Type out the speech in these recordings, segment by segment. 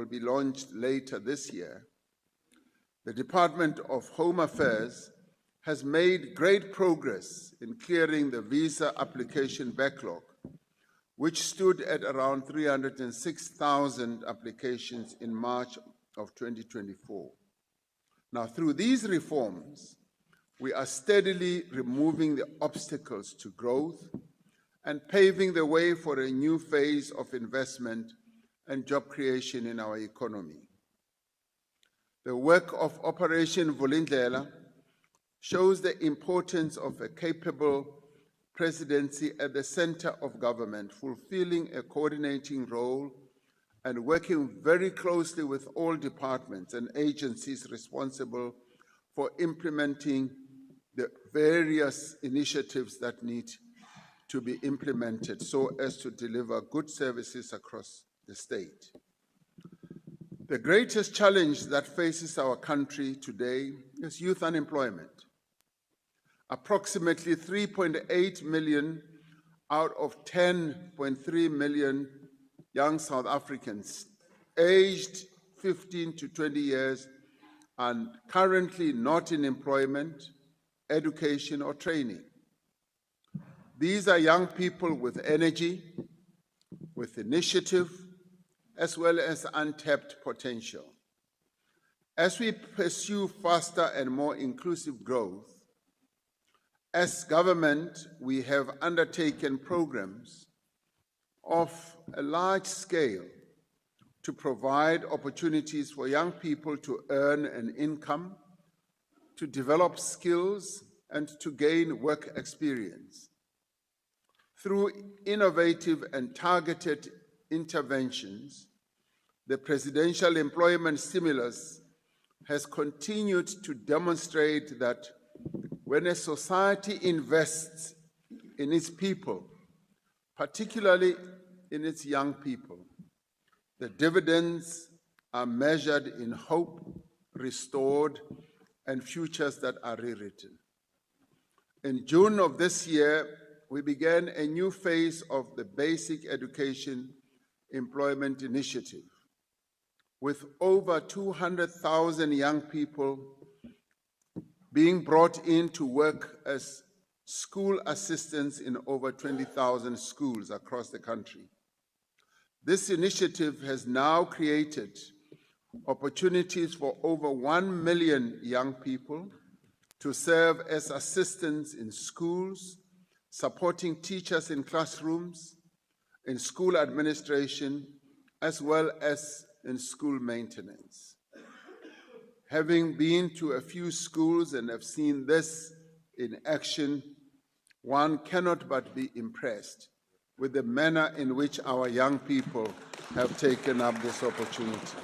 be launched later this year, the Department of Home Affairs has made great progress in clearing the visa application backlog, which stood at around 306,000 applications in March of 2024. Now, through these reforms, we are steadily removing the obstacles to growth and paving the way for a new phase of investment and job creation in our economy. The work of Operation Vulindlela shows the importance of a capable presidency at the center of government, fulfilling a coordinating role and working very closely with all departments and agencies responsible for implementing the various initiatives that need to be implemented so as to deliver good services across the state. The greatest challenge that faces our country today is youth unemployment. Approximately 3.8 million out of 10.3 million young South Africans aged 15 to 20 years are currently not in employment, education, or training. These are young people with energy, with initiative, as well as untapped potential. As we pursue faster and more inclusive growth, as government, we have undertaken programs of a large scale to provide opportunities for young people to earn an income, to develop skills, and to gain work experience. Through innovative and targeted interventions, the presidential employment stimulus has continued to demonstrate that when a society invests in its people, particularly in its young people, the dividends are measured in hope, restored, and futures that are rewritten. In June of this year, we began a new phase of the Basic Education Employment Initiative, with over 200,000 young people being brought in to work as school assistants in over 20,000 schools across the country. This initiative has now created opportunities for over 1 million young people to serve as assistants in schools, supporting teachers in classrooms, in school administration, as well as in school maintenance. Having been to a few schools and have seen this in action, one cannot but be impressed with the manner in which our young people have taken up this opportunity.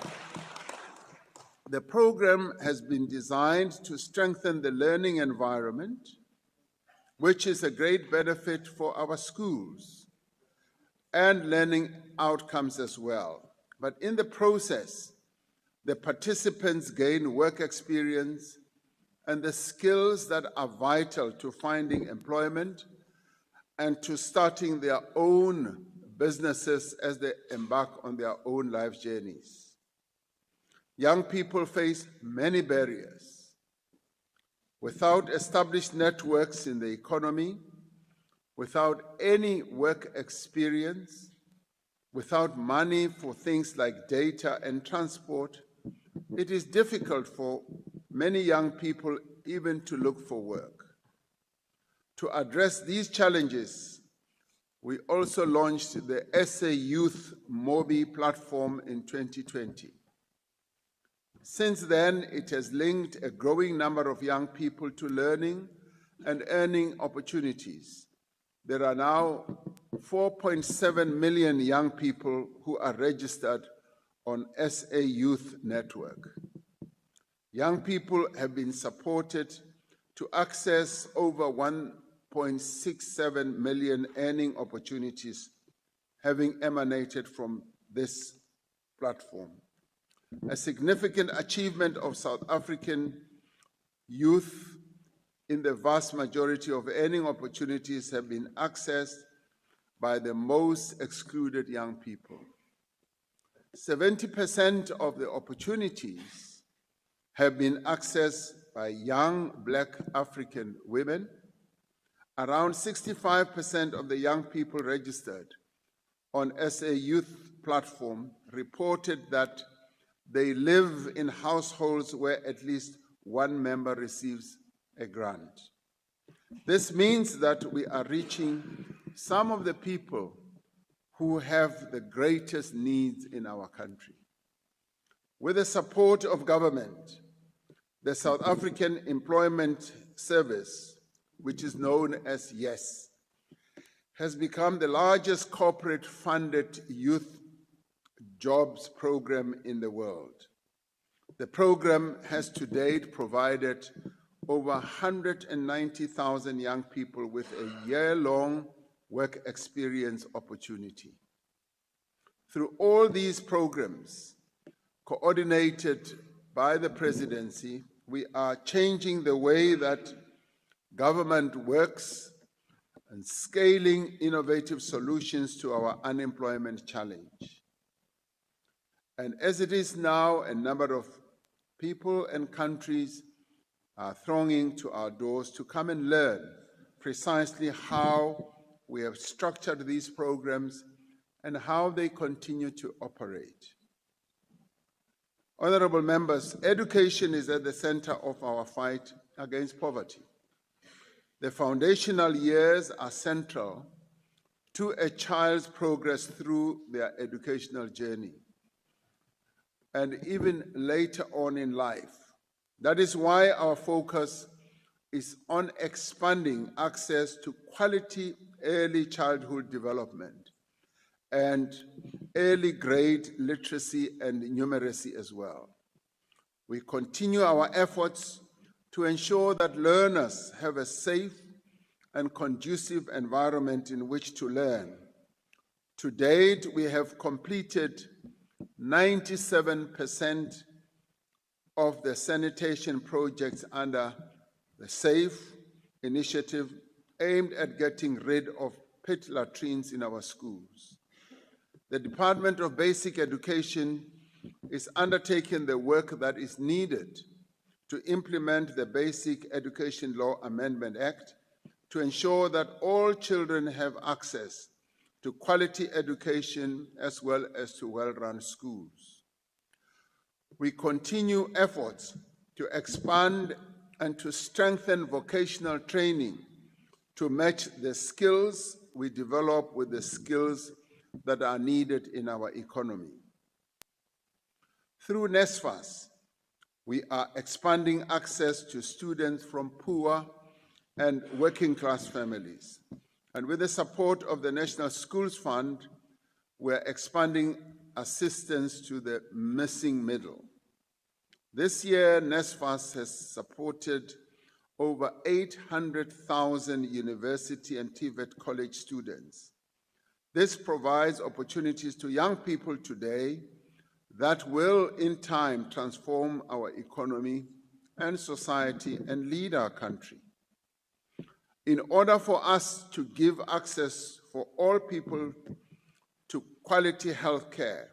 The program has been designed to strengthen the learning environment, which is a great benefit for our schools and learning outcomes as well. But in the process, the participants gain work experience and the skills that are vital to finding employment and to starting their own businesses as they embark on their own life journeys. Young people face many barriers. Without established networks in the economy, without any work experience, without money for things like data and transport, it is difficult for many young people even to look for work. To address these challenges, we also launched the SA Youth Mobi platform in 2020. Since then, it has linked a growing number of young people to learning and earning opportunities. There are now 4.7 million young people who are registered on SA Youth Network. Young people have been supported to access over 1.67 million earning opportunities having emanated from this platform. A significant achievement of South African youth in the vast majority of earning opportunities have been accessed by the most excluded young people. 70% of the opportunities have been accessed by young Black African women. Around 65% of the young people registered on SA Youth Platform reported that they live in households where at least one member receives a grant. This means that we are reaching some of the people who have the greatest needs in our country. With the support of government, the South African Employment Service, which is known as YES, has become the largest corporate-funded youth jobs program in the world. The program has to date provided over 190,000 young people with a year-long work experience opportunity. Through all these programs, coordinated by the Presidency, we are changing the way that government works and scaling innovative solutions to our unemployment challenge. And as it is now, a number of people and countries are thronging to our doors to come and learn precisely how we have structured these programs and how they continue to operate. Honorable members, education is at the center of our fight against poverty. The foundational years are central to a child's progress through their educational journey, and even later on in life. That is why our focus is on expanding access to quality early childhood development and early grade literacy and numeracy as well. We continue our efforts to ensure that learners have a safe and conducive environment in which to learn. To date, we have completed 97% of the sanitation projects under the SAFE initiative aimed at getting rid of pit latrines in our schools. The Department of Basic Education is undertaking the work that is needed to implement the Basic Education Law Amendment Act to ensure that all children have access to quality education as well as to well-run schools. We continue efforts to expand and to strengthen vocational training to match the skills we develop with the skills that are needed in our economy. Through NSFAS, we are expanding access to students from poor and working-class families. And with the support of the National Schools Fund, we're expanding assistance to the missing middle. This year, NSFAS has supported over 800,000 university and TVET college students. This provides opportunities to young people today that will, in time, transform our economy and society and lead our country. In order for us to give access for all people to quality health care,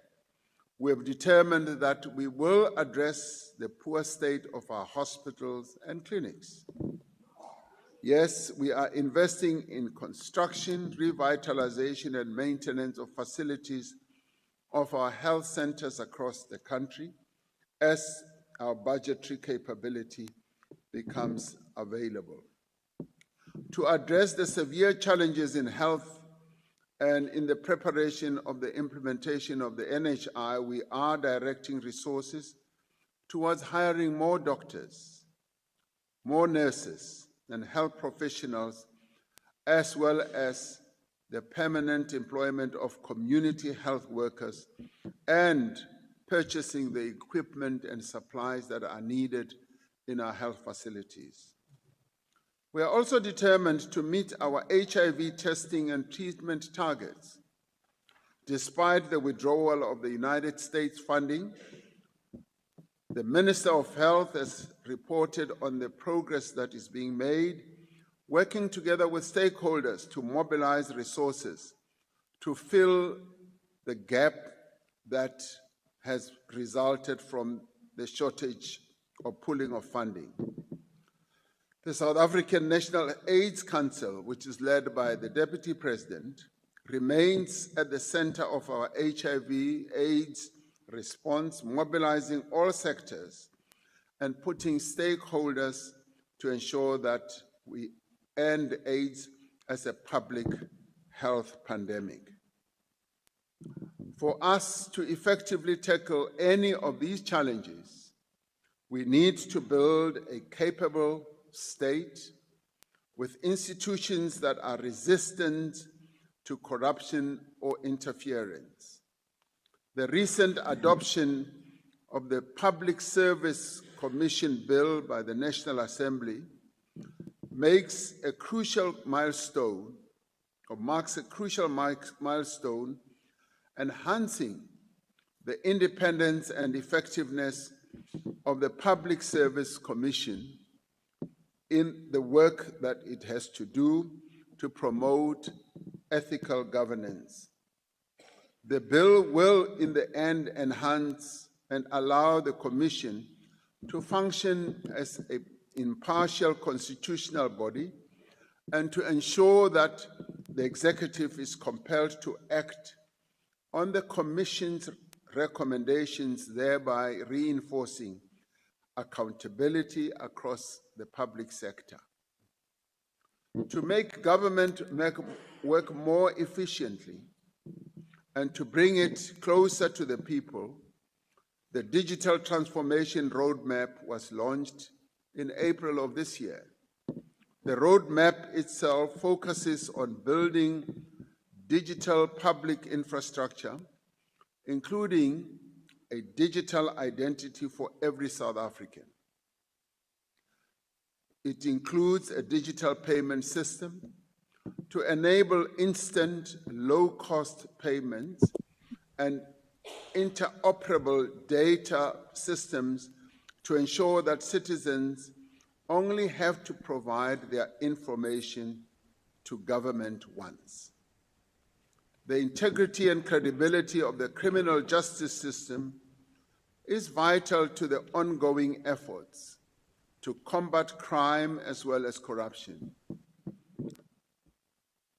we have determined that we will address the poor state of our hospitals and clinics. Yes, we are investing in construction, revitalization, and maintenance of facilities of our health centers across the country as our budgetary capability becomes available. To address the severe challenges in health and in the preparation of the implementation of the NHI, we are directing resources towards hiring more doctors, more nurses, and health professionals, as well as the permanent employment of community health workers and purchasing the equipment and supplies that are needed in our health facilities. We are also determined to meet our HIV testing and treatment targets. Despite the withdrawal of the United States funding, the Minister of Health has reported on the progress that is being made, working together with stakeholders to mobilize resources to fill the gap that has resulted from the shortage or pooling of funding. The South African National AIDS Council, which is led by the Deputy President, remains at the center of our HIV/AIDS response, mobilizing all sectors and putting stakeholders to ensure that we end AIDS as a public health pandemic. For us to effectively tackle any of these challenges, we need to build a capable state with institutions that are resistant to corruption or interference. The recent adoption of the Public Service Commission Bill by the National Assembly marks a crucial milestone, enhancing the independence and effectiveness of the Public Service Commission in the work that it has to do to promote ethical governance. The bill will, in the end, enhance and allow the Commission to function as an impartial constitutional body and to ensure that the executive is compelled to act on the Commission's recommendations, thereby reinforcing accountability across the public sector. To make government work more efficiently and to bring it closer to the people, the Digital Transformation Roadmap was launched in April of this year. The roadmap itself focuses on building digital public infrastructure, including a digital identity for every South African. It includes a digital payment system to enable instant, low-cost payments and interoperable data systems to ensure that citizens only have to provide their information to government once. The integrity and credibility of the criminal justice system is vital to the ongoing efforts to combat crime as well as corruption.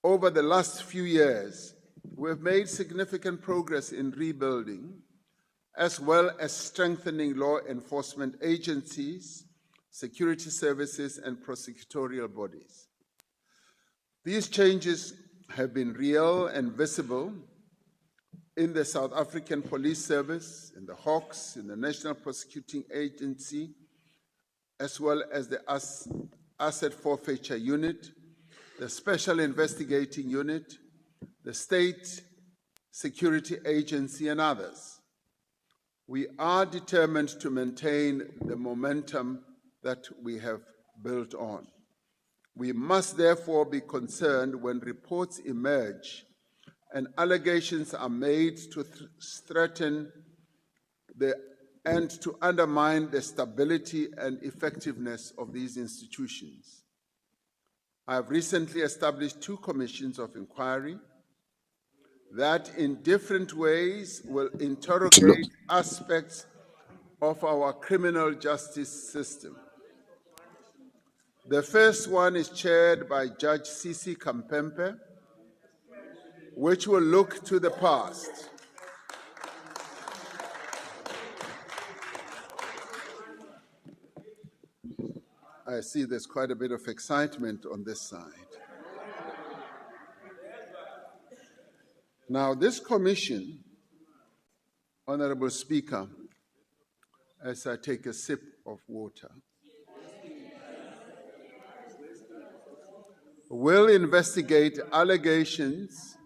Over the last few years, we've made significant progress in rebuilding, as well as strengthening law enforcement agencies, security services, and prosecutorial bodies. These changes have been real and visible in the South African Police Service, in the Hawks, in the National Prosecuting Agency, as well as the Asset Forfeiture Unit, the Special Investigating Unit, the State Security Agency, and others. We are determined to maintain the momentum that we have built on. We must therefore be concerned when reports emerge and allegations are made to threaten and to undermine the stability and effectiveness of these institutions. I have recently established 2 commissions of inquiry that in different ways will interrogate aspects of our criminal justice system. The first one is chaired by Judge Sisi Kampempe, which will look to the past. I see there's quite a bit of excitement on this side. Now, this commission, Honorable Speaker, as I take a sip of water, will investigate allegations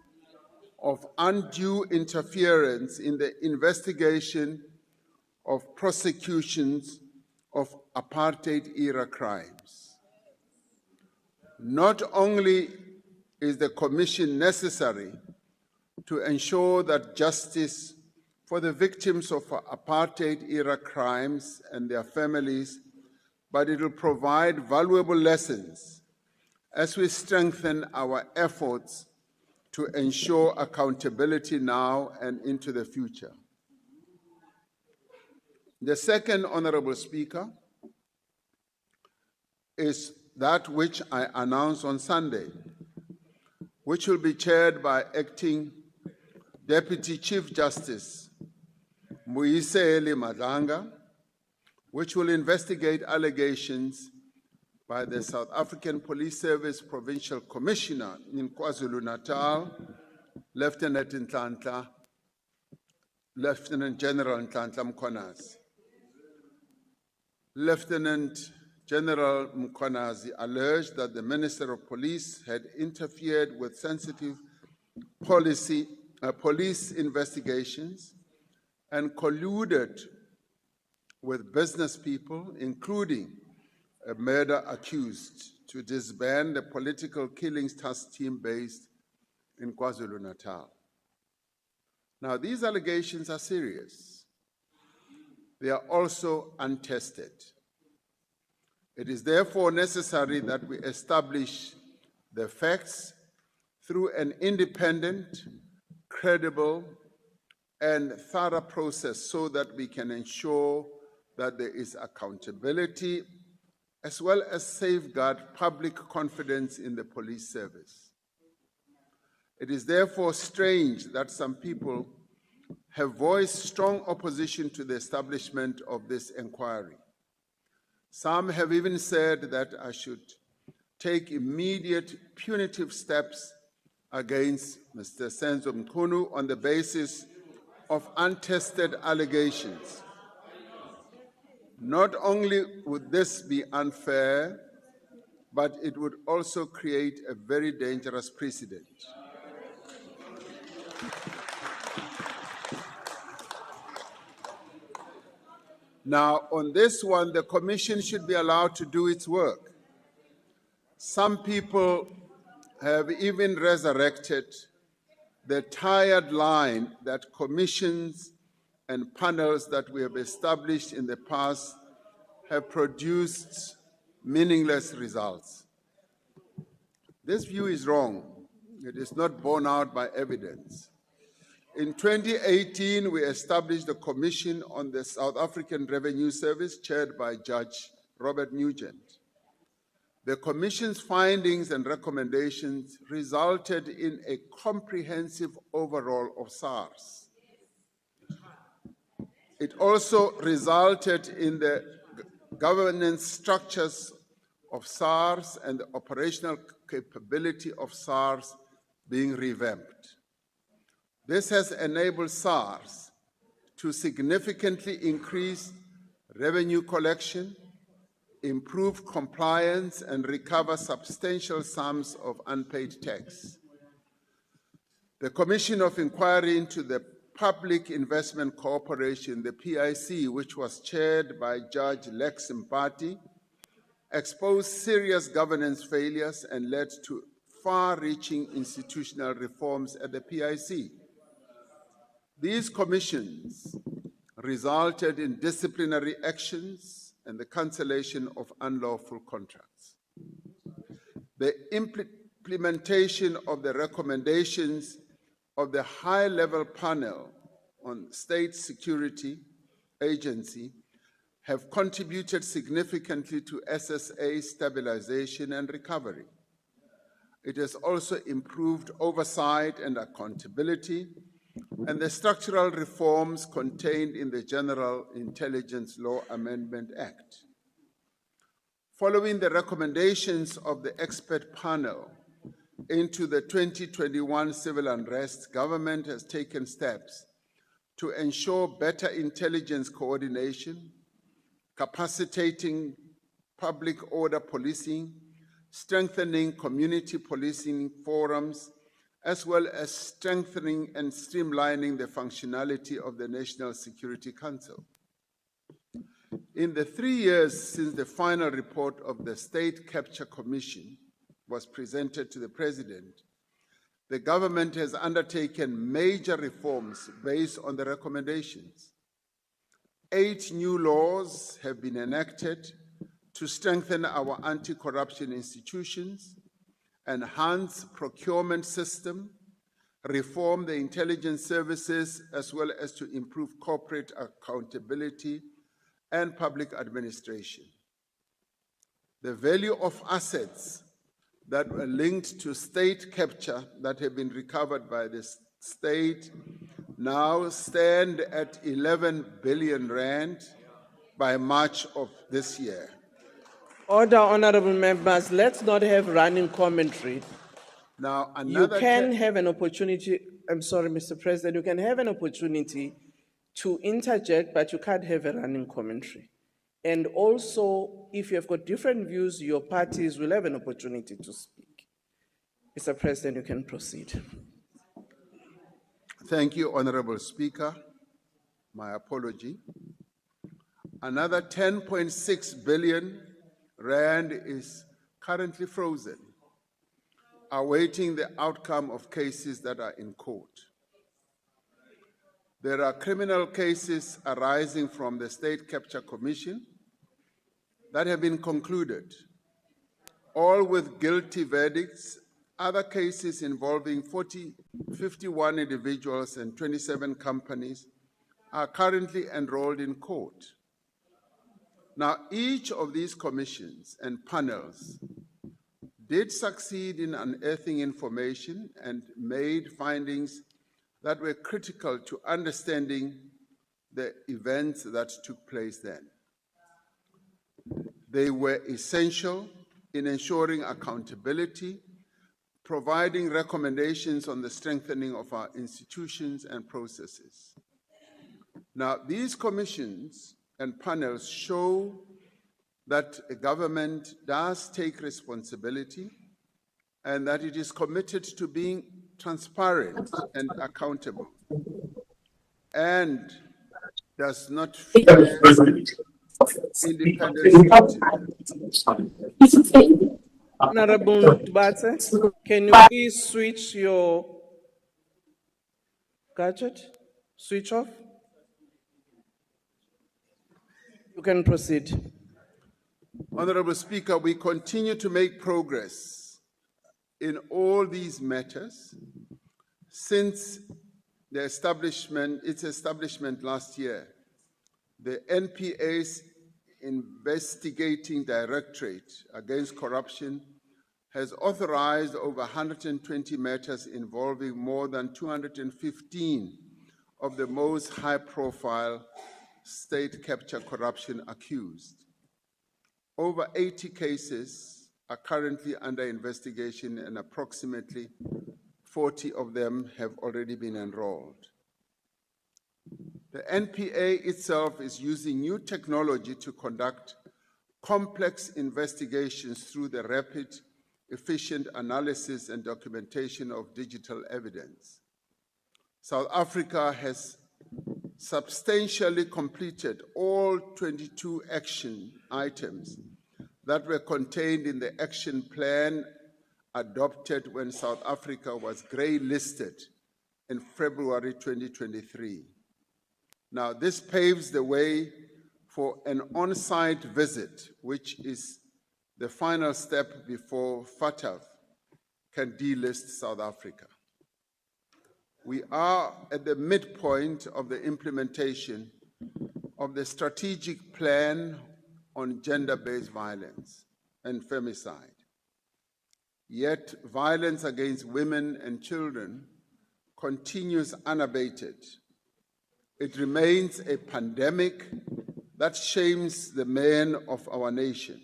of undue interference in the investigation of prosecutions of apartheid-era crimes. Not only is the commission necessary to ensure that justice for the victims of apartheid-era crimes and their families, but it will provide valuable lessons as we strengthen our efforts to ensure accountability now and into the future. The second, Honorable Speaker, is that which I announced on Sunday, which will be chaired by Acting Deputy Chief Justice Muiseli Madlanga, which will investigate allegations by the South African Police Service Provincial Commissioner in KwaZulu-Natal, Lieutenant General Nhlanhla Mkhwanazi. Lieutenant General Mkhwanazi alleged that the Minister of Police had interfered with sensitive police investigations and colluded with business people, including a murder accused, to disband the political killings task team based in KwaZulu-Natal. Now, these allegations are serious. They are also untested. It is therefore necessary that we establish the facts through an independent, credible, and thorough process so that we can ensure that there is accountability as well as safeguard public confidence in the police service. It is therefore strange that some people have voiced strong opposition to the establishment of this inquiry. Some have even said that I should take immediate punitive steps against Mr. Senzo Mchunu on the basis of untested allegations. Not only would this be unfair, but it would also create a very dangerous precedent. Now, on this one, the Commission should be allowed to do its work. Some people have even resurrected the tired line that commissions and panels that we have established in the past have produced meaningless results. This view is wrong. It is not borne out by evidence. In 2018, we established a commission on the South African Revenue Service chaired by Judge Robert Nugent. The Commission's findings and recommendations resulted in a comprehensive overhaul of SARS. It also resulted in the governance structures of SARS and the operational capability of SARS being revamped. This has enabled SARS to significantly increase revenue collection, improve compliance, and recover substantial sums of unpaid tax. The Commission of Inquiry into the Public Investment Corporation, the PIC, which was chaired by Judge Lex Mpati, exposed serious governance failures and led to far-reaching institutional reforms at the PIC. These commissions resulted in disciplinary actions and the cancellation of unlawful contracts. The implementation of the recommendations of the high-level panel on state security agency have contributed significantly to SSA stabilization and recovery. It has also improved oversight and accountability, and the structural reforms contained in the General Intelligence Law Amendment Act. Following the recommendations of the expert panel into the 2021 civil unrest, government has taken steps to ensure better intelligence coordination, capacitating public order policing, strengthening community policing forums, as well as strengthening and streamlining the functionality of the National Security Council. In the 3 years since the final report of the State Capture Commission was presented to the President, the government has undertaken major reforms based on the recommendations. 8 new laws have been enacted to strengthen our anti-corruption institutions, enhance procurement system, reform the intelligence services, as well as to improve corporate accountability and public administration. The value of assets that were linked to state capture that have been recovered by the state now stand at 11 billion rand by March of this year. Order, honorable members, let's not have running commentary. Now, You another can have an opportunity, I'm sorry, Mr. President, you can have an opportunity to interject, but you can't have a running commentary. And also, if you have got different views, your parties will have an opportunity to speak. Mr. President, you can proceed. Thank you, Honorable Speaker. My apology. Another 10.6 billion rand is currently frozen, awaiting the outcome of cases that are in court. There are criminal cases arising from the State Capture Commission that have been concluded, all with guilty verdicts. Other cases involving 51 individuals and 27 companies are currently enrolled in court. Now, each of these commissions and panels did succeed in unearthing information and made findings that were critical to understanding the events that took place then. They were essential in ensuring accountability, providing recommendations on the strengthening of our institutions and processes. Now, these commissions and panels show that a government does take responsibility and that it is committed to being transparent and accountable and does not fear independent scrutiny. Honorable Tbatse, can you please switch your gadget? Switch off? You can proceed. Honorable Speaker, we continue to make progress in all these matters since its establishment last year. The NPA's investigating directorate against corruption has authorized over 120 matters involving more than 215 of the most high-profile state capture corruption accused. Over 80 cases are currently under investigation and approximately 40 of them have already been enrolled. The NPA itself is using new technology to conduct complex investigations through the rapid, efficient analysis and documentation of digital evidence. South Africa has substantially completed all 22 action items that were contained in the action plan adopted when South Africa was grey-listed in February 2023. Now, this paves the way for an on-site visit, which is the final step before FATF can delist South Africa. We are at the midpoint of the implementation of the strategic plan on gender-based violence and femicide. Yet violence against women and children continues unabated. It remains a pandemic that shames the men of our nation.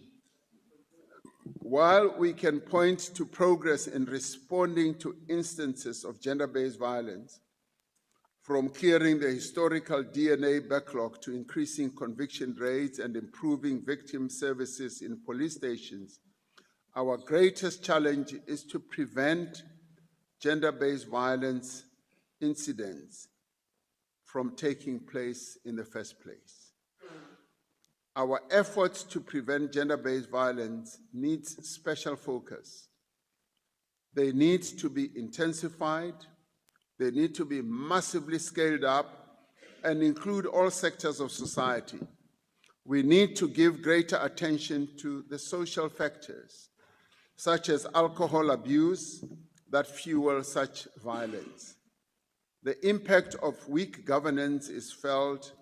While we can point to progress in responding to instances of gender-based violence, from clearing the historical DNA backlog to increasing conviction rates and improving victim services in police stations, our greatest challenge is to prevent gender-based violence incidents from taking place in the first place. Our efforts to prevent gender-based violence needs special focus. They need to be intensified, they need to be massively scaled up and include all sectors of society. We need to give greater attention to the social factors, such as alcohol abuse, that fuel such violence. The impact of weak governance is felt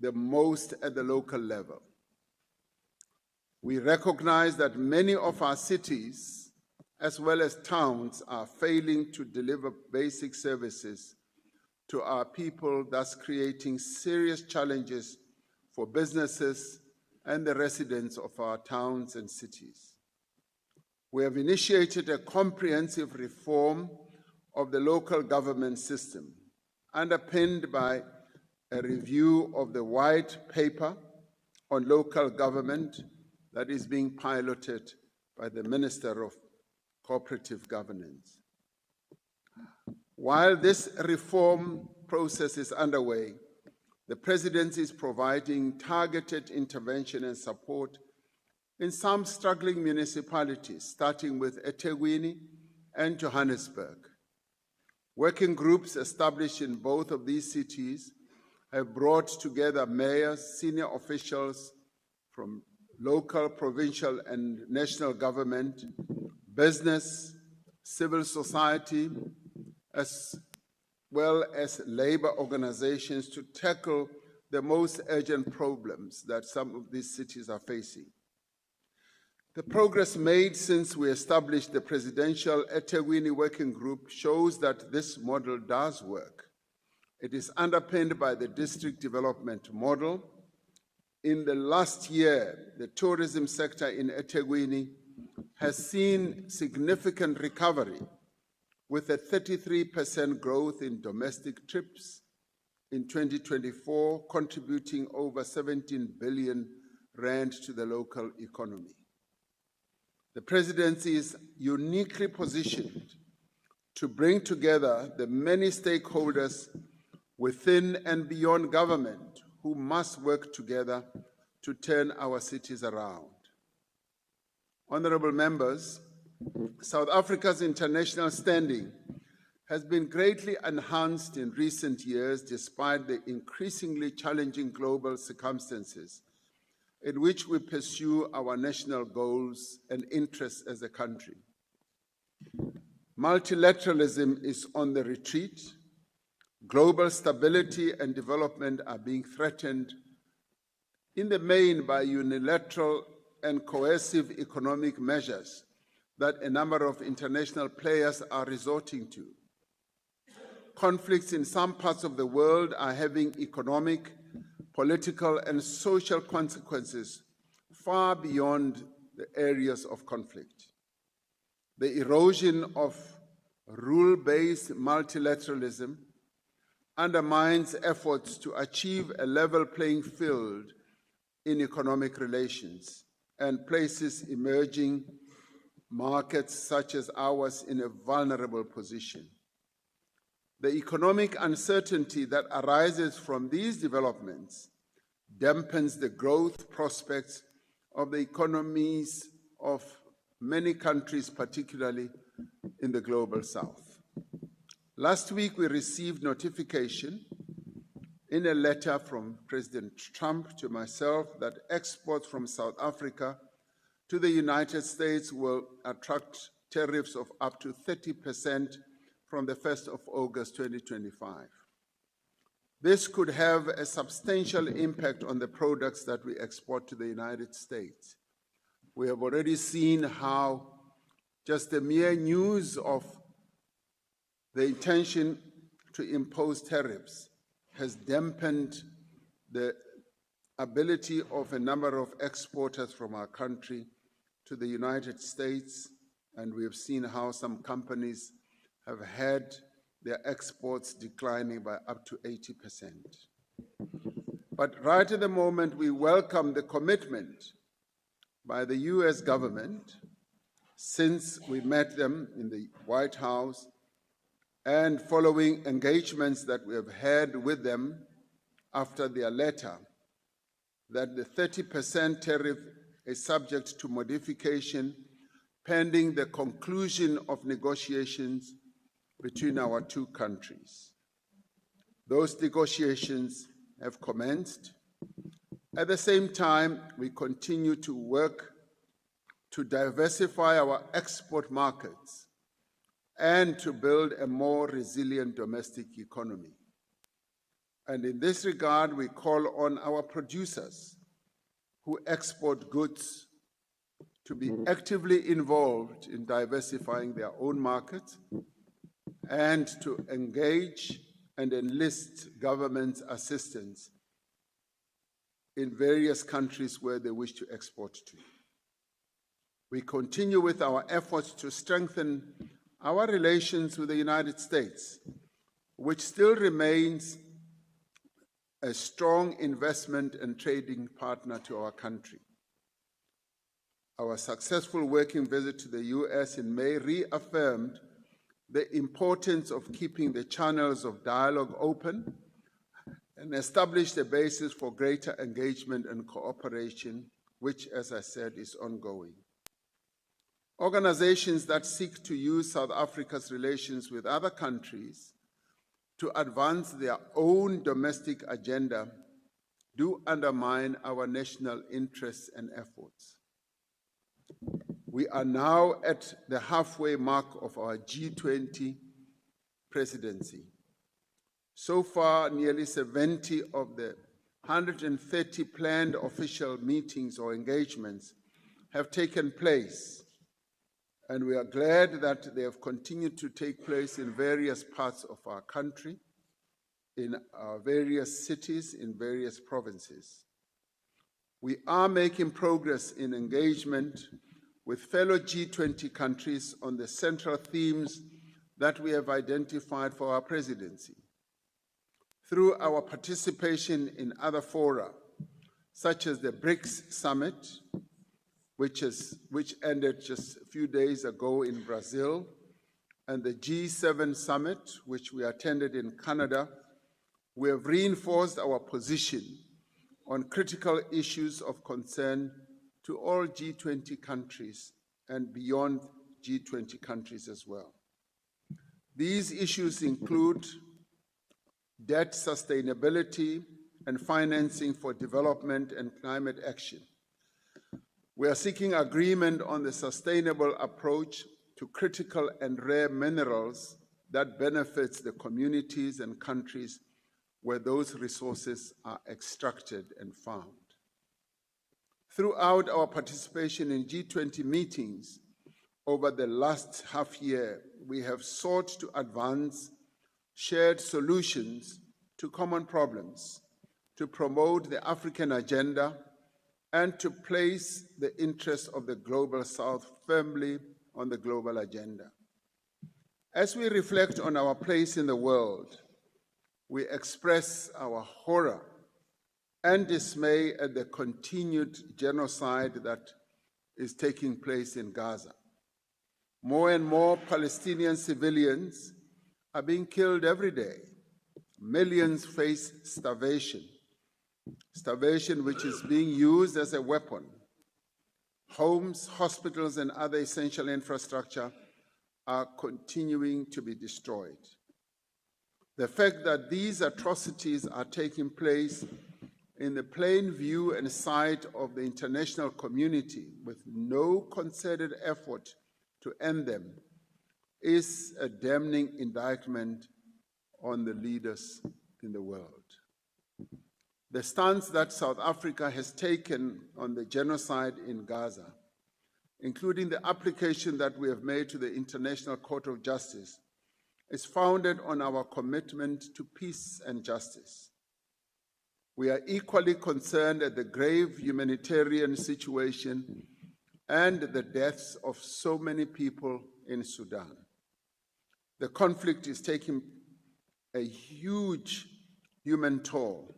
the most at the local level. We recognize that many of our cities, as well as towns, are failing to deliver basic services to our people, thus creating serious challenges for businesses and the residents of our towns and cities. We have initiated a comprehensive reform of the local government system, underpinned by a review of the white paper on local government that is being piloted by the Minister of Cooperative Governance. While this reform process is underway, the Presidency is providing targeted intervention and support in some struggling municipalities, starting with eThekwini and Johannesburg. Working groups established in both of these cities have brought together mayors, senior officials from local, provincial, and national government, business, civil society, as well as labor organizations to tackle the most urgent problems that some of these cities are facing. The progress made since we established the Presidential eThekwini Working Group shows that this model does work. It is underpinned by the district development model. In the last year, the tourism sector in eThekwini has seen significant recovery, with a 33% growth in domestic trips in 2024, contributing over 17 billion rand to the local economy. The Presidency is uniquely positioned to bring together the many stakeholders within and beyond government who must work together to turn our cities around. Honorable members, South Africa's international standing has been greatly enhanced in recent years despite the increasingly challenging global circumstances in which we pursue our national goals and interests as a country. Multilateralism is on the retreat. Global stability and development are being threatened in the main by unilateral and coercive economic measures that a number of international players are resorting to. Conflicts in some parts of the world are having economic, political, and social consequences far beyond the areas of conflict. The erosion of rule-based multilateralism undermines efforts to achieve a level playing field in economic relations and places emerging markets such as ours in a vulnerable position. The economic uncertainty that arises from these developments dampens the growth prospects of the economies of many countries, particularly in the global south. Last week, we received notification in a letter from President Trump to myself that exports from South Africa to the United States will attract tariffs of up to 30% from the 1st of August 2025. This could have a substantial impact on the products that we export to the United States. We have already seen how just the mere news of the intention to impose tariffs has dampened the ability of a number of exporters from our country to the United States, and we have seen how some companies have had their exports declining by up to 80%. But right at the moment, we welcome the commitment by the US government since we met them in the White House and following engagements that we have had with them after their letter, that the 30% tariff is subject to modification pending the conclusion of negotiations between our two countries. Those negotiations have commenced. At the same time, we continue to work to diversify our export markets and to build a more resilient domestic economy. And in this regard, we call on our producers who export goods to be actively involved in diversifying their own markets and to engage and enlist government assistance in various countries where they wish to export to. We continue with our efforts to strengthen our relations with the United States, which still remains a strong investment and trading partner to our country. Our successful working visit to the US in May reaffirmed the importance of keeping the channels of dialogue open and established a basis for greater engagement and cooperation, which, as I said, is ongoing. Organizations that seek to use South Africa's relations with other countries to advance their own domestic agenda do undermine our national interests and efforts. We are now at the halfway mark of our G20 presidency. So far, nearly 70 of the 130 planned official meetings or engagements have taken place, and we are glad that they have continued to take place in various parts of our country, in our various cities, in various provinces. We are making progress in engagement with fellow G20 countries on the central themes that we have identified for our presidency. Through our participation in other fora, such as the BRICS Summit, which ended just a few days ago in Brazil, and the G7 Summit, which we attended in Canada, we have reinforced our position on critical issues of concern to all G20 countries and beyond G20 countries as well. These issues include debt sustainability and financing for development and climate action. We are seeking agreement on the sustainable approach to critical and rare minerals that benefits the communities and countries where those resources are extracted and found. Throughout our participation in G20 meetings over the last half year, we have sought to advance shared solutions to common problems, to promote the African agenda, and to place the interests of the Global South firmly on the global agenda. As we reflect on our place in the world, we express our horror and dismay at the continued genocide that is taking place in Gaza. More and more Palestinian civilians are being killed every day. Millions face starvation, which is being used as a weapon. Homes, hospitals, and other essential infrastructure are continuing to be destroyed. The fact that these atrocities are taking place in the plain view and sight of the international community with no concerted effort to end them is a damning indictment on the leaders in the world. The stance that South Africa has taken on the genocide in Gaza, including the application that we have made to the International Court of Justice, is founded on our commitment to peace and justice. We are equally concerned at the grave humanitarian situation and the deaths of so many people in Sudan. The conflict is taking a huge human toll.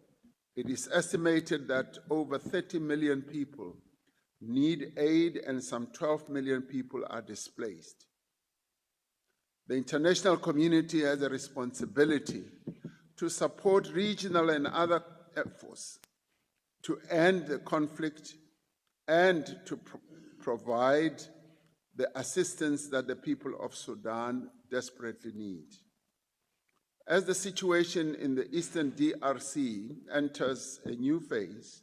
It is estimated that over 30 million people need aid and some 12 million people are displaced. The international community has a responsibility to support regional and other efforts to end the conflict and to provide the assistance that the people of Sudan desperately need. As the situation in the Eastern DRC enters a new phase,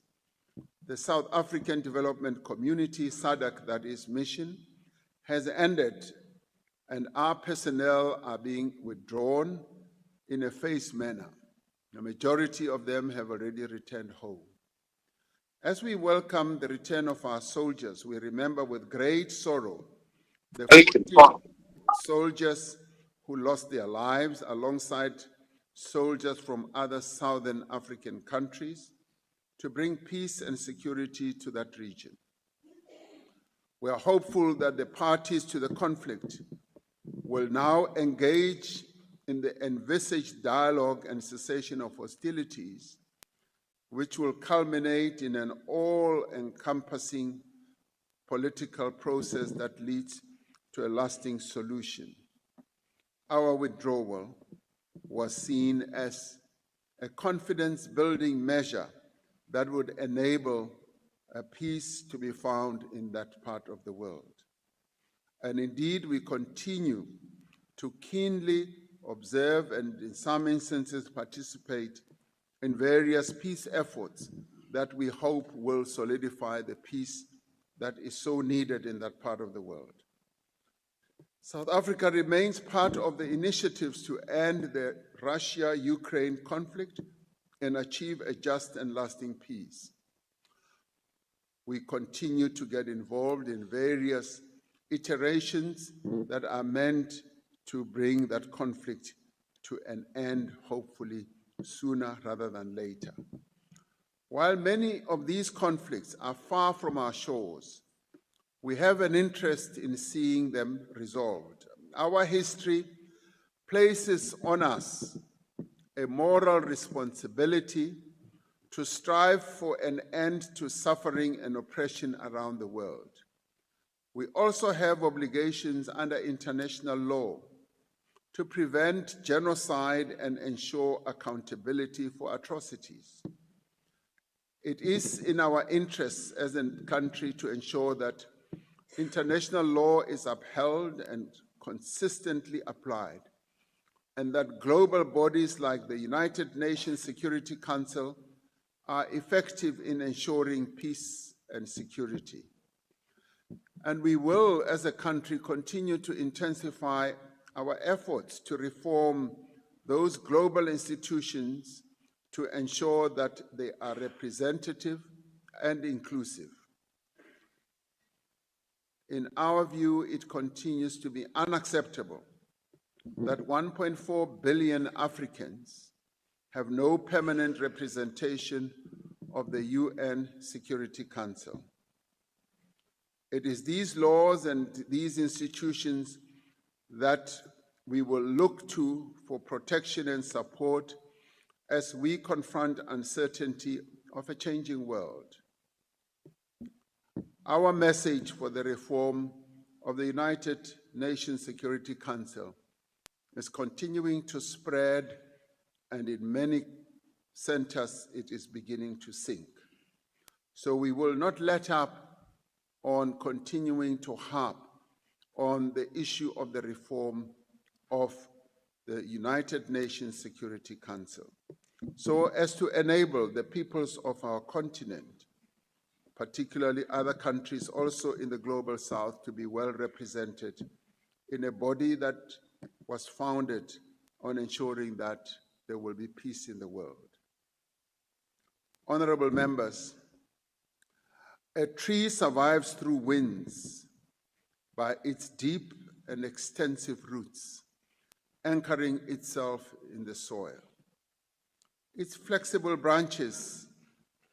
the South African Development Community, SADC, that is, mission, has ended, and our personnel are being withdrawn in a phased manner. A majority of them have already returned home. As we welcome the return of our soldiers, we remember with great sorrow the 40 soldiers who lost their lives alongside soldiers from other southern African countries to bring peace and security to that region. We are hopeful that the parties to the conflict will now engage in the envisaged dialogue and cessation of hostilities, which will culminate in an all-encompassing political process that leads to a lasting solution. Our withdrawal was seen as a confidence-building measure that would enable a peace to be found in that part of the world. And indeed, we continue to keenly observe and in some instances participate in various peace efforts that we hope will solidify the peace that is so needed in that part of the world. South Africa remains part of the initiatives to end the Russia-Ukraine conflict and achieve a just and lasting peace. We continue to get involved in various iterations that are meant to bring that conflict to an end, hopefully sooner rather than later. While many of these conflicts are far from our shores, we have an interest in seeing them resolved. Our history places on us a moral responsibility to strive for an end to suffering and oppression around the world. We also have obligations under international law to prevent genocide and ensure accountability for atrocities. It is in our interests as a country to ensure that international law is upheld and consistently applied, and that global bodies like the United Nations Security Council are effective in ensuring peace and security. And we will, as a country, continue to intensify our efforts to reform those global institutions to ensure that they are representative and inclusive. In our view, it continues to be unacceptable that 1.4 billion Africans have no permanent representation of the UN Security Council. It is these laws and these institutions that we will look to for protection and support as we confront uncertainty of a changing world. Our message for the reform of the United Nations Security Council is continuing to spread, and in many centers it is beginning to sink. So we will not let up on continuing to harp on the issue of the reform of the United Nations Security Council, so as to enable the peoples of our continent, particularly other countries also in the global south, to be well represented in a body that was founded on ensuring that there will be peace in the world. Honorable members, a tree survives through winds by its deep and extensive roots, anchoring itself in the soil. Its flexible branches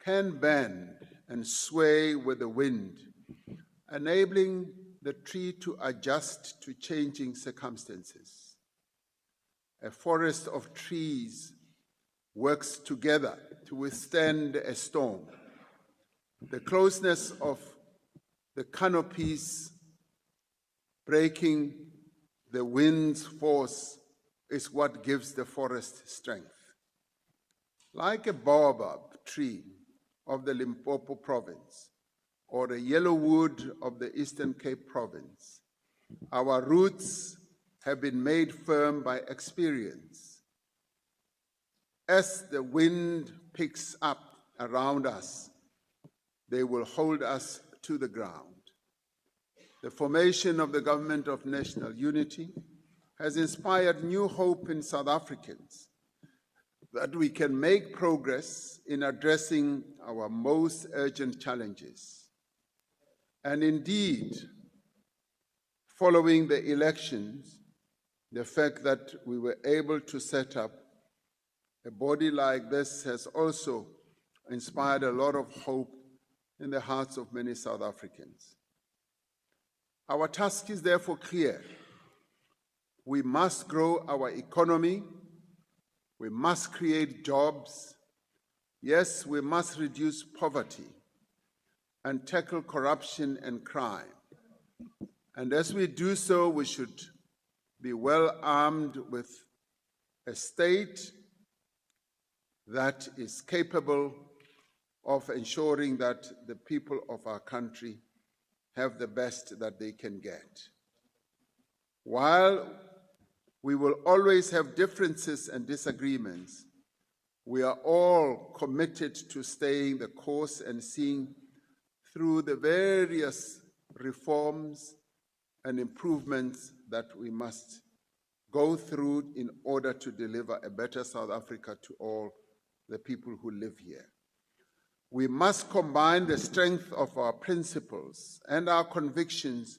can bend and sway with the wind, enabling the tree to adjust to changing circumstances. A forest of trees works together to withstand a storm. The closeness of the canopies breaking the wind's force is what gives the forest strength. Like a baobab tree of the Limpopo province or a yellowwood of the Eastern Cape province, our roots have been made firm by experience. As the wind picks up around us, they will hold us to the ground. The formation of the Government of National Unity has inspired new hope in South Africans, that we can make progress in addressing our most urgent challenges. And indeed, following the elections, the fact that we were able to set up a body like this has also inspired a lot of hope in the hearts of many South Africans. Our task is therefore clear. We must grow our economy. We must create jobs. Yes, we must reduce poverty and tackle corruption and crime. And as we do so, we should be well armed with a state that is capable of ensuring that the people of our country have the best that they can get. While we will always have differences and disagreements, we are all committed to staying the course and seeing through the various reforms and improvements that we must go through in order to deliver a better South Africa to all the people who live here. We must combine the strength of our principles and our convictions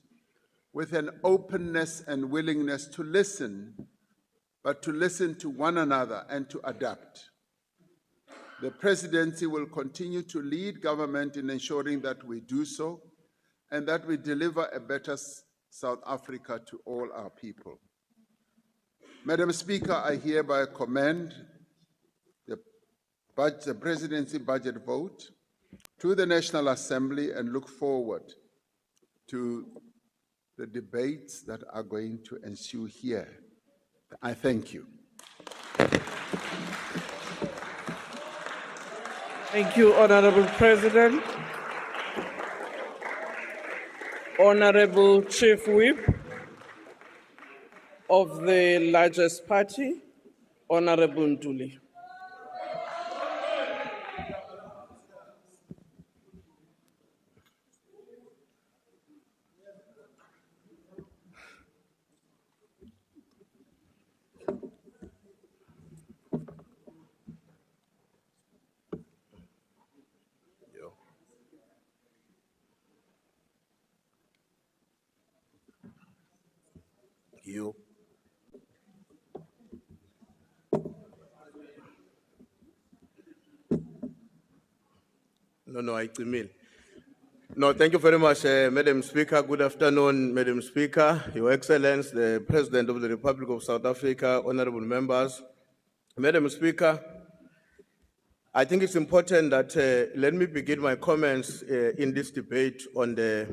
with an openness and willingness to listen, but to listen to one another and to adapt. The Presidency will continue to lead government in ensuring that we do so and that we deliver a better South Africa to all our people. Madam Speaker, I hereby commend the Presidency budget vote to the National Assembly and look forward to the debates that are going to ensue here. I thank you. Thank you, Honorable President. Honorable Chief Whip of the largest party, Honorable Ntuli. You. No, I mean. No, thank you very much, Madam Speaker. Good afternoon, Madam Speaker, Your Excellence, the President of the Republic of South Africa, honorable members. Madam Speaker, I think it's important that let me begin my comments in this debate on the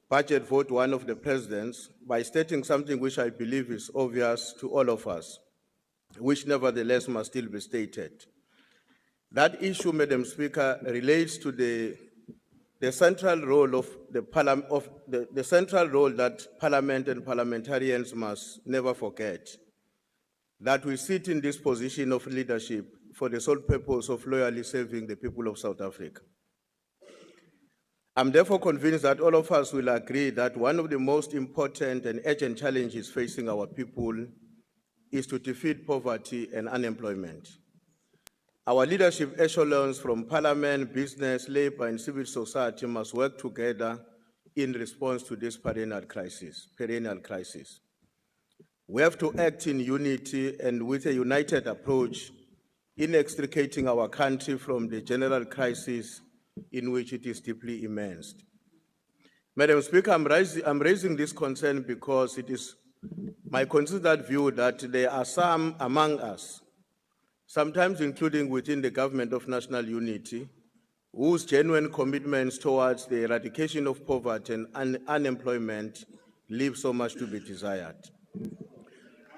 budget vote one of the presidents by stating something which I believe is obvious to all of us, which nevertheless must still be stated. That issue, Madam Speaker, relates to the central role of the central role that Parliament and parliamentarians must never forget, that we sit in this position of leadership for the sole purpose of loyally serving the people of South Africa. I'm therefore convinced that all of us will agree that one of the most important and urgent challenges facing our people is to defeat poverty and unemployment. Our leadership echelons from Parliament, business, labor, and civil society must work together in response to this perennial crisis. We have to act in unity and with a united approach in extricating our country from the general crisis in which it is deeply immersed. Madam Speaker, I'm raising this concern because it is my considered view that there are some among us, sometimes including within the government of national unity, whose genuine commitments towards the eradication of poverty and unemployment leave so much to be desired.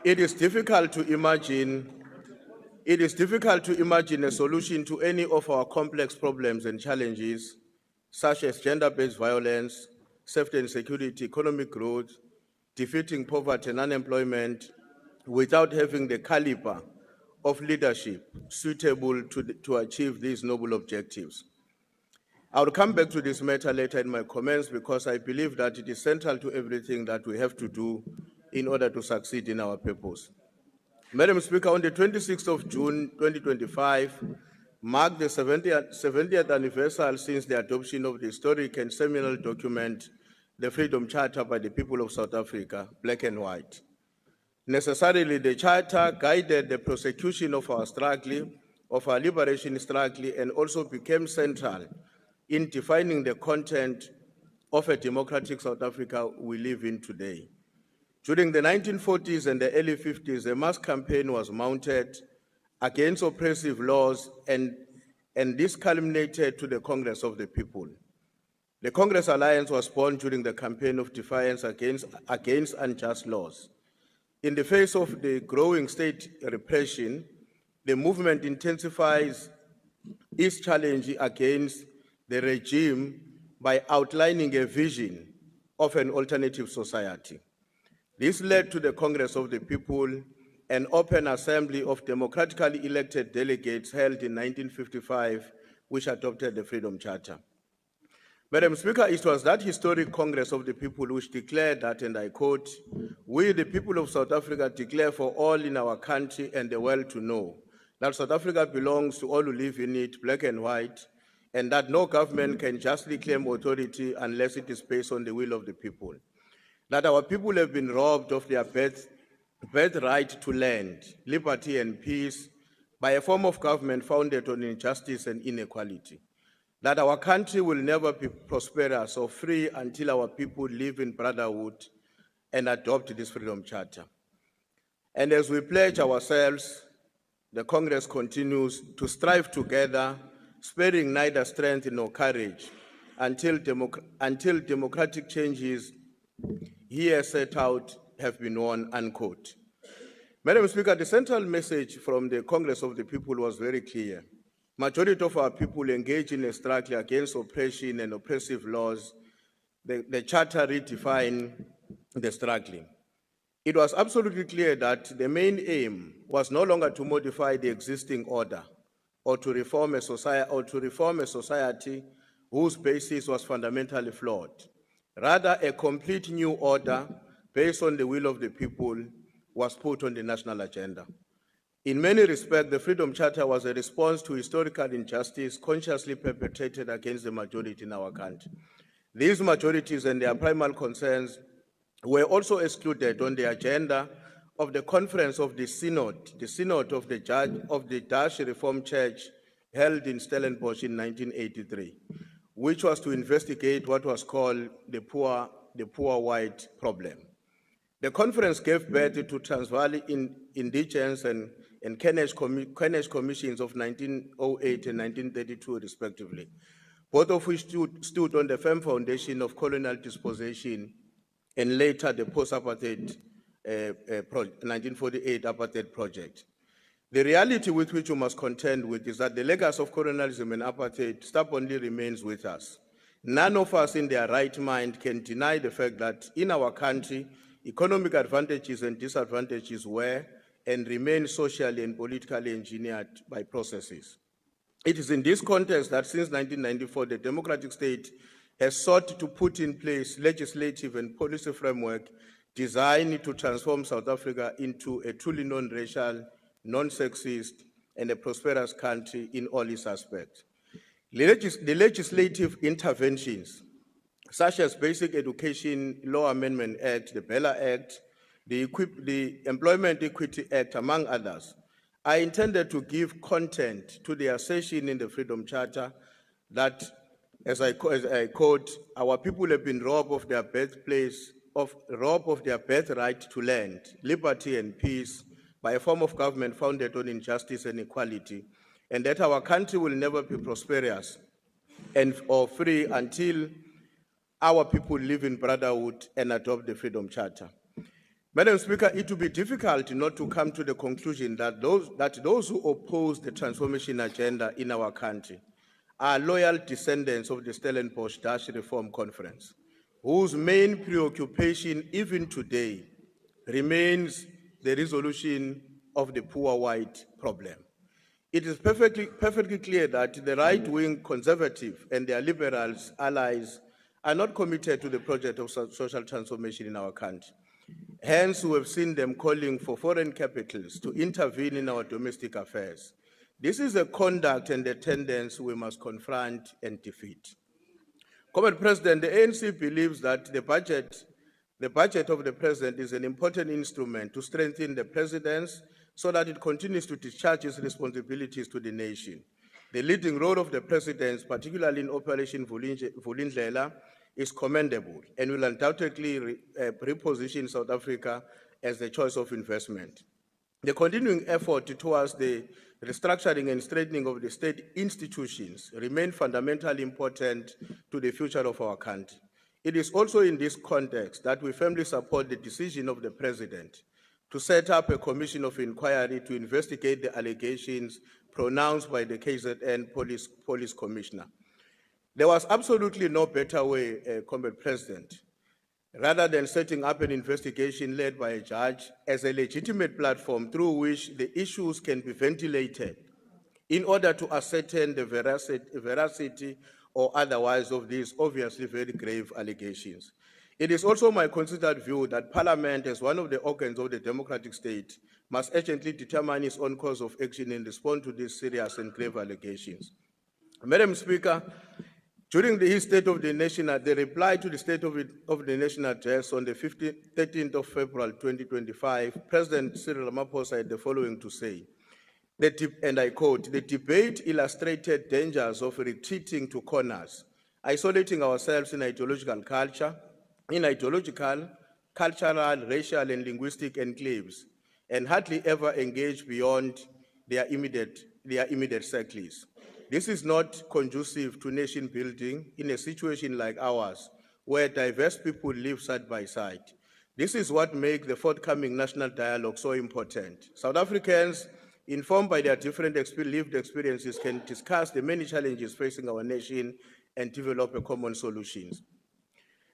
It is difficult to imagine a solution to any of our complex problems and challenges, such as gender-based violence, safety and security, economic growth, defeating poverty and unemployment, without having the caliber of leadership suitable to achieve these noble objectives. I will come back to this matter later in my comments because I believe that it is central to everything that we have to do in order to succeed in our purpose. Madam Speaker, on the 26th of June 2025, marked the 70th anniversary since the adoption of the historic and seminal document, the Freedom Charter by the people of South Africa, black and white. Necessarily, the Charter guided the prosecution of our struggle, of our liberation struggle, and also became central in defining the content of a democratic South Africa we live in today. During the 1940s and the early 50s, a mass campaign was mounted against oppressive laws, and this culminated to the Congress of the People. The Congress Alliance was born during the campaign of defiance against unjust laws. In the face of the growing state repression, the movement intensifies its challenge against the regime by outlining a vision of an alternative society. This led to the Congress of the People, an open assembly of democratically elected delegates held in 1955, which adopted the Freedom Charter. Madam Speaker, it was that historic Congress of the People which declared that, and I quote, "We, the people of South Africa, declare for all in our country and the world to know that South Africa belongs to all who live in it, black and white, and that no government can justly claim authority unless it is based on the will of the people. That our people have been robbed of their birthright to land, liberty and peace by a form of government founded on injustice and inequality. That our country will never be prosperous or free until our people live in brotherhood and adopt this Freedom Charter. And as we pledge ourselves, the Congress continues to strive together, sparing neither strength nor courage, until democratic changes here set out have been won," unquote. Madam Speaker, the central message from the Congress of the People was very clear. Majority of our people engage in a struggle against oppression and oppressive laws. The Charter redefined the struggle. It was absolutely clear that the main aim was no longer to modify the existing order or to reform a society whose basis was fundamentally flawed. Rather, a complete new order based on the will of the people was put on the national agenda. In many respects, the Freedom Charter was a response to historical injustice consciously perpetrated against the majority in our country. These majorities and their primal concerns were also excluded on the agenda of the conference of the Synod of the Dutch Reformed Church held in Stellenbosch in 1983, which was to investigate what was called the poor white problem. The conference gave birth to Transvaal Indigence and Kennesh Commissions of 1908 and 1932, respectively, both of which stood on the firm foundation of colonial dispossession and later the post-apartheid 1948 apartheid project. The reality with which we must contend with is that the legacy of colonialism and apartheid stubbornly remains with us. None of us in their right mind can deny the fact that in our country, economic advantages and disadvantages were and remain socially and politically engineered by processes. It is in this context that since 1994, the democratic state has sought to put in place legislative and policy framework designed to transform South Africa into a truly non-racial, non-sexist, and a prosperous country in all its aspects. The legislative interventions, such as Basic Education Law Amendment Act, the Bella Act, the Employment Equity Act, among others, are intended to give content to the assertion in the Freedom Charter that, as I quote, "Our people have been robbed of their birthright to land, liberty and peace by a form of government founded on injustice and equality, and that our country will never be prosperous or free until our people live in brotherhood and adopt the Freedom Charter." Madam Speaker, it would be difficult not to come to the conclusion that those who oppose the transformation agenda in our country are loyal descendants of the Stellenbosch Dutch Reform Conference, whose main preoccupation even today remains the resolution of the poor white problem. It is perfectly clear that the right-wing conservative and their liberals allies are not committed to the project of social transformation in our country. Hence, we have seen them calling for foreign capitals to intervene in our domestic affairs. This is a conduct and a tendency we must confront and defeat. Comrade President, the ANC believes that the budget of the President is an important instrument to strengthen the President's so that it continues to discharge its responsibilities to the nation. The leading role of the President, particularly in Operation Vulindlela, is commendable and will undoubtedly reposition South Africa as the choice of investment. The continuing effort towards the restructuring and strengthening of the state institutions remain fundamentally important to the future of our country. It is also in this context that we firmly support the decision of the President to set up a commission of inquiry to investigate the allegations pronounced by the KZN police commissioner. There was absolutely no better way, Comrade President, rather than setting up an investigation led by a judge as a legitimate platform through which the issues can be ventilated in order to ascertain the veracity or otherwise of these obviously very grave allegations. It is also my considered view that Parliament, as one of the organs of the democratic state, must urgently determine its own course of action in response to these serious and grave allegations. Madam Speaker, during his State of the Nation, the reply to the State of the Nation address on the 13th of February 2025, President Cyril Ramaphosa had the following to say, and I quote, "The debate illustrated dangers of retreating to corners, isolating ourselves in ideological, cultural, racial, and linguistic enclaves, and hardly ever engage beyond their immediate circles. This is not conducive to nation building in a situation like ours, where diverse people live side by side. This is what makes the forthcoming national dialogue so important. South Africans, informed by their different lived experiences, can discuss the many challenges facing our nation and develop a common solutions.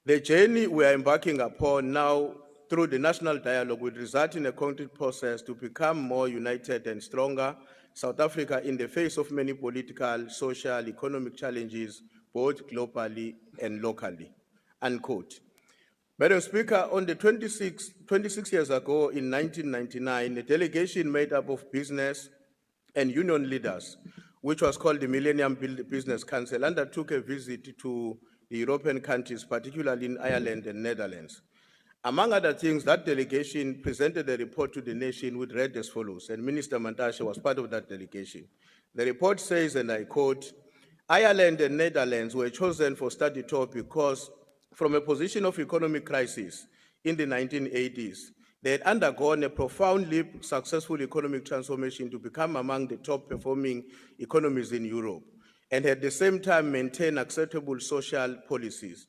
The journey we are embarking upon now through the national dialogue will result in a concrete process to become more united and stronger South Africa in the face of many political, social, economic challenges, both globally and locally," unquote. Madam Speaker, on the 26 years ago in 1999, a delegation made up of business and union leaders, which was called the Millennium Business Council, undertook a visit to the European countries, particularly in Ireland and Netherlands. Among other things, that delegation presented a report to the nation which read as follows, and Minister Mantashe was part of that delegation. The report says, and I quote, "Ireland and Netherlands were chosen for study tour because from a position of economic crisis in the 1980s, they had undergone a profoundly successful economic transformation to become among the top performing economies in Europe, and at the same time maintain acceptable social policies.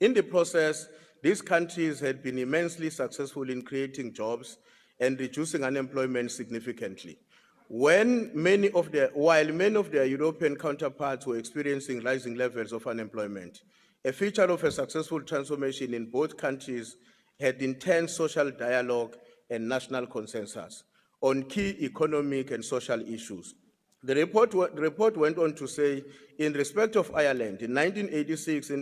In the process, these countries had been immensely successful in creating jobs and reducing unemployment significantly. While many of their European counterparts were experiencing rising levels of unemployment, a feature of a successful transformation in both countries had intense social dialogue and national consensus on key economic and social issues. The report went on to say, in respect of Ireland, in 1986,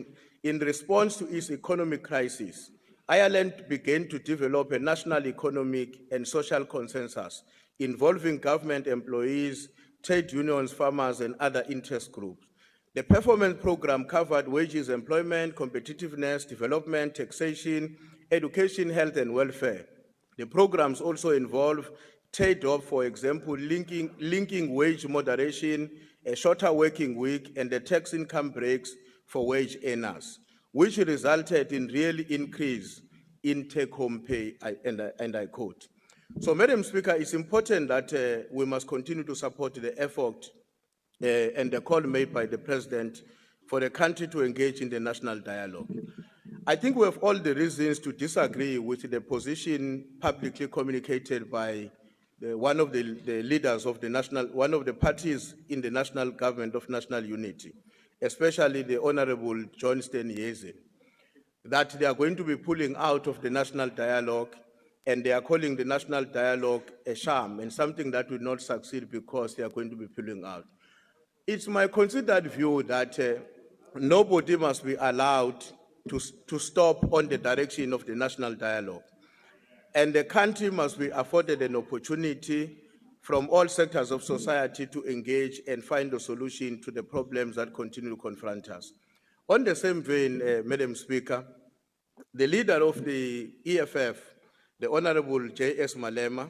in response to its economic crisis, Ireland began to develop a national economic and social consensus involving government employees, trade unions, farmers, and other interest groups. The performance program covered wages, employment, competitiveness, development, taxation, education, health, and welfare. The programs also involve trade-off, for example, linking wage moderation, a shorter working week, and the tax income breaks for wage earners, which resulted in real increase in take-home pay, and I quote. So, Madam Speaker, it's important that we must continue to support the effort and the call made by the President for the country to engage in the national dialogue. I think we have all the reasons to disagree with the position publicly communicated by one of the leaders of one of the parties in the national government of national unity, especially the Honorable John Steenhuisen, that they are going to be pulling out of the national dialogue, and they are calling the national dialogue a sham and something that will not succeed because they are going to be pulling out. It's my considered view that nobody must be allowed to stop on the direction of the national dialogue. And the country must be afforded an opportunity from all sectors of society to engage and find a solution to the problems that continue to confront us. On the same vein, Madam Speaker, the leader of the EFF, the Honorable J.S. Malema,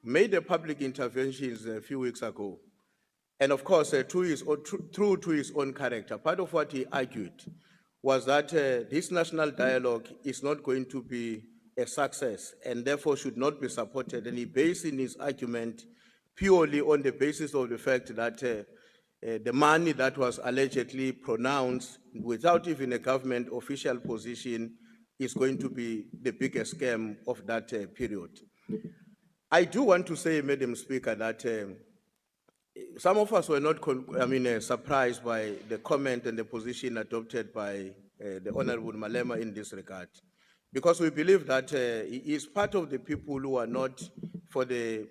made a public interventions a few weeks ago. And of course, true to his own character, part of what he argued was that this national dialogue is not going to be a success and therefore should not be supported. And he based in his argument purely on the basis of the fact that the money that was allegedly pronounced without even a government official position is going to be the biggest scam of that period. I do want to say, Madam Speaker, that some of us were not surprised by the comment and the position adopted by the Honorable Malema in this regard, because we believe that he is part of the people who are not for the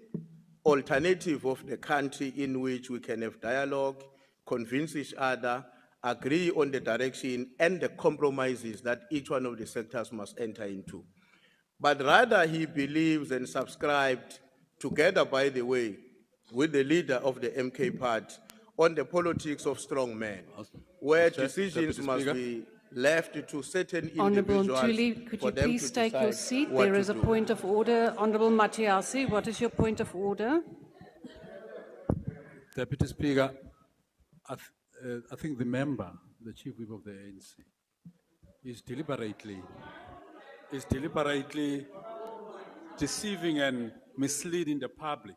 alternative of the country in which we can have dialogue, convince each other, agree on the direction and the compromises that each one of the sectors must enter into. But rather he believes and subscribed together, by the way, with the leader of the MK party on the politics of strong men, where decisions must be left to certain Honourable individuals. Ntuli, could for you them please to take your decide seat? what There to is a do. point of order. Honourable Matiasi, what is your point of order? Deputy Speaker, I think the member, the Chief Whip of the ANC, is deliberately deceiving and misleading the public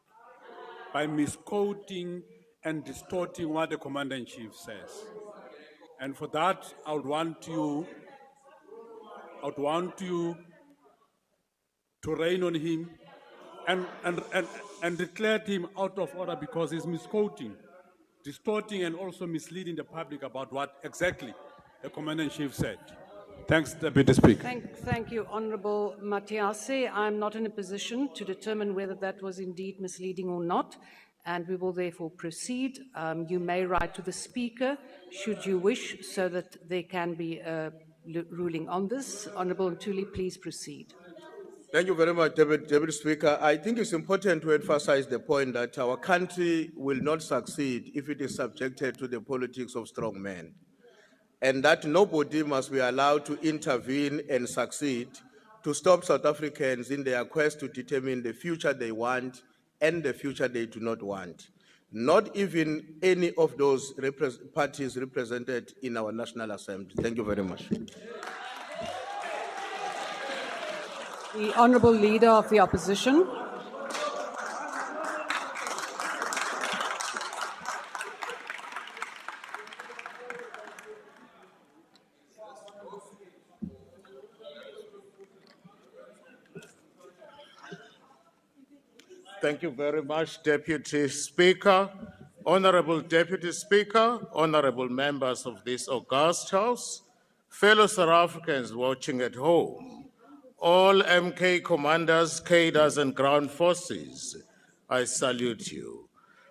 by misquoting and distorting what the Commander-in-Chief says. And for that, I would want you to rain on him and declare him out of order because he's misquoting, distorting and also misleading the public about what exactly the Commander-in-Chief said. Thanks, Deputy Speaker. Thank you, Honourable Matiasi. I'm not in a position to determine whether that was indeed misleading or not, and we will therefore proceed. You may write to the Speaker, should you wish, so that there can be a ruling on this. Honourable Ntuli, please proceed. Thank you very much, Deputy Speaker. I think it's important to emphasize the point that our country will not succeed if it is subjected to the politics of strong men, and that nobody must be allowed to intervene and succeed to stop South Africans in their quest to determine the future they want and the future they do not want. Not even any of those parties represented in our National Assembly. Thank you very much. The Honourable Leader of the Opposition. Thank you very much, Deputy Speaker. Honorable Deputy Speaker, honorable members of this august House, fellow South Africans watching at home, all MK commanders, cadres, and ground forces, I salute you.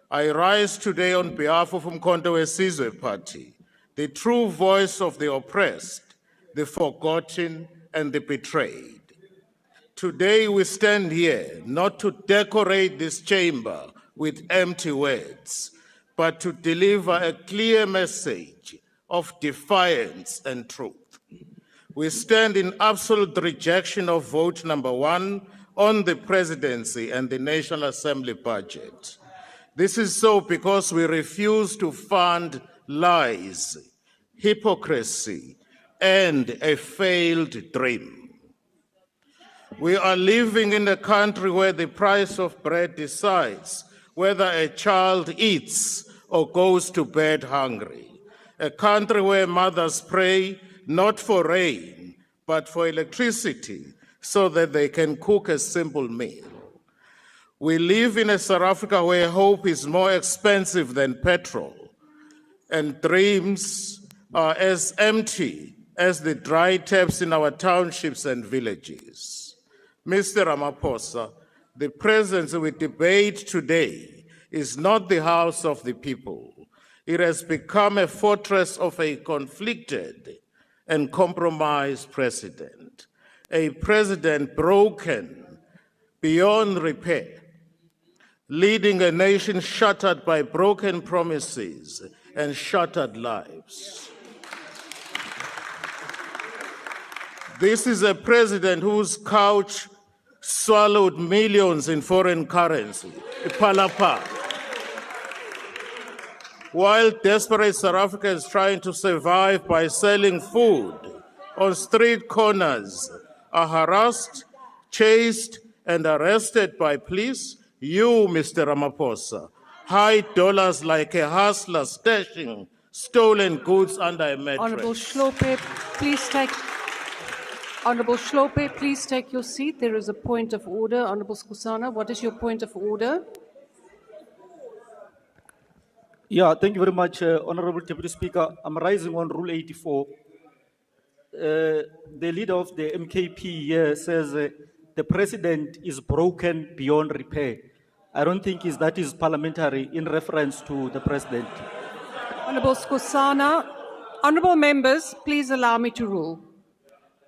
I rise today on behalf of Umkhonto weSizwe Party, the true voice of the oppressed, the forgotten, and the betrayed. Today we stand here not to decorate this chamber with empty words, but to deliver a clear message of defiance and truth. We stand in absolute rejection of vote number 1 on the Presidency and the National Assembly budget. This is so because we refuse to fund lies, hypocrisy, and a failed dream. We are living in a country where the price of bread decides whether a child eats or goes to bed hungry. A country where mothers pray not for rain, but for electricity so that they can cook a simple meal. We live in a South Africa where hope is more expensive than petrol, and dreams are as empty as the dry taps in our townships and villages. Mr. Ramaphosa, the presidency we debate today is not the house of the people. It has become a fortress of a conflicted and compromised president, a president broken beyond repair, leading a nation shattered by broken promises and shattered lives. This is a president whose couch swallowed millions in foreign currency, palapa, while desperate South Africans trying to survive by selling food on street corners are harassed, chased, and arrested by police. You, Mr. Ramaphosa, hide dollars like a hustler stashing stolen goods under a mattress. Honourable Shlope, please take your seat. There is a point of order. Honourable Skosana, what is your point of order? Yeah, thank you very much, Honorable Deputy Speaker. I'm rising on Rule 84. The leader of the MKP here says the president is broken beyond repair. I don't think that is parliamentary in reference to the president. Honourable Skosana, honourable members, please allow me to rule.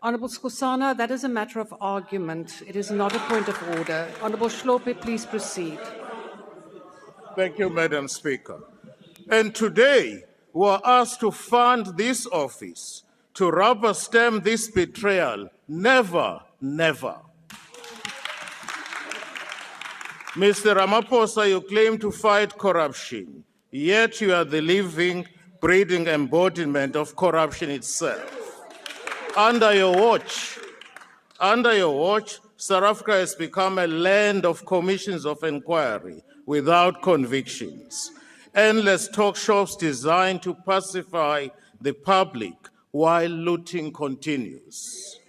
Honourable Skosana, that is a matter of argument. It is not a point of order. Honourable Shlope, please proceed. Thank you, Madam Speaker. And today, we are asked to fund this office to rubber stamp this betrayal. Never, never. Mr. Ramaphosa, you claim to fight corruption, yet you are the living, breathing embodiment of corruption itself. Under your watch, South Africa has become a land of commissions of inquiry without convictions. Endless talk shops designed to pacify the public while looting continues.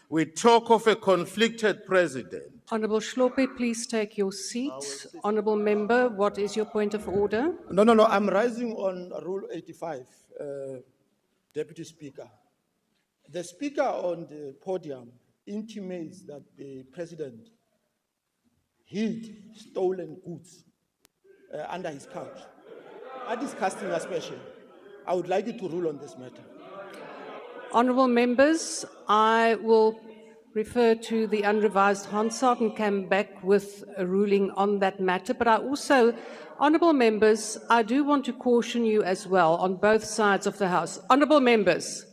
We talk of a conflicted president. Honourable Shlope, please take your seat. Honourable member, what is your point of order? No, I'm rising on Rule 85, Deputy Speaker. The speaker on the podium intimates that the president hid stolen goods under his couch. That is casting aspersion. I would like you to rule on this matter. Honourable members, I will refer to the unrevised Hansard and come back with a ruling on that matter. But I also, honourable members, I do want to caution you as well on both sides of the House. Honourable members,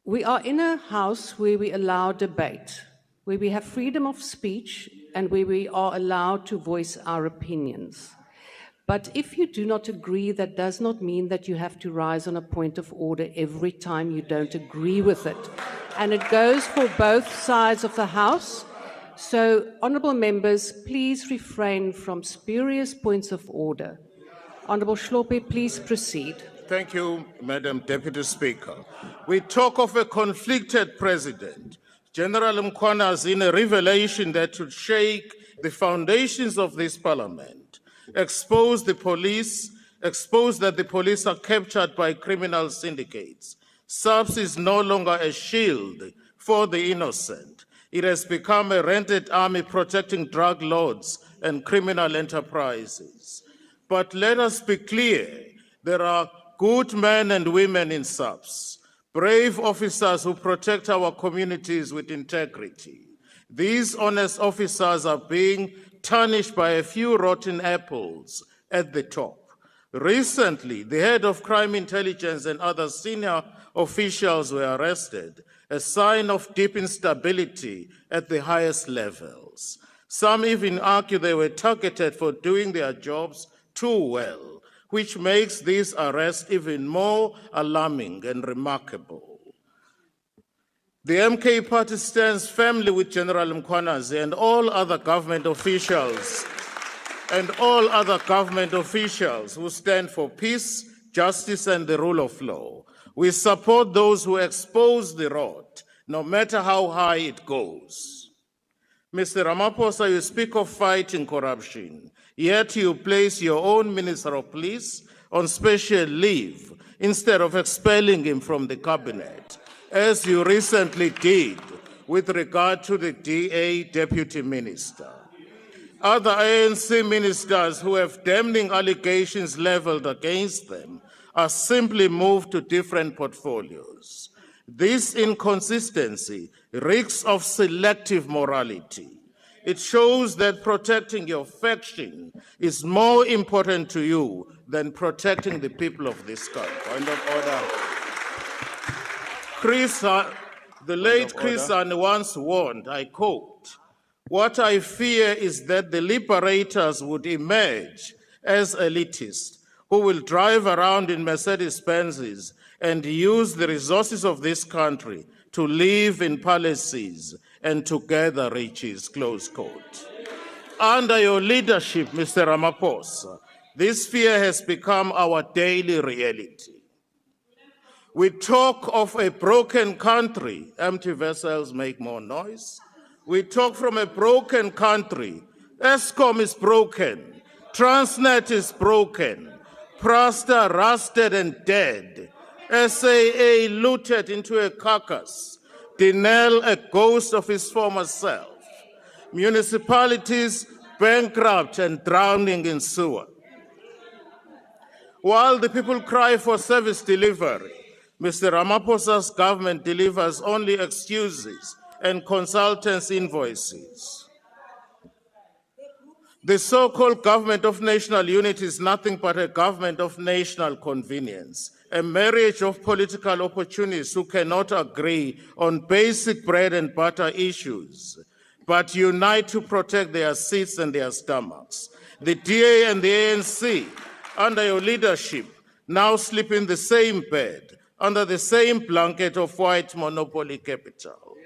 we are in a House where we allow debate, where we have freedom of speech and where we are allowed to voice our opinions. But if you do not agree, that does not mean that you have to rise on a point of order every time you don't agree with it. And it goes for both sides of the House. So, honourable members, please refrain from spurious points of order. Honourable Shlope, please proceed. Thank you, Madam Deputy Speaker. We talk of a conflicted president. General Mkhwana is in a revelation that should shake the foundations of this parliament, expose that the police are captured by criminal syndicates. SAPS is no longer a shield for the innocent. It has become a rented army protecting drug lords and criminal enterprises. But let us be clear, there are good men and women in SAPS, brave officers who protect our communities with integrity. These honest officers are being tarnished by a few rotten apples at the top. Recently, the head of crime intelligence and other senior officials were arrested, a sign of deep instability at the highest levels. Some even argue they were targeted for doing their jobs too well, which makes this arrest even more alarming and remarkable. The MK party stands firmly with General Mkhwana and all other government officials who stand for peace, justice, and the rule of law. We support those who expose the rot, no matter how high it goes. Mr. Ramaphosa, you speak of fighting corruption, yet you place your own Minister of Police on special leave instead of expelling him from the cabinet, as you recently did with regard to the DA Deputy Minister. Other ANC ministers who have damning allegations leveled against them are simply moved to different portfolios. This inconsistency reeks of selective morality. It shows that protecting your faction is more important to you than protecting the people of this country. Point of order. The late Chris once warned, I quote, "What I fear is that the liberators would emerge as elitists who will drive around in Mercedes-Benzes and use the resources of this country to live in palaces and to gather riches," close quote. Under your leadership, Mr. Ramaphosa, this fear has become our daily reality. We talk of a broken country. Empty vessels make more noise. We talk from a broken country. ESCOM is broken. Transnet is broken. Prasta rusted and dead. SAA looted into a carcass. Denel a ghost of his former self. Municipalities bankrupt and drowning in sewer. While the people cry for service delivery, Mr. Ramaphosa's government delivers only excuses and consultants' invoices. The so-called government of national unity is nothing but a government of national convenience, a marriage of political opportunists who cannot agree on basic bread and butter issues, but unite to protect their seats and their stomachs. The DA and the ANC, under your leadership, now sleep in the same bed, under the same blanket of white monopoly capital.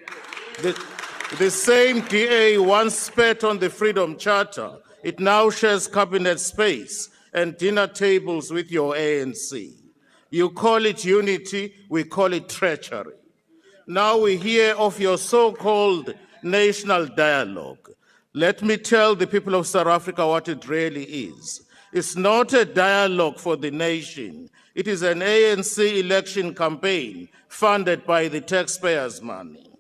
The same DA once spat on the Freedom Charter. It now shares cabinet space and dinner tables with your ANC. You call it unity, we call it treachery. Now we hear of your so-called national dialogue. Let me tell the people of South Africa what it really is. It's not a dialogue for the nation. It is an ANC election campaign funded by the taxpayers' money.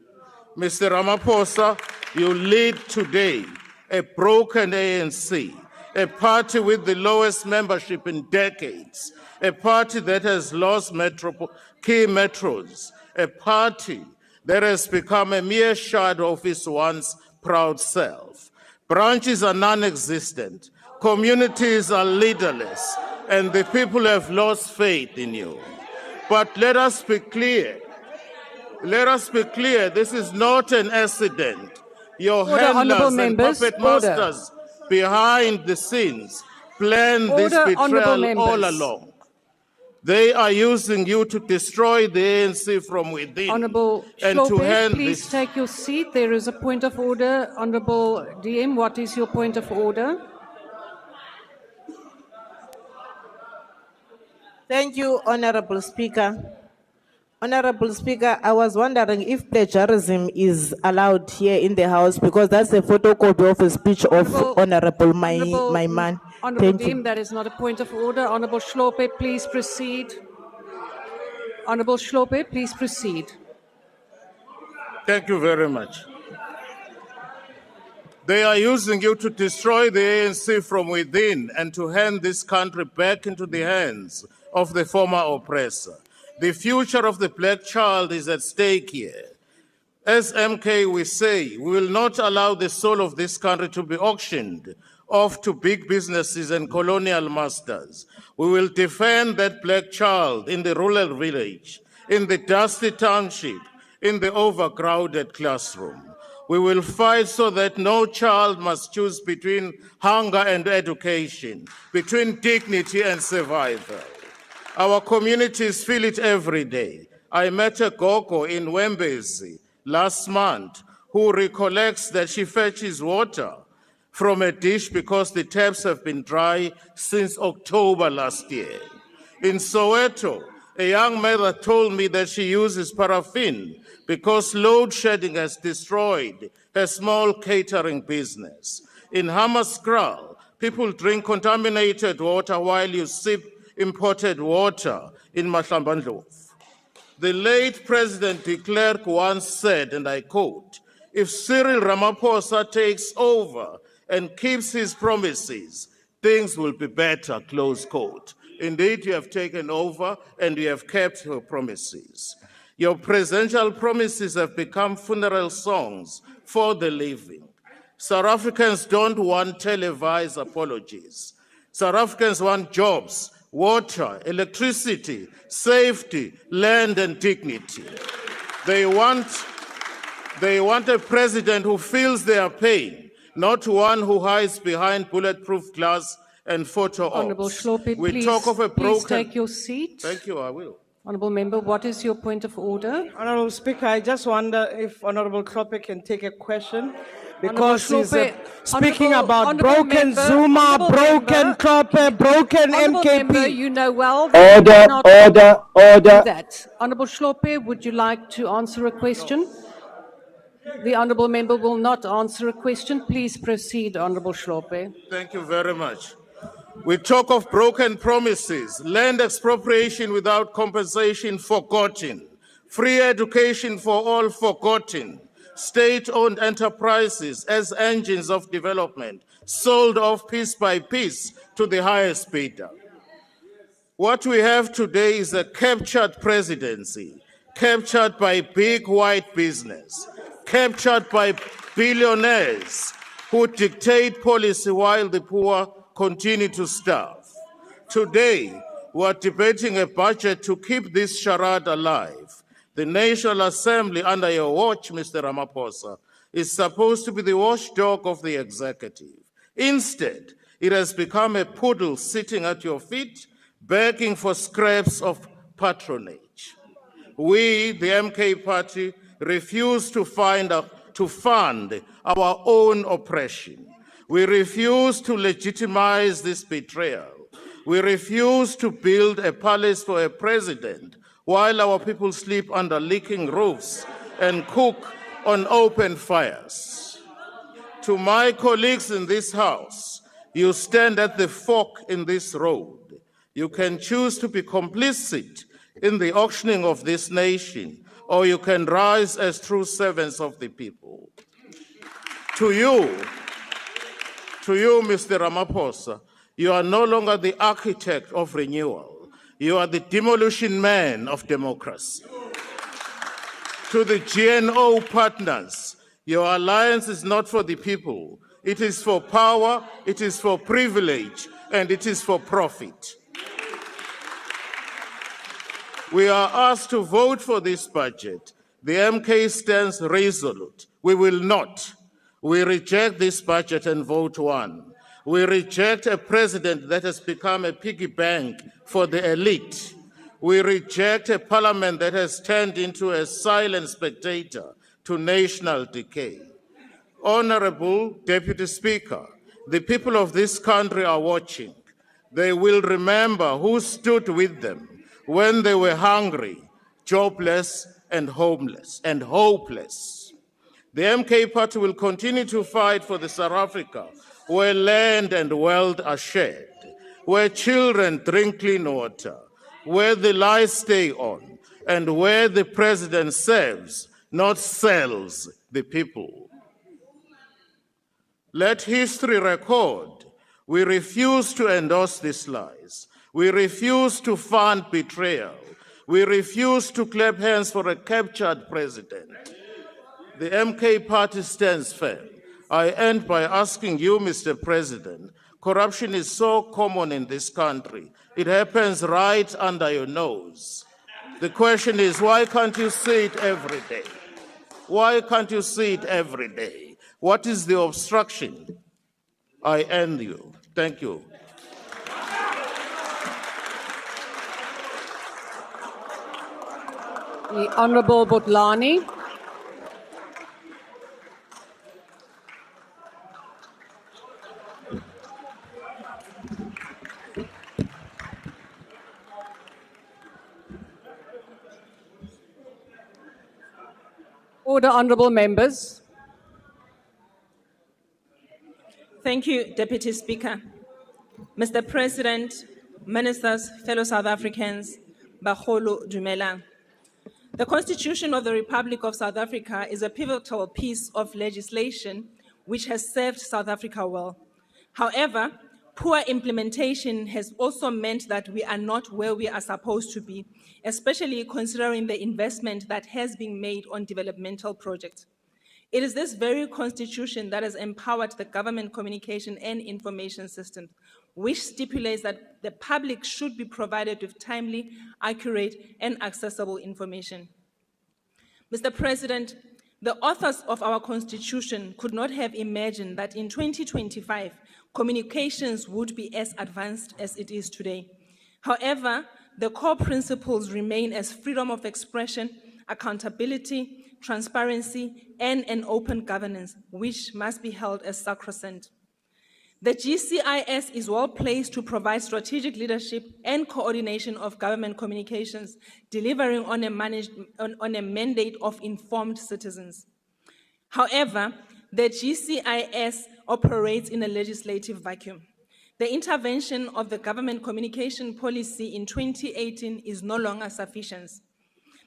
Mr. Ramaphosa, you lead today a broken ANC, a party with the lowest membership in decades, a party that has lost key metros, a party that has become a mere shadow of its once proud self. Branches are non-existent, communities are leaderless, and the people have lost faith in you. But let us be clear. Let us be clear, this is not an accident. Your handlers and puppet masters behind the scenes planned this betrayal all along. They are using you to destroy the ANC from within. Honourable and to Shlope, hand please this. take your seat. There is a point of order. Honourable DM, what is your point of order? Thank you, Honorable Speaker. Honorable Speaker, I was wondering if plagiarism is allowed here in the House because that's a photocopy of a speech of Honorable Maiman. Honourable Thank you. DM, that is not a point of order. Honourable Shlope, please proceed. Honourable Shlope, please proceed. Thank you very much. They are using you to destroy the ANC from within and to hand this country back into the hands of the former oppressor. The future of the black child is at stake here. As MK we say, we will not allow the soul of this country to be auctioned off to big businesses and colonial masters. We will defend that black child in the rural village, in the dusty township, in the overcrowded classroom. We will fight so that no child must choose between hunger and education, between dignity and survival. Our communities feel it every day. I met a gogo in Wembezi last month who recollects that she fetches water from a dish because the taps have been dry since October last year. In Soweto, a young mother told me that she uses paraffin because load shedding has destroyed her small catering business. In Hammaskral, people drink contaminated water while you sip imported water in Mahlambandlovu. The late President de Klerk once said, and I quote, "If Cyril Ramaphosa takes over and keeps his promises, things will be better," close quote. Indeed, you have taken over and you have kept your promises. Your presidential promises have become funeral songs for the living. South Africans don't want televised apologies. South Africans want jobs, water, electricity, safety, land, and dignity. They want a president who feels their pain, not one who hides behind bulletproof glass and photo ops. Honourable Hlophe, please take your seat. Thank you, I will. Honourable Member, what is your point of order? Honourable Speaker, I just wonder if Honourable Hlophe can take a question because he's speaking about broken Zuma, broken Hlophe, broken Honourable Member, MKP. you know well that we cannot do that. Honourable Hlophe, would you like to answer a question? The Honourable Member will not answer a question. Please proceed, Honourable Hlophe. Thank you very much. We talk of broken promises, land expropriation without compensation forgotten, free education for all forgotten, state-owned enterprises as engines of development, sold off piece by piece to the highest bidder. What we have today is a captured presidency, captured by big white business, captured by billionaires who dictate policy while the poor continue to starve. Today, we are debating a budget to keep this charade alive. The National Assembly, under your watch, Mr. Ramaphosa, is supposed to be the watchdog of the executive. Instead, it has become a poodle sitting at your feet, begging for scraps of patronage. We, the MK Party, refuse to fund our own oppression. We refuse to legitimize this betrayal. We refuse to build a palace for a president while our people sleep under leaking roofs and cook on open fires. To my colleagues in this House, you stand at the fork in this road. You can choose to be complicit in the auctioning of this nation, or you can rise as true servants of the people. To you, Mr. Ramaphosa, you are no longer the architect of renewal. You are the demolition man of democracy. To the GNO partners, your alliance is not for the people. It is for power, it is for privilege, and it is for profit. We are asked to vote for this budget. The MK stands resolute. We will not. We reject this budget and vote one. We reject a president that has become a piggy bank for the elite. We reject a parliament that has turned into a silent spectator to national decay. Honorable Deputy Speaker, the people of this country are watching. They will remember who stood with them when they were hungry, jobless, and homeless and hopeless. The MK Party will continue to fight for the South Africa where land and wealth are shared, where children drink clean water, where the lights stay on, and where the president serves, not sells, the people. Let history record, we refuse to endorse these lies. We refuse to fund betrayal. We refuse to clap hands for a captured president. The MK Party stands firm. I end by asking you, Mr. President, corruption is so common in this country. It happens right under your nose. The question is, why can't you see it every day? Why can't you see it every day? What is the obstruction? I end you. Thank you. The Honourable Botlani. Order, honourable members. Thank you, Deputy Speaker. Mr. President, Ministers, fellow South Africans, Bagolo Dumelang. The Constitution of the Republic of South Africa is a pivotal piece of legislation which has served South Africa well. However, Poor implementation has also meant that we are not where we are supposed to be, especially considering the investment that has been made on developmental projects. It is this very constitution that has empowered the government communication and information system, which stipulates that the public should be provided with timely, accurate, and accessible information. Mr. President, the authors of our constitution could not have imagined that in 2025, communications would be as advanced as it is today. However, the core principles remain as freedom of expression, accountability, transparency, and an open governance, which must be held as sacrosanct. The GCIS is well placed to provide strategic leadership and coordination of government communications, delivering on a mandate of informed citizens. However, the GCIS operates in a legislative vacuum. The intervention of the government communication policy in 2018 is no longer sufficient.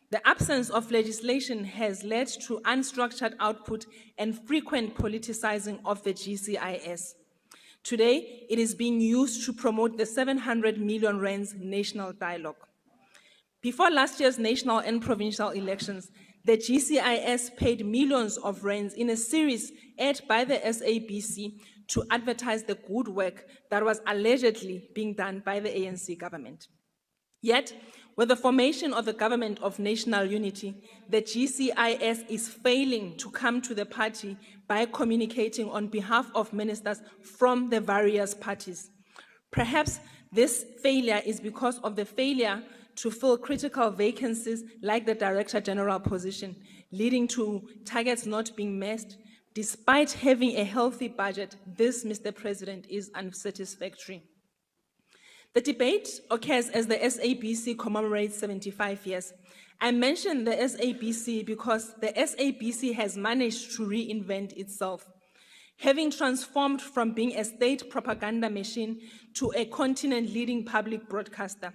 The absence of legislation has led to unstructured output and frequent politicizing of the GCIS. Today, it is being used to promote the 700 million rands national dialogue. Before last year's national and provincial elections, the GCIS paid millions of rands in a series aired by the SABC to advertise the good work that was allegedly being done by the ANC government. Yet, with the formation of the Government of National Unity, the GCIS is failing to come to the party by communicating on behalf of ministers from the various parties. Perhaps this failure is because of the failure to fill critical vacancies like the Director General position, leading to targets not being met. Despite having a healthy budget, this, Mr. President, is unsatisfactory. The debate occurs as the SABC commemorates 75 years. I mention the SABC because the SABC has managed to reinvent itself, having transformed from being a state propaganda machine to a continent-leading public broadcaster.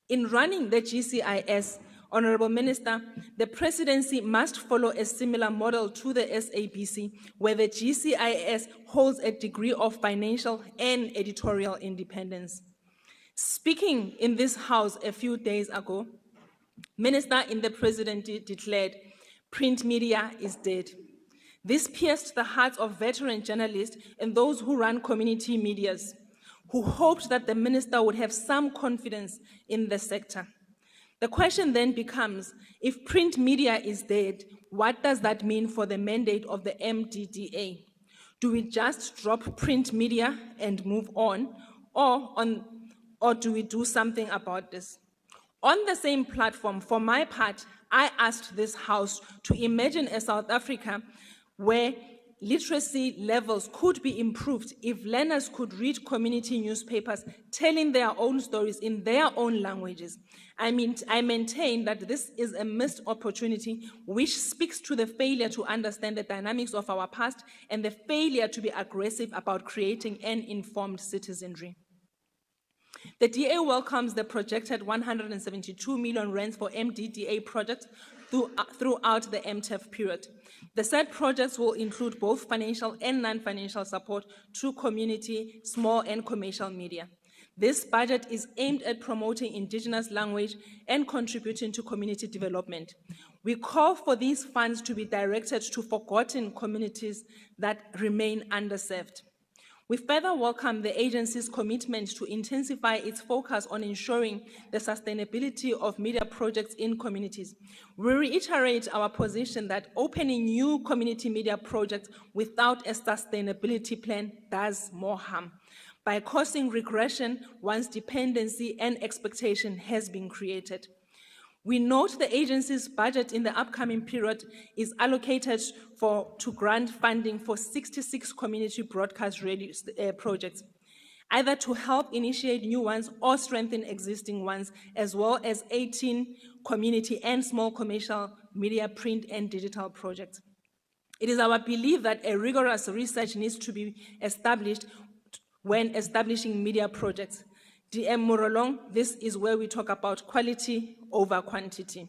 In running the GCIS, Honorable Minister, the Presidency must follow a similar model to the SABC, where the GCIS holds a degree of financial and editorial independence. Speaking in this House a few days ago, Minister in the Presidency declared, print media is dead. This pierced the hearts of veteran journalists and those who run community medias, who hoped that the minister would have some confidence in the sector. The question then becomes, if print media is dead, what does that mean for the mandate of the MDDA? Do we just drop print media and move on, or do we do something about this? On the same platform, for my part, I asked this House to imagine a South Africa where literacy levels could be improved if learners could read community newspapers telling their own stories in their own languages. I maintain that this is a missed opportunity which speaks to the failure to understand the dynamics of our past and the failure to be aggressive about creating an informed citizenry. The DA welcomes the projected 172 million rands for MDDA projects throughout the MTEF period. The said projects will include both financial and non-financial support to community, small and commercial media. This budget is aimed at promoting indigenous language and contributing to community development. We call for these funds to be directed to forgotten communities that remain underserved. We further welcome the agency's commitment to intensify its focus on ensuring the sustainability of media projects in communities. We reiterate our position that opening new community media projects without a sustainability plan does more harm by causing regression once dependency and expectation has been created. We note the agency's budget in the upcoming period is allocated to grant funding for 66 community broadcast radio projects, either to help initiate new ones or strengthen existing ones, as well as 18 community and small commercial media print and digital projects. It is our belief that a rigorous research needs to be established when establishing media projects. DM Morolong, this is where we talk about quality over quantity.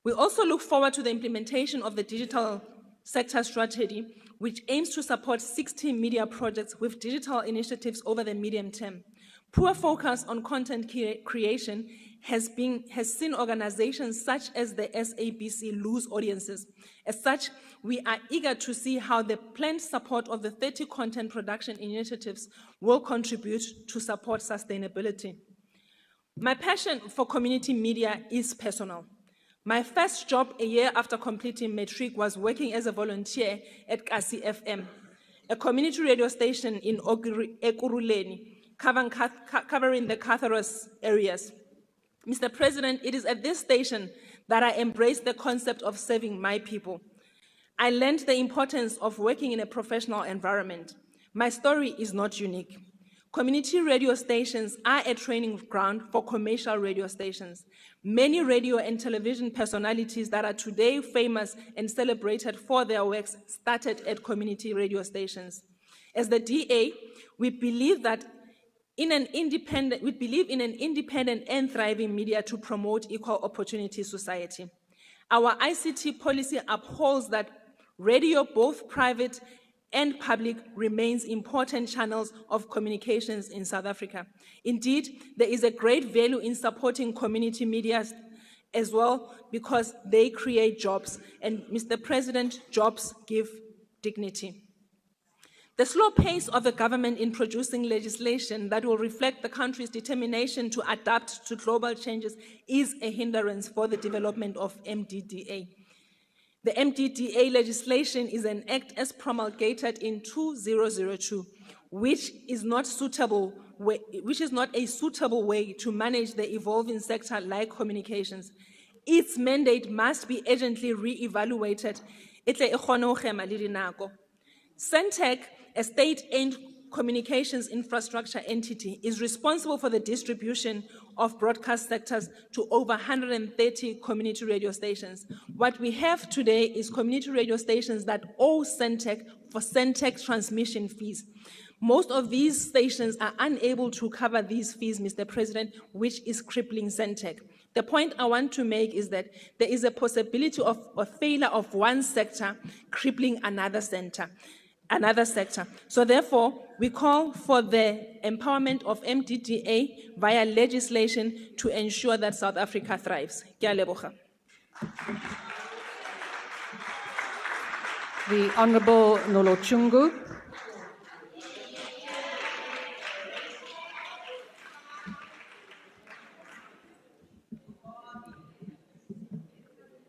We also look forward to the implementation of the digital sector strategy, which aims to support 60 media projects with digital initiatives over the medium term. Poor focus on content creation has seen organizations such as the SABC lose audiences. As such, we are eager to see how the planned support of the 30 content production initiatives will contribute to support sustainability. My passion for community media is personal. My first job a year after completing matric was working as a volunteer at Kasi FM, a community radio station in Ekurhuleni, covering the Catharos areas. Mr. President, it is at this station that I embraced the concept of serving my people. I learned the importance of working in a professional environment. My story is not unique. Community radio stations are a training ground for commercial radio stations. Many radio and television personalities that are today famous and celebrated for their works started at community radio stations. As the DA, we believe in an independent and thriving media to promote equal opportunity society. Our ICT policy upholds that radio, both private and public, remains important channels of communications in South Africa. Indeed, there is a great value in supporting community media as well because they create jobs. And Mr. President, jobs give dignity. The slow pace of the government in producing legislation that will reflect the country's determination to adapt to global changes is a hindrance for the development of MDDA. The MDDA legislation is an act as promulgated in 2002, which is not a suitable way to manage the evolving sector like communications. Its mandate must be urgently re-evaluated. Centec, a state-owned communications infrastructure entity, is responsible for the distribution of broadcast sectors to over 130 community radio stations. What we have today is community radio stations that owe Centec for Centec transmission fees. Most of these stations are unable to cover these fees, Mr. President, which is crippling Centec. The point I want to make is that there is a possibility of a failure of one sector crippling another sector. So therefore, we call for the empowerment of MDDA via legislation to ensure that South Africa thrives. Ke a leboga. The Honourable Nolochungu.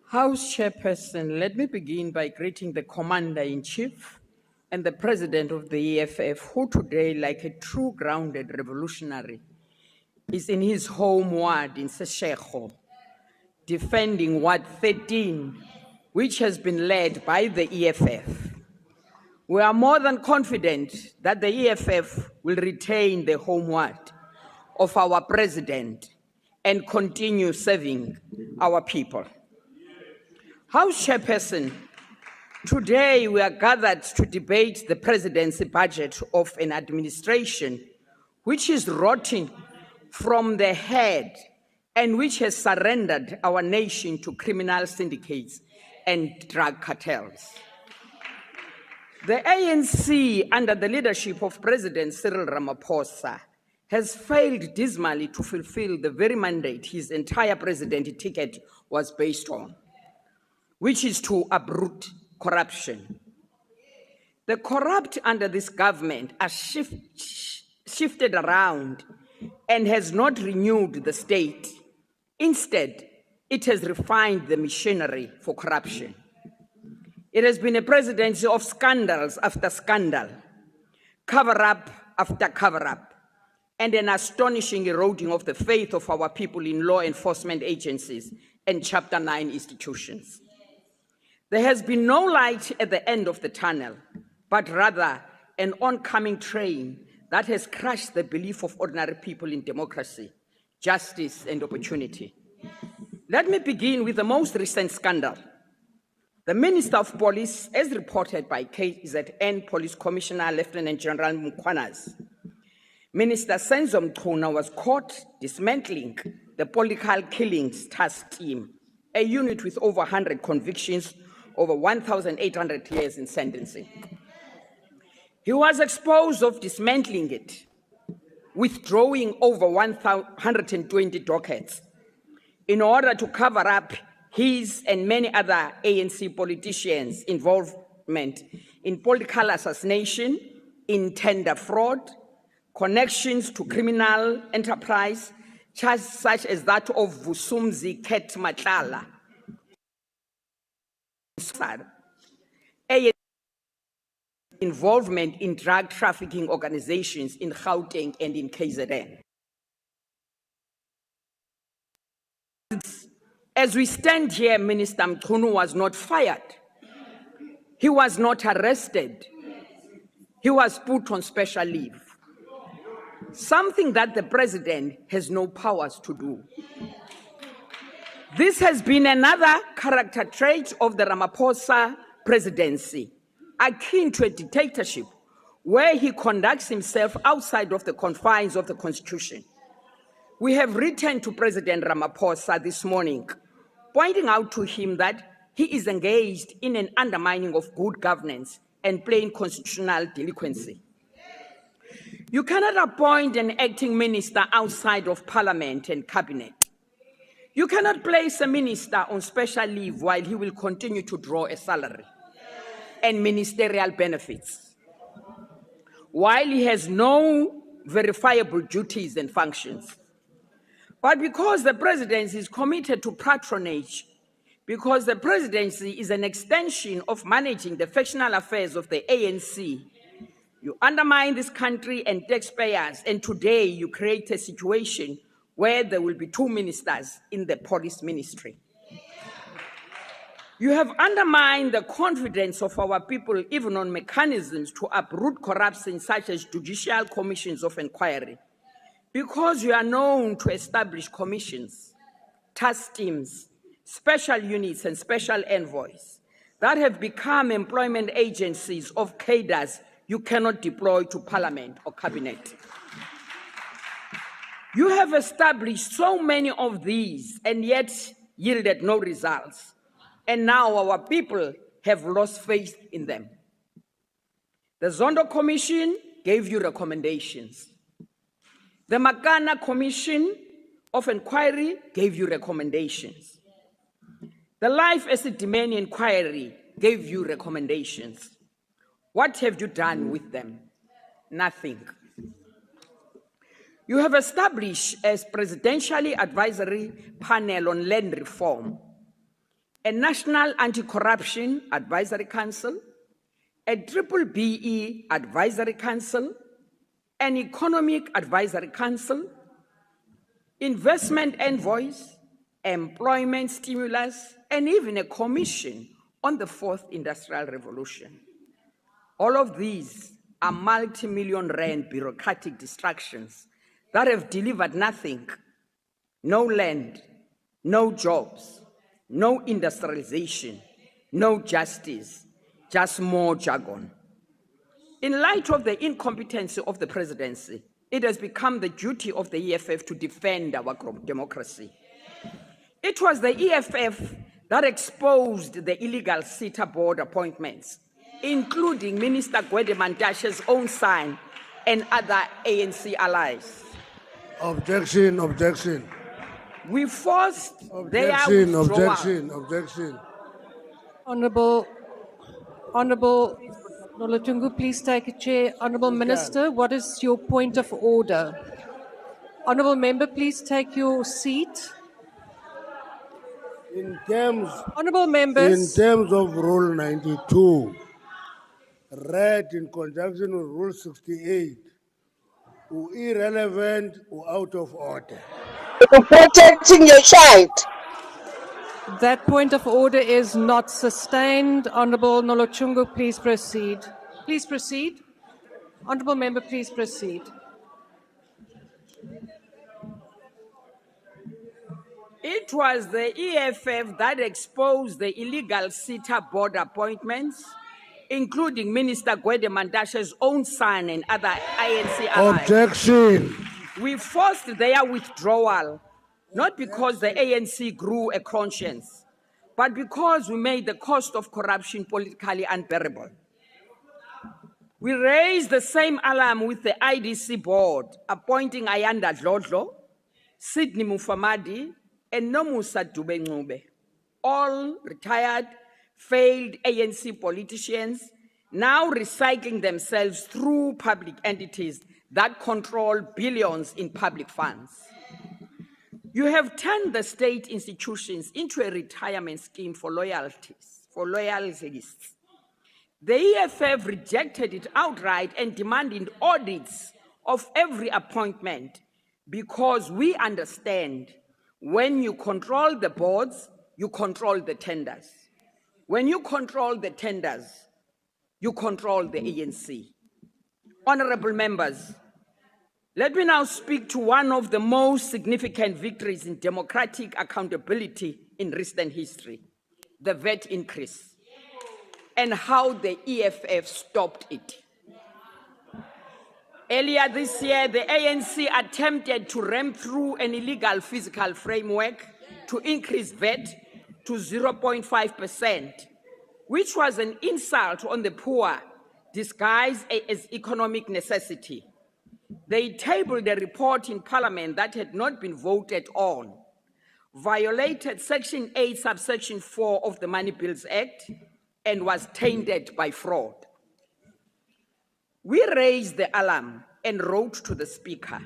House Chairperson, let me begin by greeting the Commander-in-Chief and the President of the EFF, who today, like a true grounded revolutionary, is in his home ward in Seshego, defending Ward 13, which has been led by the EFF. We are more than confident that the EFF will retain the home ward of our President and continue serving our people. House Chairperson, today we are gathered to debate the presidency budget of an administration which is rotting from the head and which has surrendered our nation to criminal syndicates and drug cartels. The ANC, under the leadership of President Cyril Ramaphosa, has failed dismally to fulfill the very mandate his entire presidency ticket was based on, which is to uproot corruption. The corrupt under this government are shifted around and has not renewed the state. Instead, it has refined the machinery for corruption. It has been a presidency of scandals after scandal, cover-up after cover-up, and an astonishing eroding of the faith of our people in law enforcement agencies and Chapter 9 institutions. There has been no light at the end of the tunnel, but rather an oncoming train that has crushed the belief of ordinary people in democracy, justice, and opportunity. Let me begin with the most recent scandal. The Minister of Police, as reported by KZN Police Commissioner Lieutenant General Mukwanas, Minister Senzo Mchuna was caught dismantling the political killings task team, a unit with over 100 convictions over 1,800 years in sentencing. He was exposed of dismantling it, withdrawing over 120 dockets in order to cover up his and many other ANC politicians' involvement in political assassination, in tender fraud, connections to criminal enterprise, such as that of Vusumzi Ket Matlala, involvement in drug trafficking organizations in Gauteng and in KZN. As we stand here, Minister Mchunu was not fired. He was not arrested. He was put on special leave. Something that the president has no powers to do. This has been another character trait of the Ramaphosa presidency, akin to a dictatorship, where he conducts himself outside of the confines of the Constitution. We have written to President Ramaphosa this morning, pointing out to him that he is engaged in an undermining of good governance and plain constitutional delinquency. You cannot appoint an acting minister outside of Parliament and Cabinet. You cannot place a minister on special leave while he will continue to draw a salary and ministerial benefits, while he has no verifiable duties and functions. But because the presidency is committed to patronage, because the presidency is an extension of managing the factional affairs of the ANC, you undermine this country and taxpayers, and today you create a situation where there will be 2 ministers in the police ministry. You have undermined the confidence of our people even on mechanisms to uproot corruption such as judicial commissions of inquiry, because you are known to establish commissions, task teams, special units and special envoys that have become employment agencies of cadres you cannot deploy to Parliament or Cabinet. You have established so many of these and yet yielded no results. And now our people have lost faith in them. The Zondo Commission gave you recommendations. The Makana Commission of Inquiry gave you recommendations. The Life Asset Demand Inquiry gave you recommendations. What have you done with them? Nothing. You have established a presidentially advisory panel on land reform, a National Anti-Corruption Advisory Council, a BBBE Advisory Council, an Economic Advisory Council, investment envoys, employment stimulus, and even a commission on the 4th Industrial Revolution. All of these are multi-million rand bureaucratic distractions that have delivered nothing: no land, no jobs, no industrialization, no justice, just more jargon. In light of the incompetency of the presidency, it has become the duty of the EFF to defend our democracy. It was the EFF that exposed the illegal SITA board appointments, including Minister Gwede Mantashe's own son and other ANC allies. Objection, objection. We forced their Objection, withdrawal. objection. Honourable Nolatungu, please take a chair. Honourable Minister, what is your point of order? Honourable Member, please take your seat. Honourable Members. In terms of Rule 92, read in conjunction with Rule 68, who irrelevant or out of order. Protecting your child. That point of order is not sustained. Honourable Nolochungu, please proceed. Please proceed. Honourable Member, please proceed. It was the EFF that exposed the illegal SITA board appointments, including Minister Gwede Mantashe's own son and other ANC allies. Objection. We forced their withdrawal, not because the ANC grew a conscience, but because we made the cost of corruption politically unbearable. We raised the same alarm with the IDC board, appointing Ayanda Dlodlo, Sidney Mufamadi, and Nomusa Dube-Ncube, all retired, failed ANC politicians, now recycling themselves through public entities that control billions in public funds. You have turned the state institutions into a retirement scheme for loyalists. The EFF rejected it outright and demanded audits of every appointment because we understand when you control the boards, you control the tenders. When you control the tenders, you control the ANC. Honorable members, let me now speak to one of the most significant victories in democratic accountability in recent history, the VAT increase, and how the EFF stopped it. Earlier this year, the ANC attempted to ram through an illegal fiscal framework to increase VAT to 0.5%, which was an insult on the poor disguised as economic necessity. They tabled a report in Parliament that had not been voted on, violated Section 8, subsection 4 of the Money Bills Act, and was tainted by fraud. We raised the alarm and wrote to the Speaker.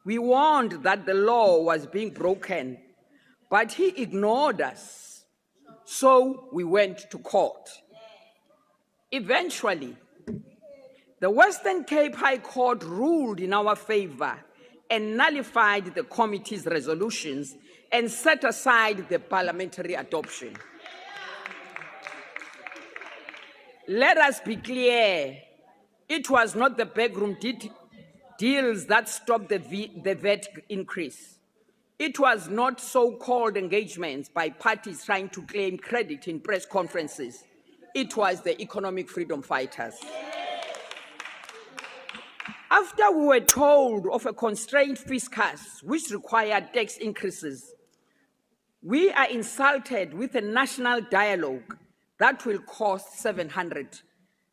We warned that the law was being broken, but he ignored us, so we went to court. Eventually, the Western Cape High Court ruled in our favor and nullified the committee's resolutions and set aside the parliamentary adoption. Let us be clear, it was not the backroom deals that stopped the VAT increase. It was not so-called engagements by parties trying to claim credit in press conferences. It was the economic freedom fighters. After we were told of a constrained fiscus which required tax increases, we are insulted with a national dialogue that will cost 700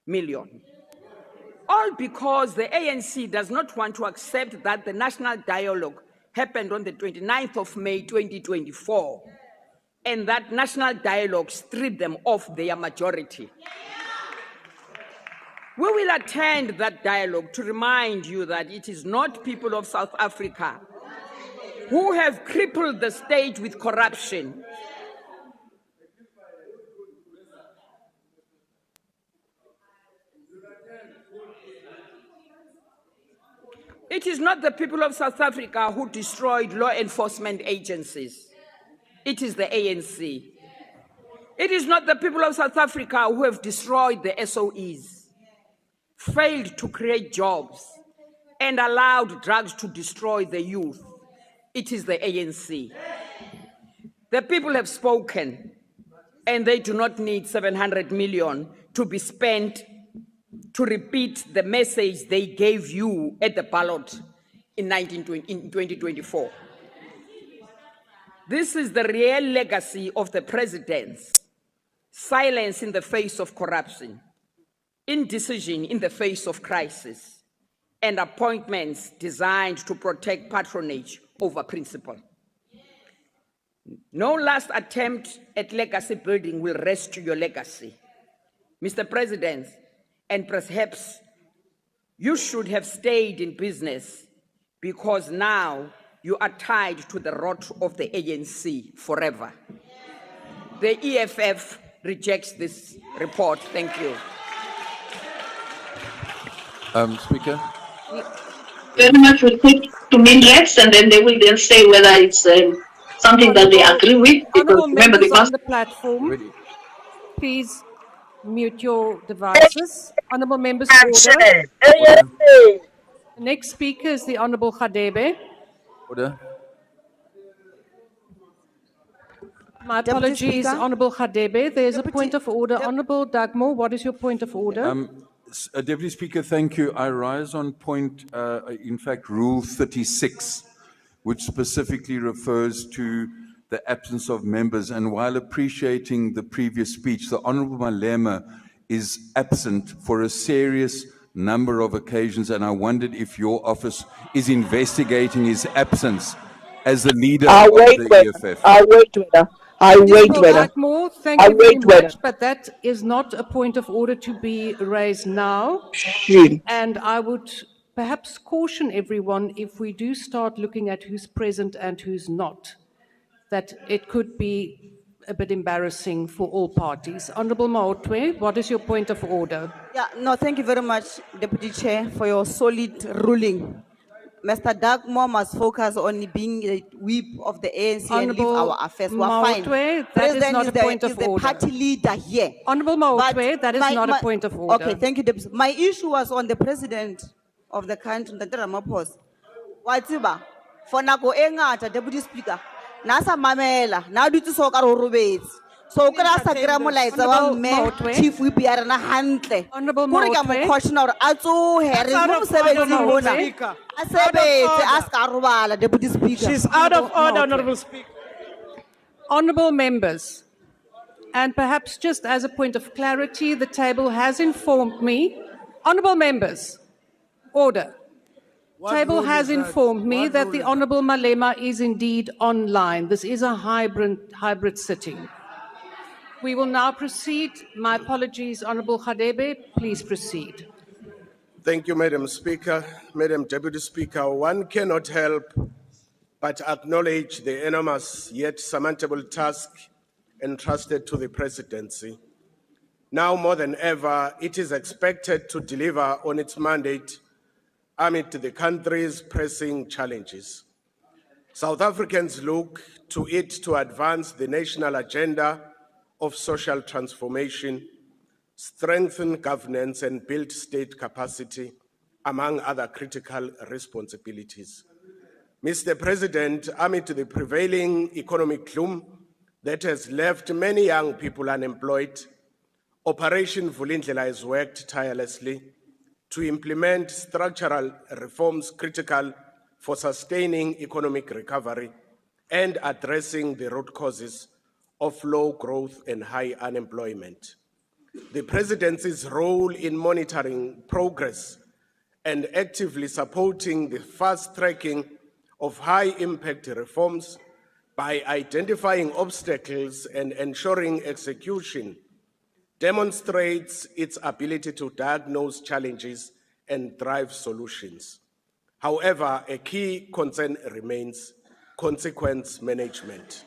million. All because the ANC does not want to accept that the national dialogue happened on the 29th of May 2024, and that national dialogue stripped them of their majority. We will attend that dialogue to remind you that it is not people of South Africa who have crippled the state with corruption. It is not the people of South Africa who destroyed law enforcement agencies. It is the ANC. It is not the people of South Africa who have destroyed the SOEs, failed to create jobs, and allowed drugs to destroy the youth. It is the ANC. The people have spoken, and they do not need 700 million to be spent to repeat the message they gave you at the ballot in 2024. This is the real legacy of the president's silence in the face of corruption, indecision in the face of crisis, and appointments designed to protect patronage over principle. No last attempt at legacy building will rescue your legacy. Mr. President, and perhaps you should have stayed in business because now you are tied to the rot of the ANC forever. The EFF rejects this report. Thank you. Speaker. Very much will put to minutes, and then they will then say whether it's something that they agree with. Because remember, they Members on must. the platform, please mute your devices. Honourable members, order. The next speaker is the Honourable Khadebe. Order. My apologies, Honourable Khadebe. There is a point of order. Honourable Dagmore, what is your point of order? Deputy Speaker, thank you. I rise on point, in fact, Rule 36, which specifically refers to the absence of members. And while appreciating the previous speech, the Honorable Malema is absent for a serious number of occasions, and I wondered if your office is investigating his absence as the leader of the EFF. Mr. Blackmore, thank you very much, but that is not a point of order to be raised now. And I would perhaps caution everyone, if we do start looking at who's present and who's not, that it could be a bit embarrassing for all parties. Honourable Maotwe, what is your point of order? Yeah, no, thank you very much, Deputy Chair, for your solid ruling. Mr. Dagmore must focus on being a whip of the ANC and leave our affairs. We're fine. Maotwe, that President is not a point of is the order. party leader here. Honourable Maotwe, that is not a point of order. Okay, thank you, Deputy. My issue was on the president of the country, Dr. Ramaphosa. Watiba, for nako engata, Deputy Speaker, nasa mamela, na duti soka robets. So kara sa gramo laitsa wa me chief whip ya na hantle. Honourable Maotwe, mo question or atso here mo sebetsi mona. Asebetse ask arubala, Deputy Speaker. She's out of order, Honourable Speaker. Honourable members, and perhaps just as a point of clarity, the table has informed me. Honourable members, order. Table has informed me that the Honourable Malema is indeed online. This is a hybrid sitting. We will now proceed. My apologies, Honourable Khadebe, please proceed. Thank you, Madam Speaker. Madam Deputy Speaker, one cannot help but acknowledge the enormous yet surmountable task entrusted to the Presidency. Now more than ever, it is expected to deliver on its mandate amid the country's pressing challenges. South Africans look to it to advance the national agenda of social transformation, strengthen governance and build state capacity, among other critical responsibilities. Mr. President, amid the prevailing economic gloom that has left many young people unemployed, Operation Vulindlela has worked tirelessly to implement structural reforms critical for sustaining economic recovery and addressing the root causes of low growth and high unemployment. The Presidency's role in monitoring progress and actively supporting the fast-tracking of high-impact reforms by identifying obstacles and ensuring execution demonstrates its ability to diagnose challenges and drive solutions. However, a key concern remains consequence management.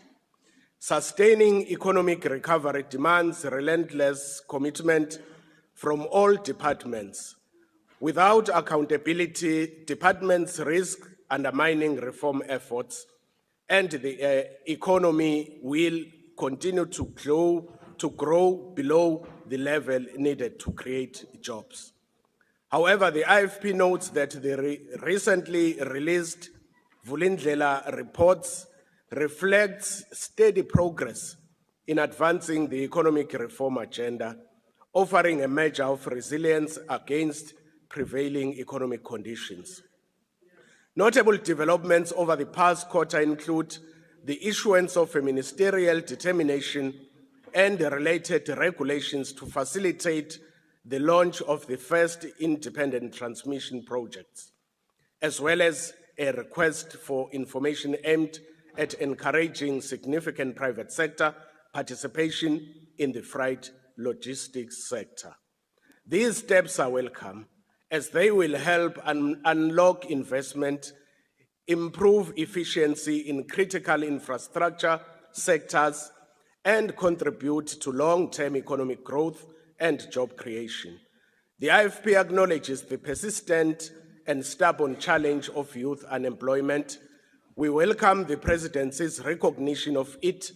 Sustaining economic recovery demands relentless commitment from all departments. Without accountability, departments risk undermining reform efforts, and the economy will continue to grow below the level needed to create jobs. However, the IFP notes that the recently released Vulindlela reports reflects steady progress in advancing the economic reform agenda, offering a measure of resilience against prevailing economic conditions. Notable developments over the past quarter include the issuance of a ministerial determination and the related regulations to facilitate the launch of the first independent transmission projects, as well as a request for information aimed at encouraging significant private sector participation in the freight logistics sector. These steps are welcome as they will help unlock investment, improve efficiency in critical infrastructure sectors, and contribute to long-term economic growth and job creation. The IFP acknowledges the persistent and stubborn challenge of youth unemployment. We welcome the Presidency's recognition of it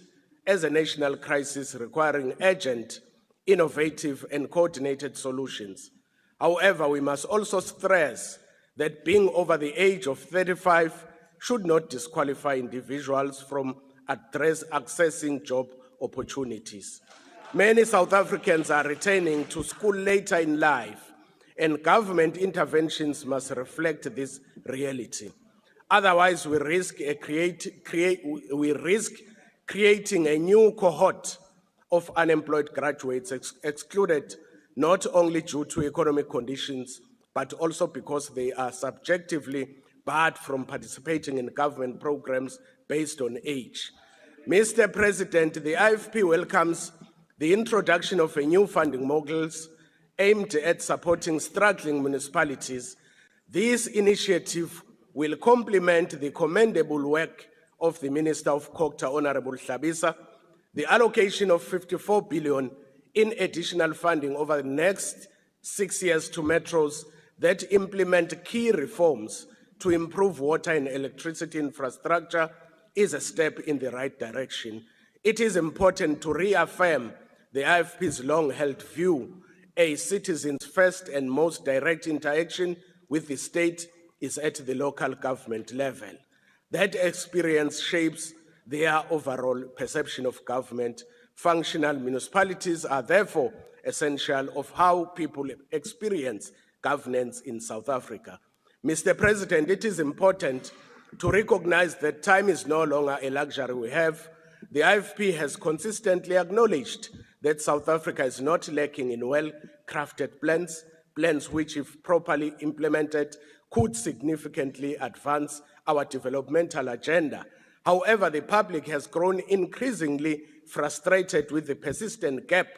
as a national crisis requiring urgent, innovative, and coordinated solutions. However, we must also stress that being over the age of 35 should not disqualify individuals from accessing job opportunities. Many South Africans are returning to school later in life, and government interventions must reflect this reality. Otherwise, we risk creating a new cohort of unemployed graduates excluded not only due to economic conditions, but also because they are subjectively barred from participating in government programs based on age. Mr. President, the IFP welcomes the introduction of a new funding models aimed at supporting struggling municipalities. This initiative will complement the commendable work of the Minister of Culture, Honorable Hlabisa. The allocation of 54 billion in additional funding over the next 6 years to metros that implement key reforms to improve water and electricity infrastructure is a step in the right direction. It is important to reaffirm the IFP's long-held view: a citizen's first and most direct interaction with the state is at the local government level. That experience shapes their overall perception of government. Functional municipalities are therefore essential of how people experience governance in South Africa. Mr. President, it is important to recognize that time is no longer a luxury we have. The IFP has consistently acknowledged that South Africa is not lacking in well-crafted plans which, if properly implemented, could significantly advance our developmental agenda. However, the public has grown increasingly frustrated with the persistent gap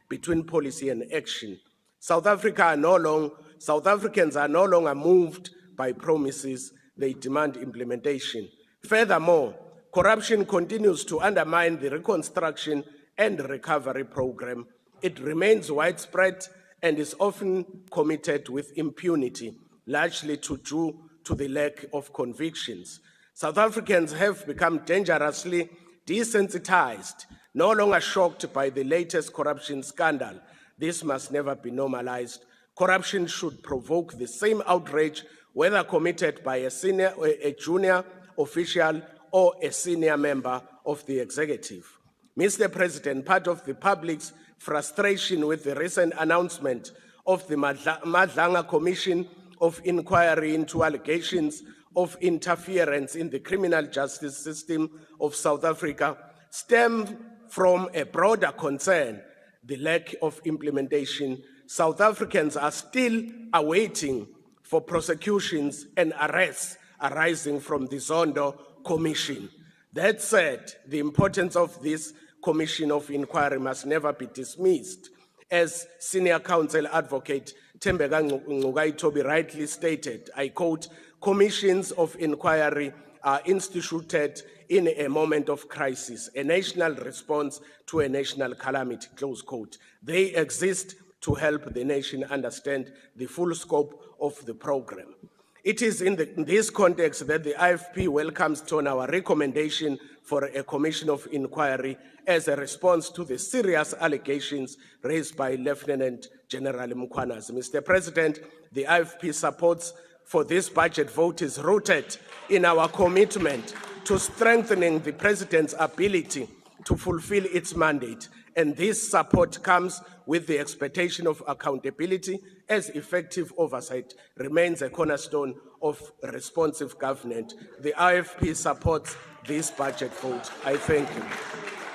between policy and action. South Africans are no longer moved by promises, they demand implementation. Furthermore, corruption continues to undermine the reconstruction and recovery program. It remains widespread and is often committed with impunity, largely due to the lack of convictions. South Africans have become dangerously desensitized, no longer shocked by the latest corruption scandal. This must never be normalized. Corruption should provoke the same outrage, whether committed by a junior official or a senior member of the executive. Mr. President, part of the public's frustration with the recent announcement of the Madlanga Commission of Inquiry into allegations of interference in the criminal justice system of South Africa stems from a broader concern: the lack of implementation. South Africans are still awaiting for prosecutions and arrests arising from the Zondo Commission. That said, the importance of this Commission of Inquiry must never be dismissed. As Senior Counsel Advocate Tembeka Ngcukaitobi rightly stated, I quote, "Commissions of inquiry are instituted in a moment of crisis, a national response to a national calamity," close quote. They exist to help the nation understand the full scope of the program. It is in this context that the IFP welcomes our recommendation for a commission of inquiry as a response to the serious allegations raised by Lieutenant General Mkhwanazi. Mr. President, the IFP supports for this budget vote is rooted in our commitment to strengthening the President's ability to fulfill its mandate. And this support comes with the expectation of accountability, as effective oversight remains a cornerstone of responsive government. The IFP supports this budget vote. I thank you.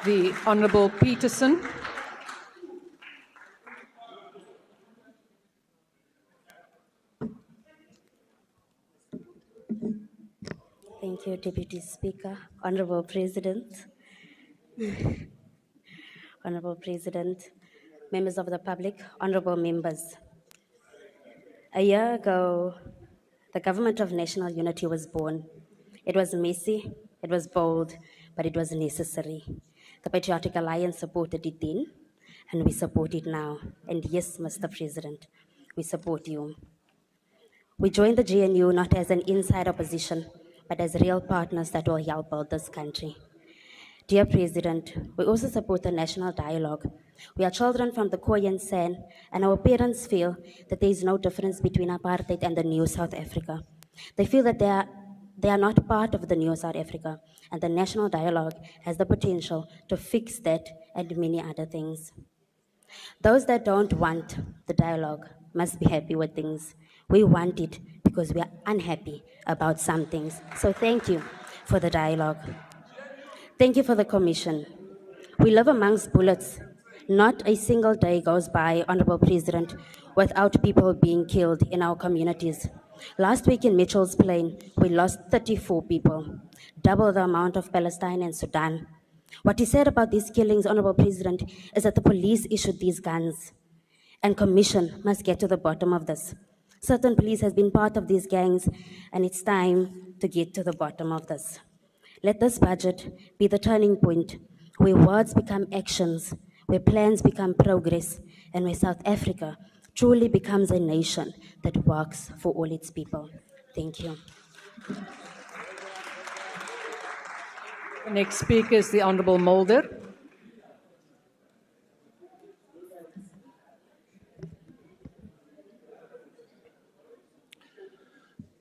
The Honourable Peterson. Thank you, Deputy Speaker. Honourable President. Honourable President, members of the public, honourable members. A year ago, the Government of National Unity was born. It was messy, it was bold, but it was necessary. The Patriotic Alliance supported it then, and we support it now. And yes, Mr. President, we support you. We joined the GNU not as an inside opposition, but as real partners that will help build this country. Dear President, we also support the national dialogue. We are children from the Khoi and San, and our parents feel that there is no difference between apartheid and the new South Africa. They feel that they are not part of the new South Africa, and the national dialogue has the potential to fix that and many other things. Those that don't want the dialogue must be happy with things. We want it because we are unhappy about some things. So thank you for the dialogue. Thank you for the commission. We live amongst bullets. Not a single day goes by, Honorable President, without people being killed in our communities. Last week in Mitchell's Plain, we lost 34 people, double the amount of Palestine and Sudan. What he said about these killings, Honorable President, is that the police issued these guns, and commission must get to the bottom of this. Certain police has been part of these gangs, and it's time to get to the bottom of this. Let this budget be the turning point where words become actions, where plans become progress, and where South Africa truly becomes a nation that works for all its people. Thank you. The next speaker is the Honourable Mulder.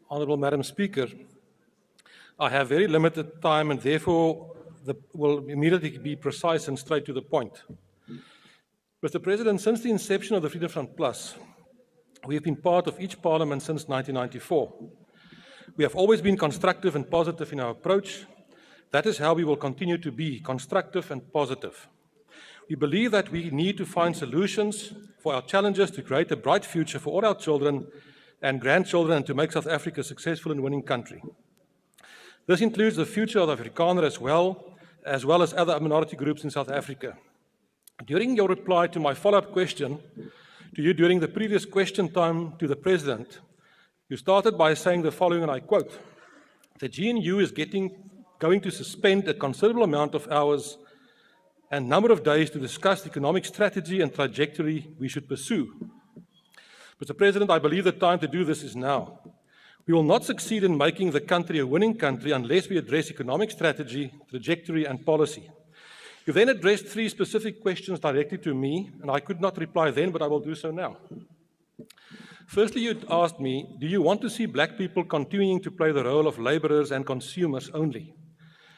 Honourable Madam Speaker, I have very limited time and therefore will immediately be precise and straight to the point. Mr. President, since the inception of the Freedom Front Plus, we have been part of each parliament since 1994. We have always been constructive and positive in our approach. That is how we will continue to be, constructive and positive. We believe that we need to find solutions for our challenges to create a bright future for all our children and grandchildren and to make South Africa a successful and winning country. This includes the future of the Afrikaner as well as other minority groups in South Africa. During your reply to my follow-up question to you during the previous question time to the President, you started by saying the following, and I quote, "The GNU is going to suspend a considerable amount of hours and number of days to discuss the economic strategy and trajectory we should pursue." Mr. President, I believe the time to do this is now. We will not succeed in making the country a winning country unless we address economic strategy, trajectory, and policy. You then addressed 3 specific questions directly to me, and I could not reply then, but I will do so now. Firstly, you asked me, do you want to see black people continuing to play the role of laborers and consumers only?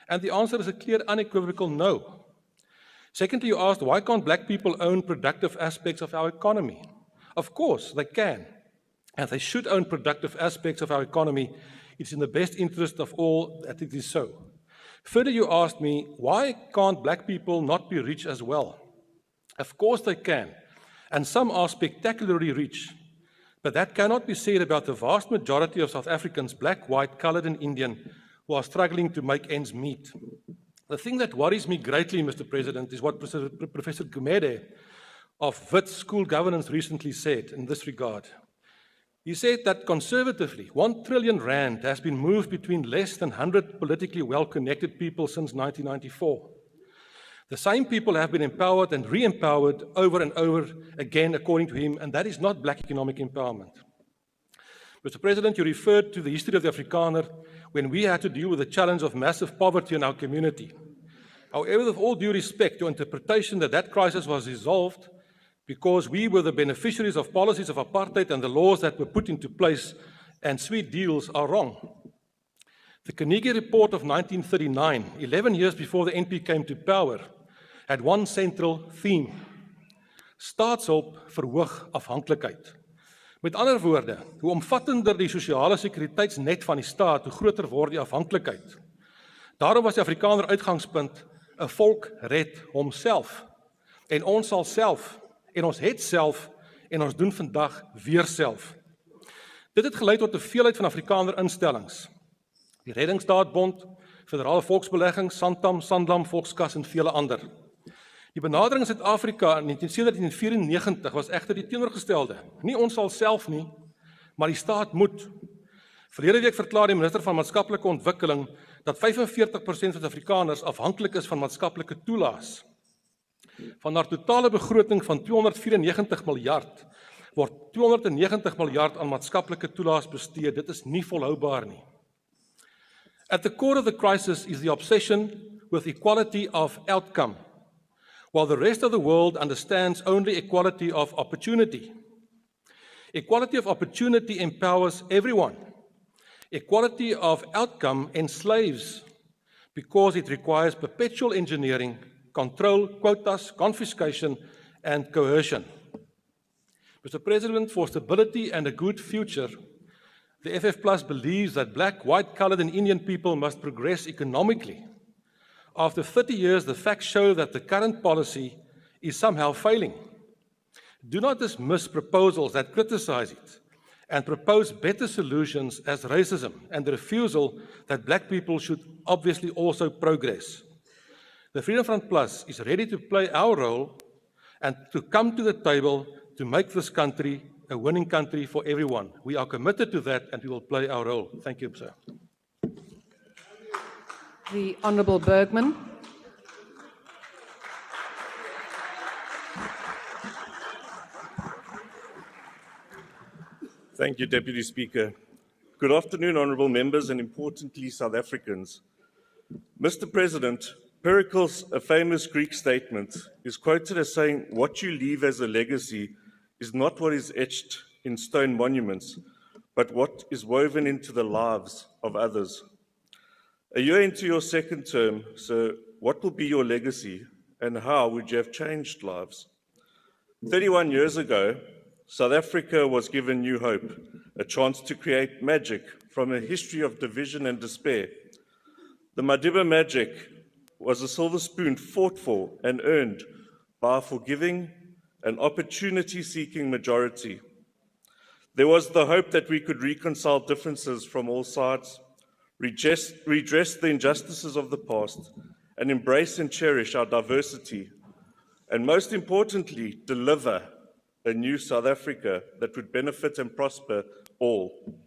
And the answer is a clear, unequivocal no. Secondly, you asked, why can't black people own productive aspects of our economy? Of course, they can, and they should own productive aspects of our economy. It's in the best interest of all that it is so. Further, you asked me, why can't black people not be rich as well? Of course they can, and some are spectacularly rich. But that cannot be said about the vast majority of South Africans, black, white, colored, and Indian, who are struggling to make ends meet. The thing that worries me greatly, Mr. President, is what Professor Gumede of Wits School Governance recently said in this regard. He said that conservatively, 1 trillion rand has been moved between less than 100 politically well-connected people since 1994. The same people have been empowered and re-empowered over and over again, according to him, and that is not black economic empowerment. Mr. President, you referred to the history of the Afrikaner when we had to deal with the challenge of massive poverty in our community. However, with all due respect, your interpretation that that crisis was resolved because we were the beneficiaries of policies of apartheid and the laws that were put into place and sweet deals are wrong. The Carnegie Report of 1939, 11 years before the NP came to power, had one central theme: staatshulp verhoog afhanklikheid. Met ander woorde, hoe omvattender die sosiale sekuriteitsnet van die staat, hoe groter word die afhanklikheid. Daarom was die Afrikaner uitgangspunt: 'n volk red homself. En ons sal self, en ons het self, en ons doen vandag weer self. Dit het gelei tot 'n veelheid van Afrikaner instellings. Die Reddingsdaadbond, Federale Volksbelegging, Santam, Sanlam, Volkskas en vele ander. Die benadering in Suid-Afrika in 1994 was egter die teenoorgestelde. Nie ons sal self nie, maar die staat moet. Verlede week verklaar die minister van Maatskaplike Ontwikkeling dat 45% van Afrikaners afhanklik is van maatskaplike toelaas. Van haar totale begroting van 294 miljard word 290 miljard aan maatskaplike toelaas bestee. Dit is nie volhoubaar nie. At the core of the crisis is the obsession with equality of outcome, while the rest of the world understands only equality of opportunity. Equality of opportunity empowers everyone. Equality of outcome enslaves because it requires perpetual engineering, control, quotas, confiscation, and coercion. Mr. President, for stability and a good future, the FF Plus believes that black, white, colored, and Indian people must progress economically. After 30 years, the facts show that the current policy is somehow failing. Do not dismiss proposals that criticize it and propose better solutions as racism and the refusal that black people should obviously also progress. The Freedom Front Plus is ready to play our role and to come to the table to make this country a winning country for everyone. We are committed to that and we will play our role. Thank you, sir. The Honourable Bergman. Thank you, Deputy Speaker. Good afternoon, honourable members, and importantly, South Africans. Mr. President, Pericles, a famous Greek statement, is quoted as saying, "What you leave as a legacy is not what is etched in stone monuments, but what is woven into the lives of others." A year into your second term, sir, what will be your legacy and how would you have changed lives? 31 years ago, South Africa was given new hope, a chance to create magic from a history of division and despair. The Madiba magic was a silver spoon fought for and earned by a forgiving and opportunity-seeking majority. There was the hope that we could reconcile differences from all sides, redress the injustices of the past, and embrace and cherish our diversity, and most importantly, deliver a new South Africa that would benefit and prosper all.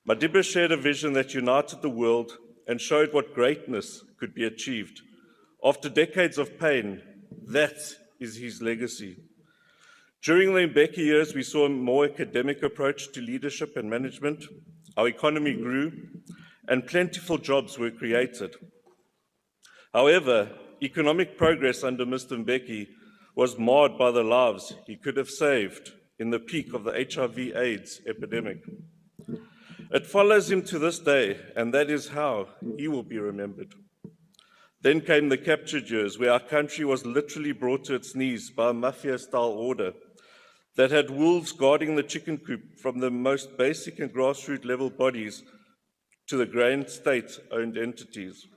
Madiba shared a vision that united the world and showed what greatness could be achieved. After decades of pain, that is his legacy. During the Mbeki years, we saw a more academic approach to leadership and management. Our economy grew, and plentiful jobs were created. However, economic progress under Mr. Mbeki was marred by the lives he could have saved in the peak of the HIV/AIDS epidemic. It follows him to this day, and that is how he will be remembered. Then came the captured years, where our country was literally brought to its knees by a mafia-style order that had wolves guarding the chicken coop from the most basic and grassroots level bodies to the grand state-owned entities.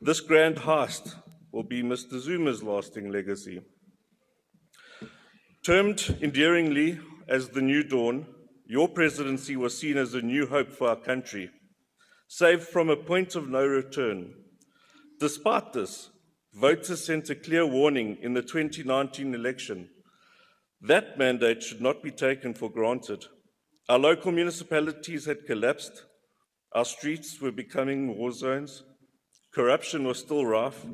This grand heist will be Mr. Zuma's lasting legacy. Termed endearingly as the New Dawn, your presidency was seen as a new hope for our country, saved from a point of no return. Despite this, voters sent a clear warning in the 2019 election. That mandate should not be taken for granted. Our local municipalities had collapsed, our streets were becoming war zones, corruption was still rife,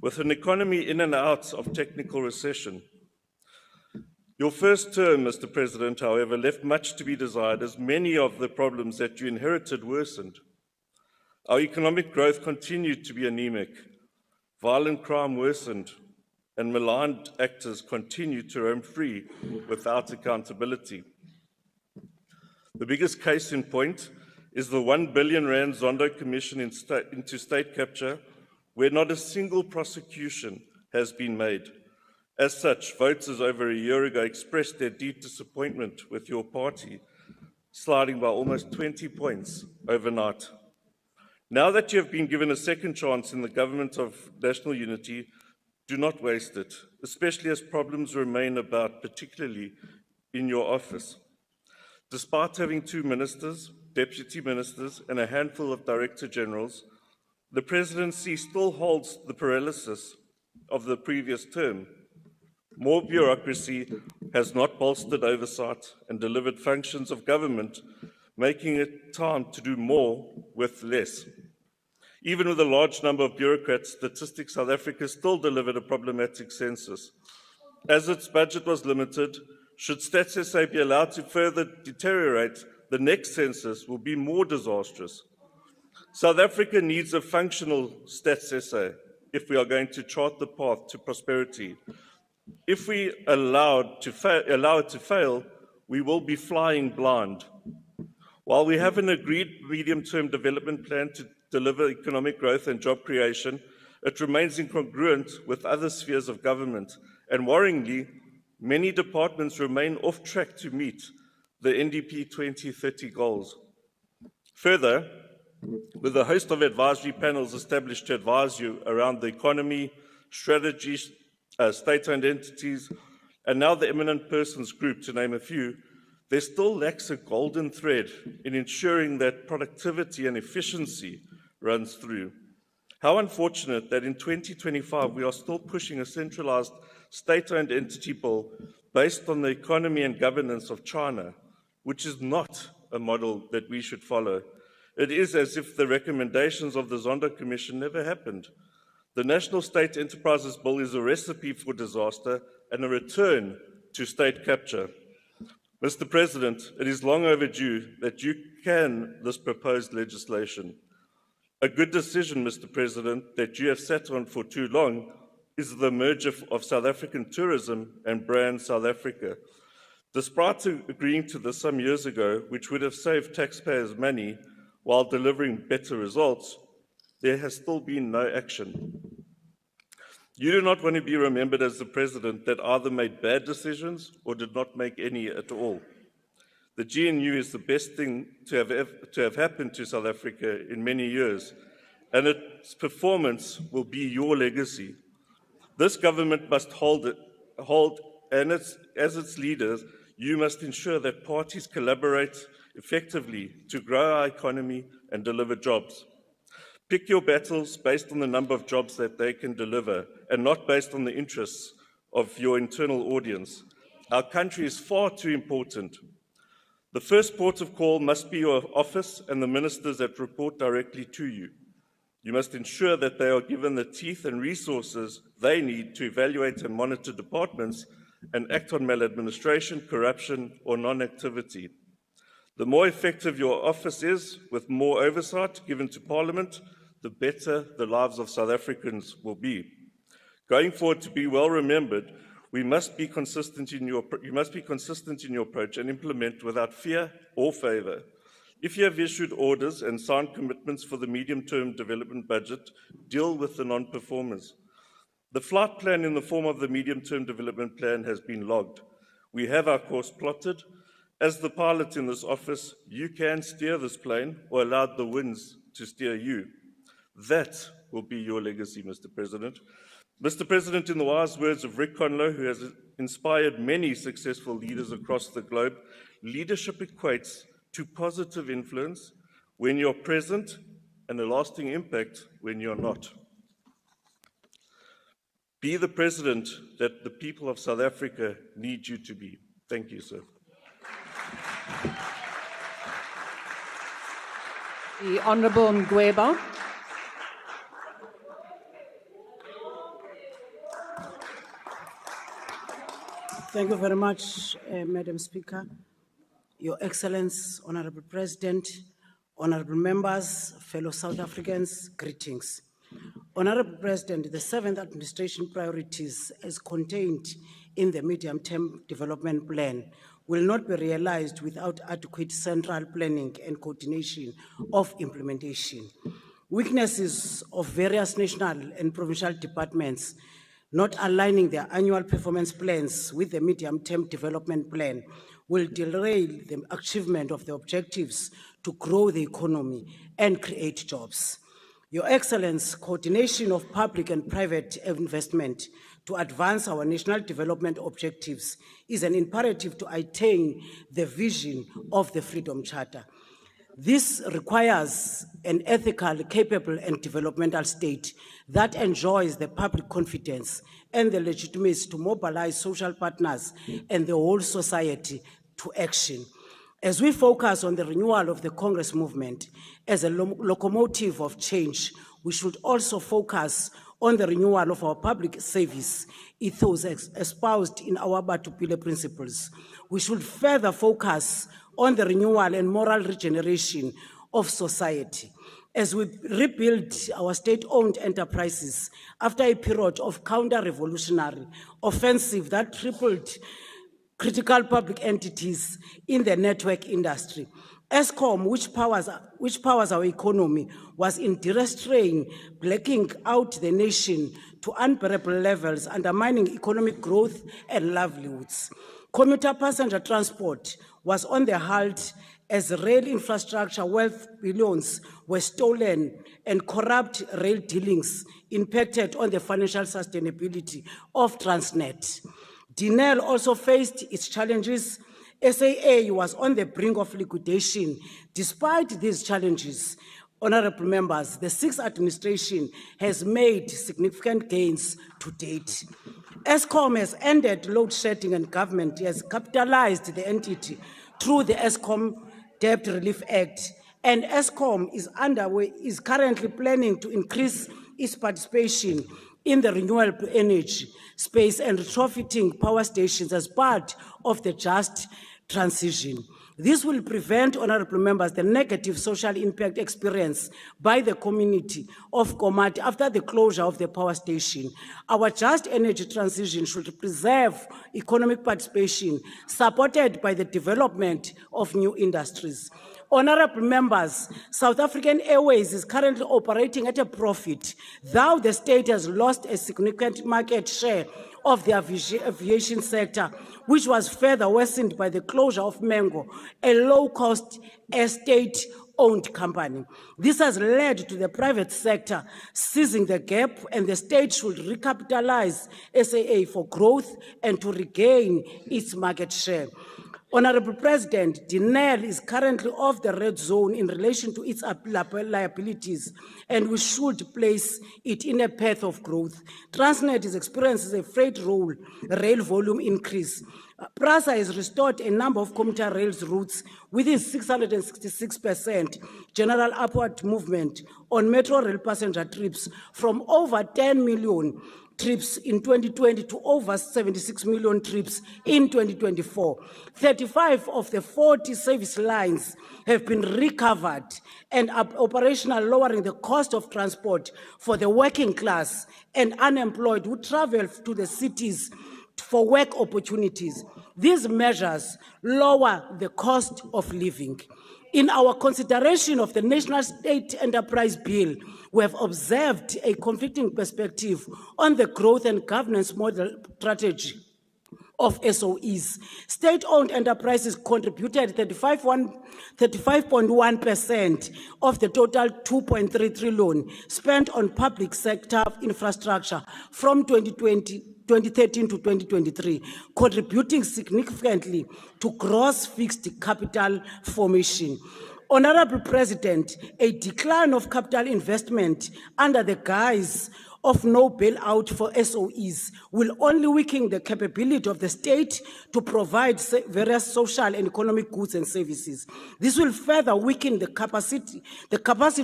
with an economy in and out of technical recession. Your first term, Mr. President, however, left much to be desired, as many of the problems that you inherited worsened. Our economic growth continued to be anemic, violent crime worsened, and maligned actors continued to roam free without accountability. The biggest case in point is the R1 billion Zondo Commission into state capture, where not a single prosecution has been made. As such, voters over a year ago expressed their deep disappointment with your party, sliding by almost 20 points overnight. Now that you have been given a second chance in the government of national unity, do not waste it, especially as problems remain about, particularly in your office. Despite having 2 ministers, deputy ministers, and a handful of director generals, the presidency still holds the paralysis of the previous term. More bureaucracy has not bolstered oversight and delivered functions of government, making it time to do more with less. Even with a large number of bureaucrats, Statistics South Africa still delivered a problematic census. As its budget was limited, should Stats.SA be allowed to further deteriorate, the next census will be more disastrous. South Africa needs a functional Stats.SA if we are going to chart the path to prosperity. If we allow it to fail, we will be flying blind. While we have an agreed medium-term development plan to deliver economic growth and job creation, it remains incongruent with other spheres of government, and worryingly, many departments remain off track to meet the NDP 2030 goals. Further, with a host of advisory panels established to advise you around the economy, strategy, state-owned entities, and now the eminent persons group, to name a few, there still lacks a golden thread in ensuring that productivity and efficiency runs through. How unfortunate that in 2025 we are still pushing a centralized state-owned entity bill based on the economy and governance of China, which is not a model that we should follow. It is as if the recommendations of the Zondo Commission never happened. The National State Enterprises Bill is a recipe for disaster and a return to state capture. Mr. President, it is long overdue that you can this proposed legislation. A good decision, Mr. President, that you have sat on for too long is the merger of South African tourism and brand South Africa. Despite agreeing to this some years ago, which would have saved taxpayers money while delivering better results, there has still been no action. You do not want to be remembered as the president that either made bad decisions or did not make any at all. The GNU is the best thing to have happened to South Africa in many years, and its performance will be your legacy. This government must and as its leaders, you must ensure that parties collaborate effectively to grow our economy and deliver jobs. Pick your battles based on the number of jobs that they can deliver and not based on the interests of your internal audience. Our country is far too important. The first port of call must be your office and the ministers that report directly to you. You must ensure that they are given the teeth and resources they need to evaluate and monitor departments and act on maladministration, corruption, or non-activity. The more effective your office is, with more oversight given to Parliament, the better the lives of South Africans will be. Going forward, to be well remembered, you must be consistent in your approach and implement without fear or favour. If you have issued orders and signed commitments for the medium-term development budget, deal with the non-performers. The flight plan in the form of the medium-term development plan has been logged. We have our course plotted. As the pilot in this office, you can steer this plane or allow the winds to steer you. That will be your legacy, Mr. President. Mr. President, in the wise words of Rick Conlow, who has inspired many successful leaders across the globe, leadership equates to positive influence when you're present and a lasting impact when you're not. Be the president that the people of South Africa need you to be. Thank you, sir. The Honourable Mgweba. Thank you very much, Madam Speaker. Your Excellence, Honourable President, Honourable Members, fellow South Africans, greetings. Honourable President, the 7th administration priorities as contained in the medium-term development plan will not be realized without adequate central planning and coordination of implementation. Weaknesses of various national and provincial departments not aligning their annual performance plans with the medium-term development plan will derail the achievement of the objectives to grow the economy and create jobs. Your Excellence, coordination of public and private investment to advance our national development objectives is an imperative to attain the vision of the Freedom Charter. This requires an ethical, capable, and developmental state that enjoys the public confidence and the legitimacy to mobilize social partners and the whole society to action. As we focus on the renewal of the Congress movement as a locomotive of change, we should also focus on the renewal of our public service ethos espoused in our Batupile principles. We should further focus on the renewal and moral regeneration of society. As we rebuild our state-owned enterprises after a period of counter-revolutionary offensive that tripled critical public entities in the network industry. ESCOM, which powers our economy, was in dire strain, blacking out the nation to unbearable levels, undermining economic growth and livelihoods. Commuter passenger transport was on the halt as rail infrastructure worth billions were stolen and corrupt rail dealings impacted on the financial sustainability of Transnet. Dinel also faced its challenges. SAA was on the brink of liquidation. Despite these challenges, honorable members, the sixth administration has made significant gains to date. ESCOM has ended load shedding and government has capitalized the entity through the ESCOM Debt Relief Act. And ESCOM is currently planning to increase its participation in the renewable energy space and retrofitting power stations as part of the just transition. This will prevent, honorable members, the negative social impact experienced by the community of Komati after the closure of the power station. Our just energy transition should preserve economic participation supported by the development of new industries. Honorable members, South African Airways is currently operating at a profit, though the state has lost a significant market share of the aviation sector, which was further worsened by the closure of Mango, a low-cost state-owned company. This has led to the private sector seizing the gap, and the state should recapitalize SAA for growth and to regain its market share. Honorable President, Dinel is currently off the red zone in relation to its liabilities, and we should place it in a path of growth. Transnet is experiencing a freight rail volume increase. PRASA has restored a number of commuter rails routes within 666% general upward movement on metro rail passenger trips from over 10 million trips in 2020 to over 76 million trips in 2024. 35 of the 40 service lines have been recovered and are operational, lowering the cost of transport for the working class and unemployed who travel to the cities for work opportunities. These measures lower the cost of living. In our consideration of the National State Enterprise Bill, we have observed a conflicting perspective on the growth and governance model strategy of SOEs. State-owned enterprises contributed 35.1% of the total 2.3 trillion spent on public sector infrastructure from 2013 to 2023, contributing significantly to gross fixed capital formation. Honorable President, a decline of capital investment under the guise of no bailout for SOEs will only weaken the capability of the state to provide various social and economic goods and services. This will further weaken the capacity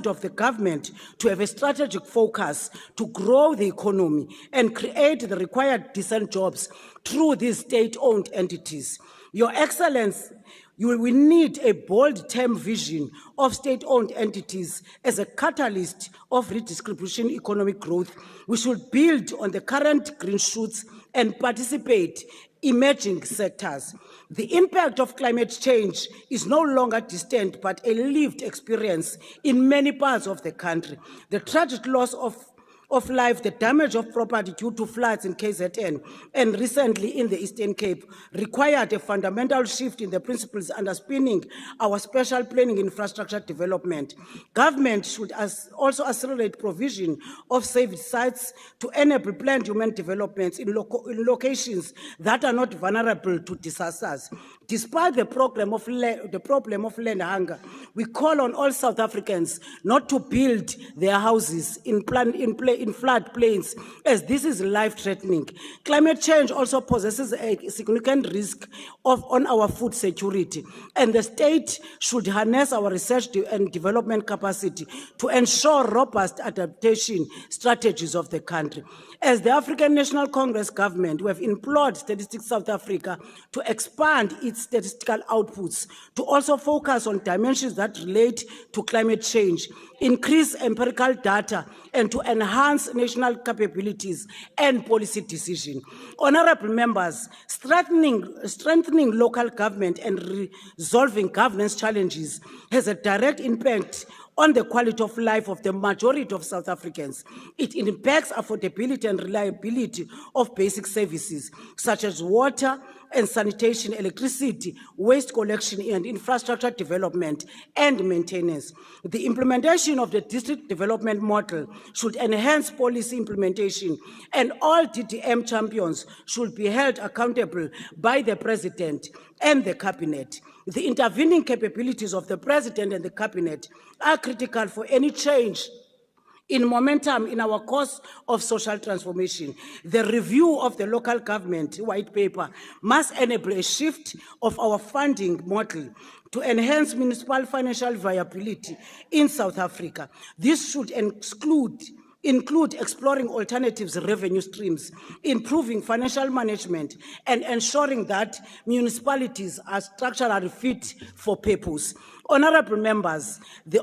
of the government to have a strategic focus to grow the economy and create the required decent jobs through these state-owned entities. Your Excellency, we need a bold-term vision of state-owned entities as a catalyst of redistribution economic growth. We should build on the current green shoots and participate emerging sectors. The impact of climate change is no longer distant, but a lived experience in many parts of the country. The tragic loss of life, the damage of property due to floods in KZN and recently in the Eastern Cape required a fundamental shift in the principles underpinning our special planning infrastructure development. Government should also accelerate provision of safe sites to enable planned human developments in locations that are not vulnerable to disasters. Despite the problem of land hunger, we call on all South Africans not to build their houses in floodplains, as this is life-threatening. Climate change also possesses a significant risk on our food security, and the state should harness our research and development capacity to ensure robust adaptation strategies of the country. As the African National Congress government, we have implored Statistics South Africa to expand its statistical outputs, to also focus on dimensions that relate to climate change, increase empirical data, and to enhance national capabilities and policy decision. Honorable members, strengthening local government and resolving governance challenges has a direct impact on the quality of life of the majority of South Africans. It impacts affordability and reliability of basic services such as water, and sanitation, electricity, waste collection and infrastructure development and maintenance. The implementation of the district development model should enhance policy implementation, and all DDM champions should be held accountable by the President and the Cabinet. The intervening capabilities of the President and the Cabinet are critical for any change in momentum in our course of social transformation. The review of the local government white paper must enable a shift of our funding model to enhance municipal financial viability in South Africa. This should include exploring alternatives revenue streams, improving financial management, and ensuring that municipalities are structurally fit for purpose. Honorable members,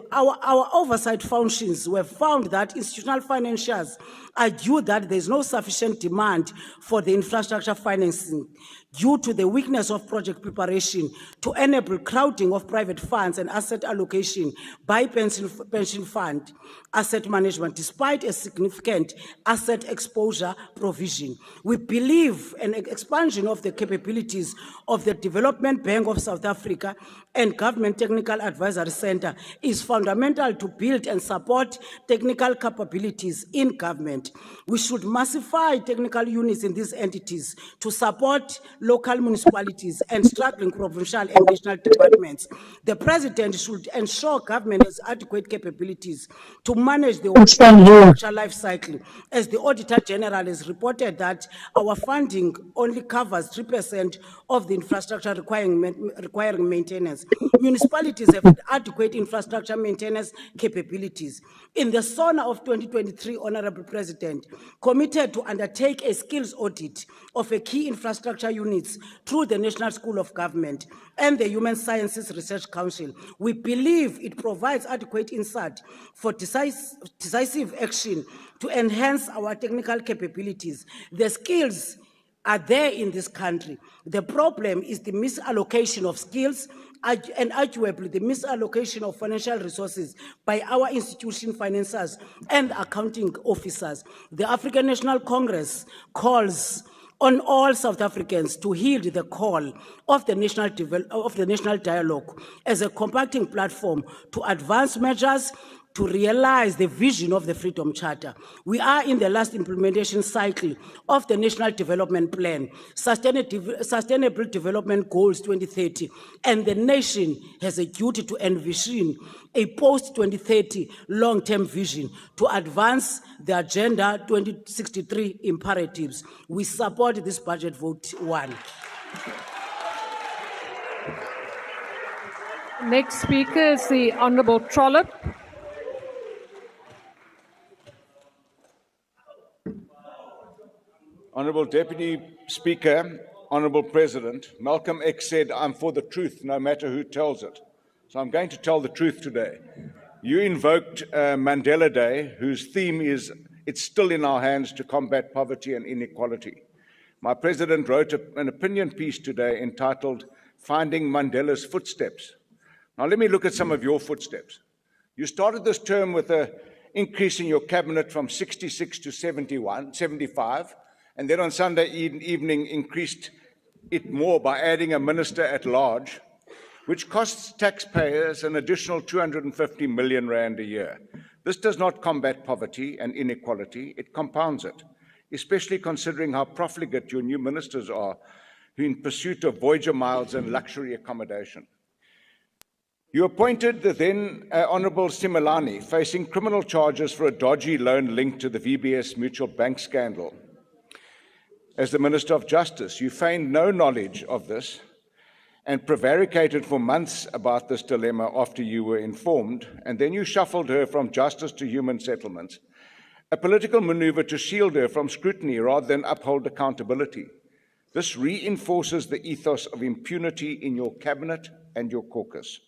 our oversight functions were found that institutional financiers argue that there is no sufficient demand for the infrastructure financing due to the weakness of project preparation to enable crowding of private funds and asset allocation by pension fund asset management, despite a significant asset exposure provision. We believe an expansion of the capabilities of the Development Bank of South Africa and Government Technical Advisory Center is fundamental to build and support technical capabilities in government. We should massify technical units in these entities to support local municipalities and struggling provincial and national departments. The President should ensure government has adequate capabilities to manage the infrastructure life cycle, as the Auditor General has reported that our funding only covers 3% of the infrastructure requiring maintenance. Municipalities have adequate infrastructure maintenance capabilities. In the SONA of 2023, Honorable President, committed to undertake a skills audit of a key infrastructure units through the National School of Government and the Human Sciences Research Council. We believe it provides adequate insight for decisive action to enhance our technical capabilities. The skills are there in this country. The problem is the misallocation of skills and arguably the misallocation of financial resources by our institution financiers and accounting officers. The African National Congress calls on all South Africans to heed the call of the national dialogue as a compacting platform to advance measures to realize the vision of the Freedom Charter. We are in the last implementation cycle of the National Development Plan, Sustainable Development Goals 2030, and the nation has a duty to envision a post-2030 long-term vision to advance the Agenda 2063 imperatives. We support this budget vote 1. Next speaker is the Honourable Trollip. Honourable Deputy Speaker, Honourable President, Malcolm X said, "I'm for the truth, no matter who tells it." So I'm going to tell the truth today. You invoked Mandela Day, whose theme is, "It's still in our hands to combat poverty and inequality." My president wrote an opinion piece today entitled, "Finding Mandela's Footsteps." Now let me look at some of your footsteps. You started this term with an increase in your cabinet from 66 to 75, and then on Sunday evening increased it more by adding a minister at large, which costs taxpayers an additional 250 million rand a year. This does not combat poverty and inequality, it compounds it, especially considering how profligate your new ministers are in pursuit of Voyager miles and luxury accommodation. You appointed the then Honourable Simelane, facing criminal charges for a dodgy loan linked to the VBS Mutual Bank scandal. As the Minister of Justice, you feigned no knowledge of this and prevaricated for months about this dilemma after you were informed, and then you shuffled her from justice to human settlements, a political maneuver to shield her from scrutiny rather than uphold accountability. This reinforces the ethos of impunity in your cabinet and your caucus.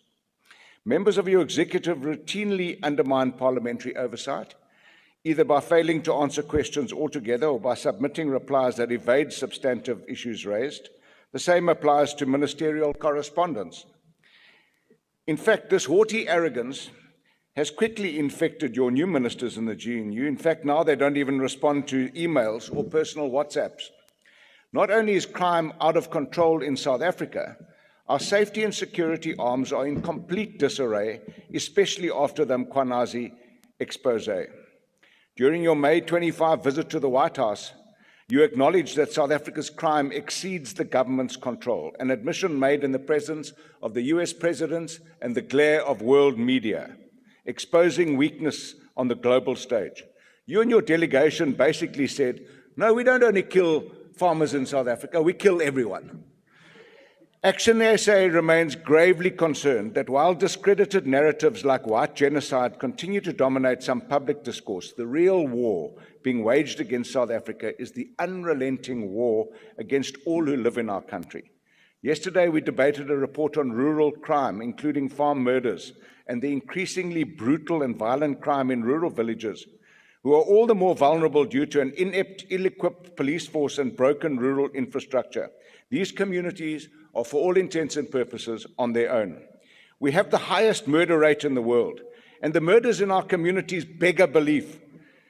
Members of your executive routinely undermine parliamentary oversight, either by failing to answer questions altogether or by submitting replies that evade substantive issues raised. The same applies to ministerial correspondence. In fact, this haughty arrogance has quickly infected your new ministers in the GNU. In fact, now they don't even respond to emails or personal WhatsApps. Not only is crime out of control in South Africa, our safety and security arms are in complete disarray, especially after the Mkhwanazi expose. During your May 25 visit to the White House, you acknowledged that South Africa's crime exceeds the government's control, an admission made in the presence of the US presidents and the glare of world media, exposing weakness on the global stage. You and your delegation basically said, no, we don't only kill farmers in South Africa, we kill everyone. Action SA remains gravely concerned that while discredited narratives like white genocide continue to dominate some public discourse, the real war being waged against South Africa is the unrelenting war against all who live in our country. Yesterday, we debated a report on rural crime, including farm murders, and the increasingly brutal and violent crime in rural villages, who are all the more vulnerable due to an inept, ill-equipped police force and broken rural infrastructure. These communities are, for all intents and purposes, on their own. We have the highest murder rate in the world, and the murders in our communities beggar belief,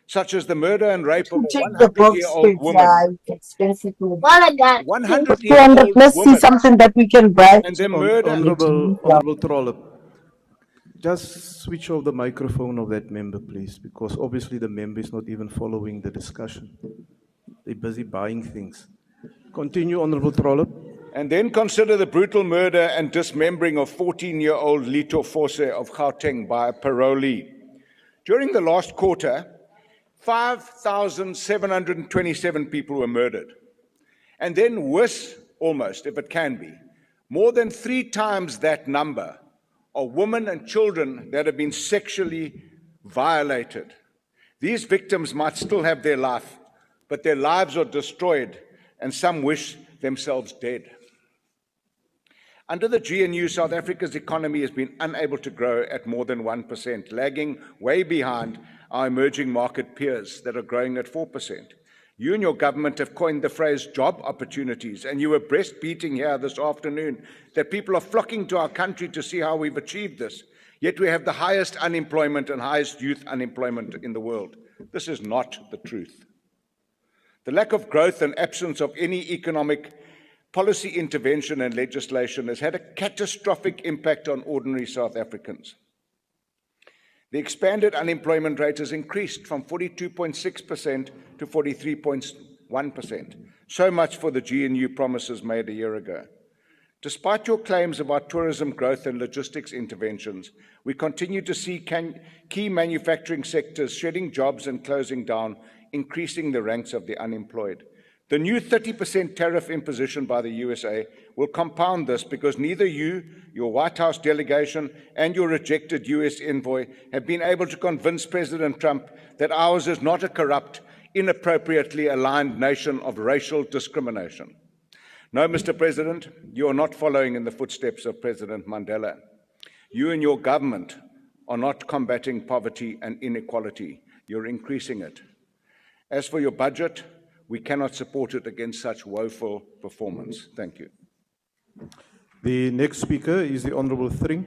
such as the murder and rape of a 100-year-old woman. 100-year-old Let's see woman, something that we can brag. and the murder. Honorable Trollip, just switch off the microphone of that member, please, because obviously the member is not even following the discussion. They're busy buying things. Continue, Honorable Trollip. And then consider the brutal murder and dismembering of 14-year-old Lito Forse of Gauteng by a parolee. During the last quarter, 5,727 people were murdered. And then worse, almost, if it can be, more than 3 times that number are women and children that have been sexually violated. These victims might still have their life, but their lives are destroyed, and some wish themselves dead. Under the GNU, South Africa's economy has been unable to grow at more than 1%, lagging way behind our emerging market peers that are growing at 4%. You and your government have coined the phrase job opportunities, and you were breastbeating here this afternoon that people are flocking to our country to see how we've achieved this. Yet we have the highest unemployment and highest youth unemployment in the world. This is not the truth. The lack of growth and absence of any economic policy intervention and legislation has had a catastrophic impact on ordinary South Africans. The expanded unemployment rate has increased from 42.6% to 43.1%. So much for the GNU promises made a year ago. Despite your claims about tourism growth and logistics interventions, we continue to see key manufacturing sectors shedding jobs and closing down, increasing the ranks of the unemployed. The new 30% tariff imposition by the USA will compound this because neither you, your White House delegation, and your rejected US envoy have been able to convince President Trump that ours is not a corrupt, inappropriately aligned nation of racial discrimination. No, Mr. President, you are not following in the footsteps of President Mandela. You and your government are not combating poverty and inequality. You're increasing it. As for your budget, we cannot support it against such woeful performance. Thank you. The next speaker is the Honorable Thring.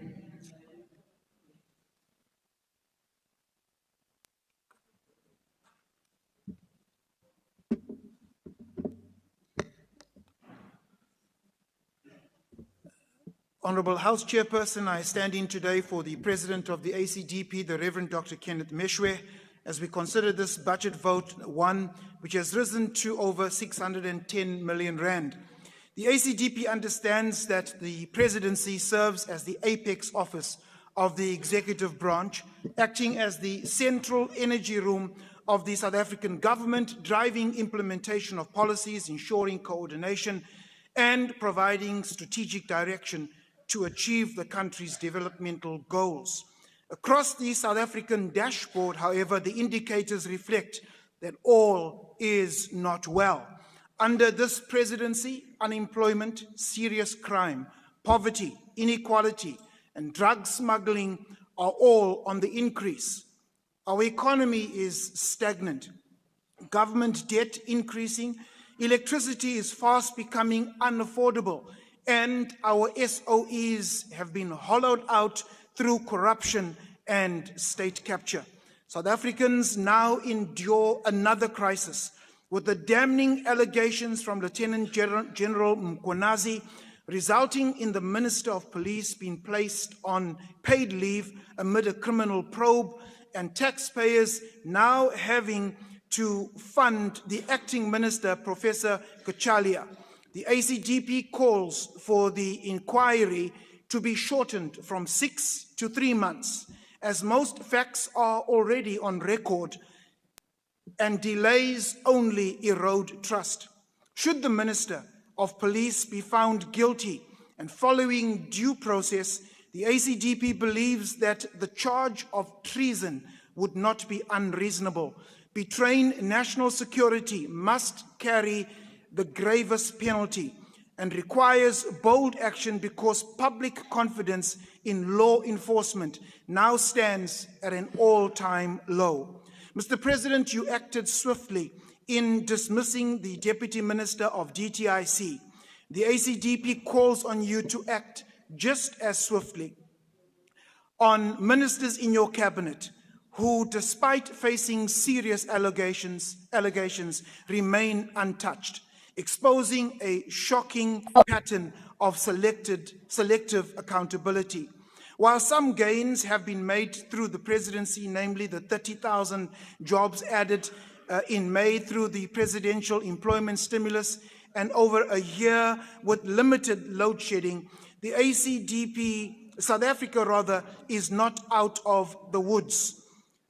Honorable House Chairperson, I stand in today for the President of the ACDP, the Reverend Dr. Kenneth Meshwe, as we consider this budget vote, one which has risen to over 610 million rand. The ACDP understands that the presidency serves as the apex office of the executive branch, acting as the central energy room of the South African government, driving implementation of policies, ensuring coordination, and providing strategic direction to achieve the country's developmental goals. Across the South African dashboard, however, the indicators reflect that all is not well. Under this presidency, unemployment, serious crime, poverty, inequality, and drug smuggling are all on the increase. Our economy is stagnant, government debt increasing, electricity is fast becoming unaffordable, and our SOEs have been hollowed out through corruption and state capture. South Africans now endure another crisis with the damning allegations from Lieutenant General Mkonazi, resulting in the Minister of Police being placed on paid leave amid a criminal probe, and taxpayers now having to fund the acting minister, Professor Kachalia. The ACGP calls for the inquiry to be shortened from 6 to 3 months, as most facts are already on record, and delays only erode trust. Should the Minister of Police be found guilty and following due process, the ACGP believes that the charge of treason would not be unreasonable. Betraying national security must carry the gravest penalty and requires bold action because public confidence in law enforcement now stands at an all-time low. Mr. President, you acted swiftly in dismissing the Deputy Minister of DTIC. The ACDP calls on you to act just as swiftly on ministers in your cabinet who, despite facing serious allegations, remain untouched, exposing a shocking pattern of selective accountability. While some gains have been made through the presidency, namely the 30,000 jobs added in May through the presidential employment stimulus, and over a year with limited load shedding, the ACDP, South Africa rather, is not out of the woods,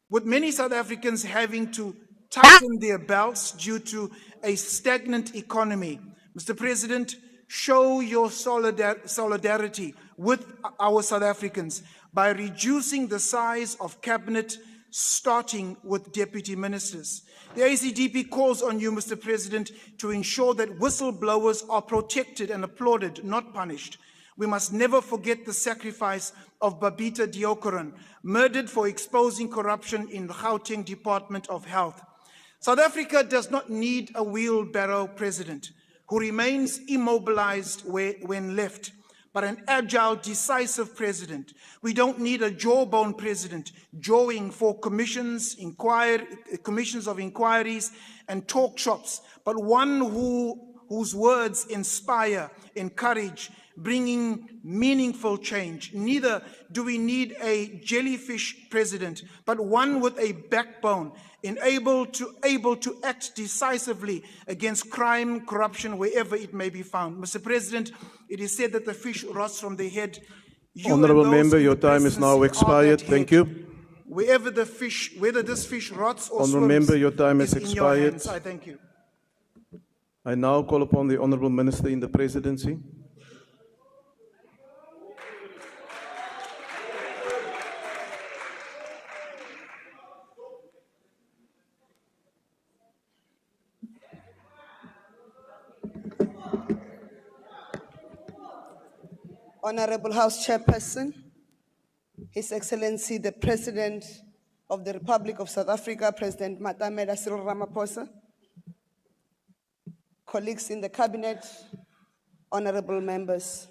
with many South Africans having to tighten their belts due to a stagnant economy. Mr. President, show your solidarity with our South Africans by reducing the size of cabinet, starting with deputy ministers. The ACDP calls on you, Mr. President, to ensure that whistleblowers are protected and applauded, not punished. We must never forget the sacrifice of Babita Deokaran, murdered for exposing corruption in the Gauteng Department of Health. South Africa does not need a wheelbarrow president who remains immobilized when left, but an agile, decisive president. We don't need a jawbone president jawing for commissions of inquiries and talk shops, but one whose words inspire, encourage, bringing meaningful change. Neither do we need a jellyfish president, but one with a backbone, able to act decisively against crime, corruption, wherever it may be found. Mr. President, it is said that the fish rots from the head. Honourable member, your time is now expired. Thank you. Whether this fish rots or Honourable member, your time has is in your expired. hands. I thank you. I now call upon the Honourable Minister in the Presidency. Honorable House Chairperson, His Excellency the President of the Republic of South Africa, President Matamela Cyril Ramaphosa, colleagues in the Cabinet, honorable members.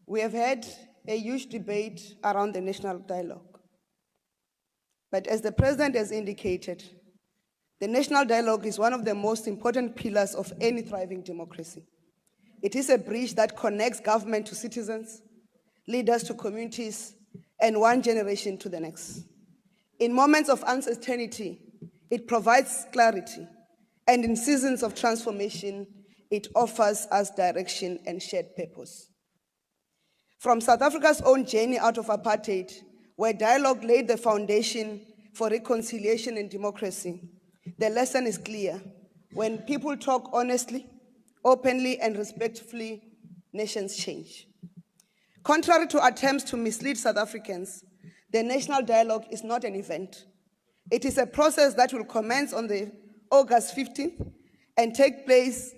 We have had a huge debate around the national dialogue. But as the President has indicated, the national dialogue is one of the most important pillars of any thriving democracy. It is a bridge that connects government to citizens, leaders to communities, and one generation to the next. In moments of uncertainty, it provides clarity, and in seasons of transformation, it offers us direction and shared purpose. From South Africa's own journey out of apartheid, where dialogue laid the foundation for reconciliation and democracy, the lesson is clear. When people talk honestly, openly, and respectfully, nations change. Contrary to attempts to mislead South Africans, the national dialogue is not an event. It is a process that will commence on the August 15th and take place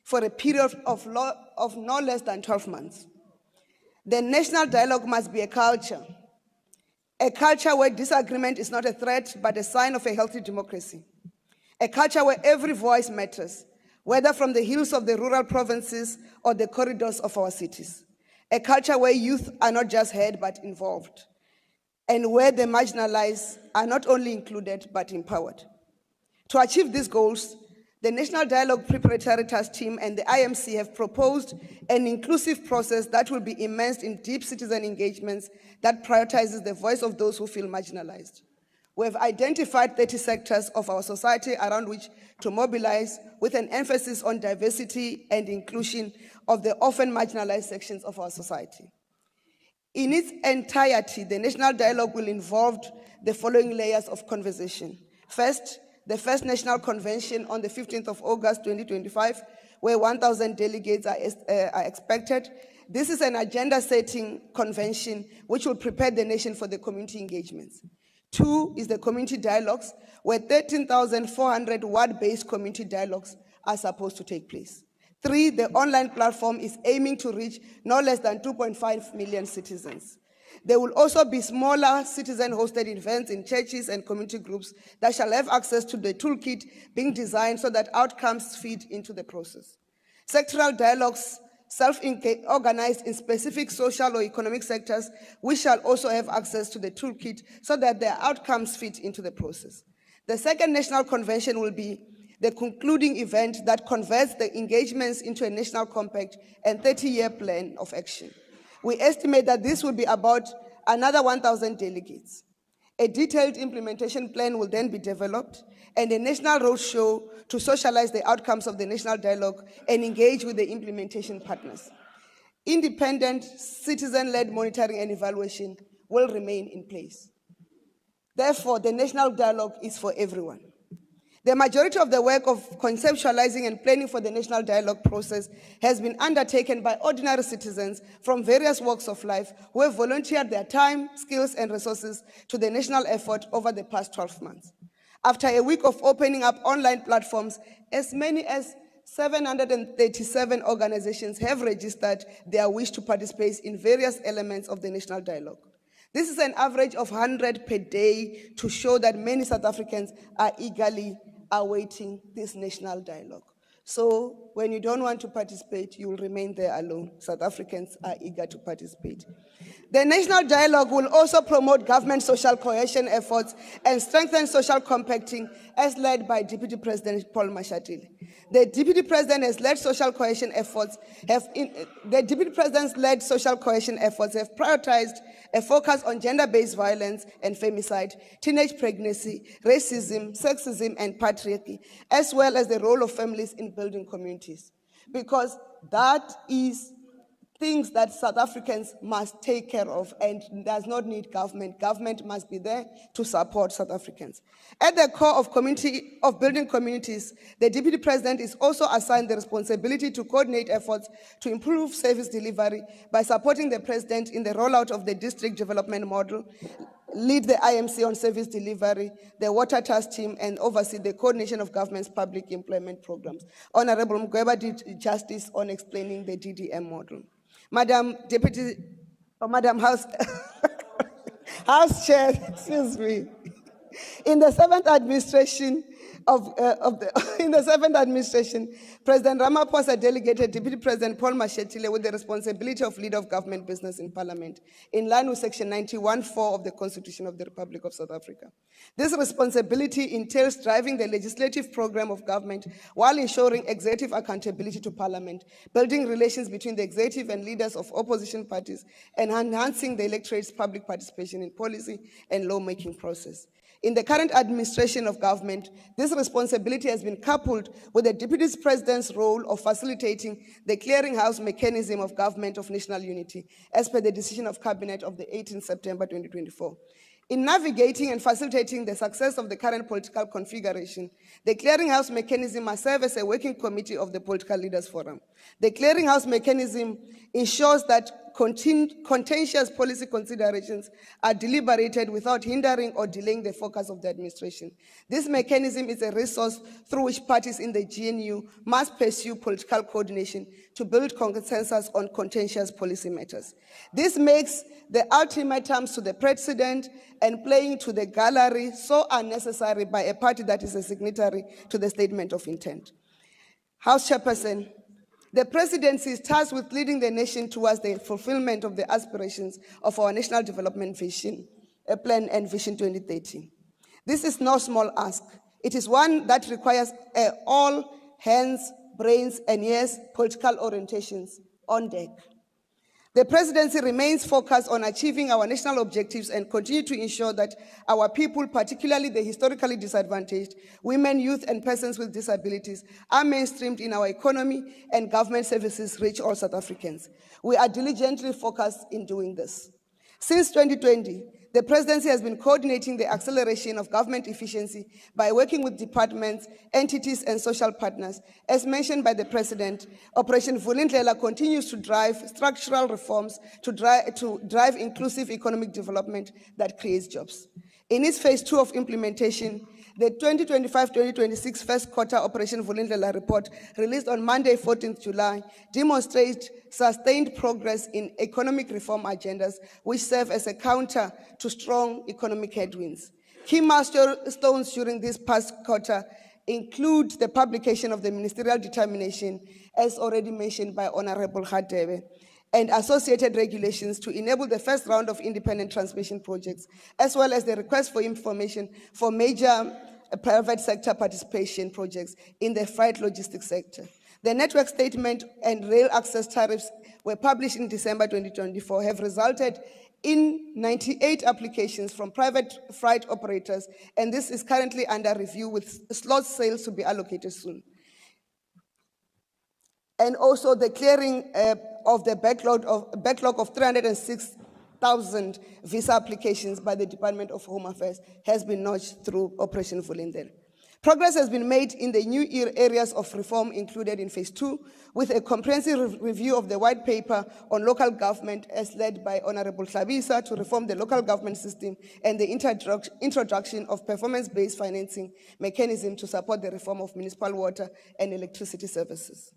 for a period of no less than 12 months. The national dialogue must be a culture where disagreement is not a threat, but a sign of a healthy democracy. A culture where every voice matters, whether from the hills of the rural provinces or the corridors of our cities. A culture where youth are not just heard, but involved. and where the marginalized are not only included but empowered. To achieve these goals, the National Dialogue Preparatory Task Team and the IMC have proposed an inclusive process that will be immersed in deep citizen engagements that prioritizes the voice of those who feel marginalized. We have identified 30 sectors of our society around which to mobilize, with an emphasis on diversity and inclusion of the often marginalized sections of our society. In its entirety, the national dialogue will involve the following layers of conversation. First, the first national convention on the 15th of August 2025, where 1,000 delegates are expected. This is an agenda-setting convention which will prepare the nation for the community engagements. Two is the community dialogues, where 13,400 word-based community dialogues are supposed to take place. Three, the online platform is aiming to reach no less than 2.5 million citizens. There will also be smaller citizen-hosted events in churches and community groups that shall have access to the toolkit being designed so that outcomes feed into the process. Sectoral dialogues, self-organized in specific social or economic sectors, we shall also have access to the toolkit so that their outcomes fit into the process. The second national convention will be the concluding event that converts the engagements into a national compact and 30-year plan of action. We estimate that this will be about another 1,000 delegates. A detailed implementation plan will then be developed, and a national roadshow to socialize the outcomes of the national dialogue and engage with the implementation partners. Independent, citizen-led monitoring and evaluation will remain in place. Therefore, the national dialogue is for everyone. The majority of the work of conceptualizing and planning for the national dialogue process has been undertaken by ordinary citizens from various walks of life who have volunteered their time, skills, and resources to the national effort over the past 12 months. After a week of opening up online platforms, as many as 737 organizations have registered their wish to participate in various elements of the national dialogue. This is an average of 100 per day to show that many South Africans are eagerly awaiting this national dialogue. So when you don't want to participate, you will remain there alone. South Africans are eager to participate. The national dialogue will also promote government social cohesion efforts and strengthen social compacting as led by Deputy President Paul Mashatile. The Deputy President has led social cohesion efforts have prioritized a focus on gender-based violence and femicide, teenage pregnancy, racism, sexism, and patriarchy, as well as the role of families in building communities. Because that is things that South Africans must take care of and does not need government. Government must be there to support South Africans. At the core of building communities, the Deputy President is also assigned the responsibility to coordinate efforts to improve service delivery by supporting the President in the rollout of the district development model, lead the IMC on service delivery, the water task team, and oversee the coordination of government's public employment programs. Honorable Mgweba did justice on explaining the DDM model. Madam Deputy, or Madam House, House Chair, excuse me. In the seventh administration, President Ramaphosa delegated Deputy President Paul Mashatile with the responsibility of leader of government business in Parliament, in line with Section 91(4) of the Constitution of the Republic of South Africa. This responsibility entails driving the legislative program of government while ensuring executive accountability to Parliament, building relations between the executive and leaders of opposition parties, and enhancing the electorate's public participation in policy and lawmaking process. In the current administration of government, this responsibility has been coupled with the Deputy President's role of facilitating the clearinghouse mechanism of government of national unity, as per the decision of Cabinet of the 18th September 2024. In navigating and facilitating the success of the current political configuration, the clearinghouse mechanism must serve as a working committee of the Political Leaders Forum. The clearinghouse mechanism ensures that contentious policy considerations are deliberated without hindering or delaying the focus of the administration. This mechanism is a resource through which parties in the GNU must pursue political coordination to build consensus on contentious policy matters. This makes the ultimatums to the President and playing to the gallery so unnecessary by a party that is a signatory to the statement of intent. House Chairperson, the Presidency is tasked with leading the nation towards the fulfillment of the aspirations of our national development vision Plan and Vision 2030. This is no small ask. It is one that requires all hands, brains, and yes, political orientations on deck. The presidency remains focused on achieving our national objectives and continue to ensure that our people, particularly the historically disadvantaged, women, youth, and persons with disabilities, are mainstreamed in our economy and government services reach all South Africans. We are diligently focused in doing this. Since 2020, the presidency has been coordinating the acceleration of government efficiency by working with departments, entities, and social partners. As mentioned by the president, Operation Vulindlela continues to drive structural reforms to drive inclusive economic development that creates jobs. In its phase 2 of implementation, the 2025-2026 first quarter Operation Vulindlela report, released on Monday, 14th July, demonstrates sustained progress in economic reform agendas, which serve as a counter to strong economic headwinds. Key milestones during this past quarter include the publication of the ministerial determination, as already mentioned by Honorable Hadebe, and associated regulations to enable the first round of independent transmission projects, as well as the request for information for major private sector participation projects in the freight logistics sector. The network statement and rail access tariffs were published in December 2024, have resulted in 98 applications from private freight operators, and this is currently under review with slot sales to be allocated soon. And also the clearing of the backlog of 306,000 visa applications by the Department of Home Affairs has been notched through Operation Vulindlela. Progress has been made in the new areas of reform included in phase 2, with a comprehensive review of the white paper on local government as led by Honorable Tlhabisa to reform the local government system and the introduction of performance-based financing mechanism to support the reform of municipal water and electricity services.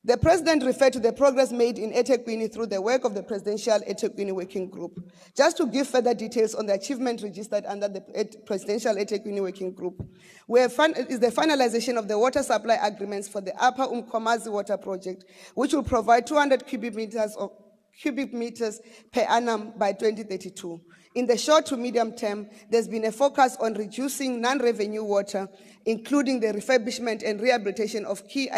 The president referred to the progress made in eThekwini through the work of the Presidential eThekwini Working Group. Just to give further details on the achievement registered under the Presidential eThekwini Working Group, is the finalization of the water supply agreements for the Upper Umkomazi Water Project, which will provide 200 cubic meters per annum by 2032. In the short to medium term, there's been a focus on reducing non-revenue water, including the refurbishment and rehabilitation of key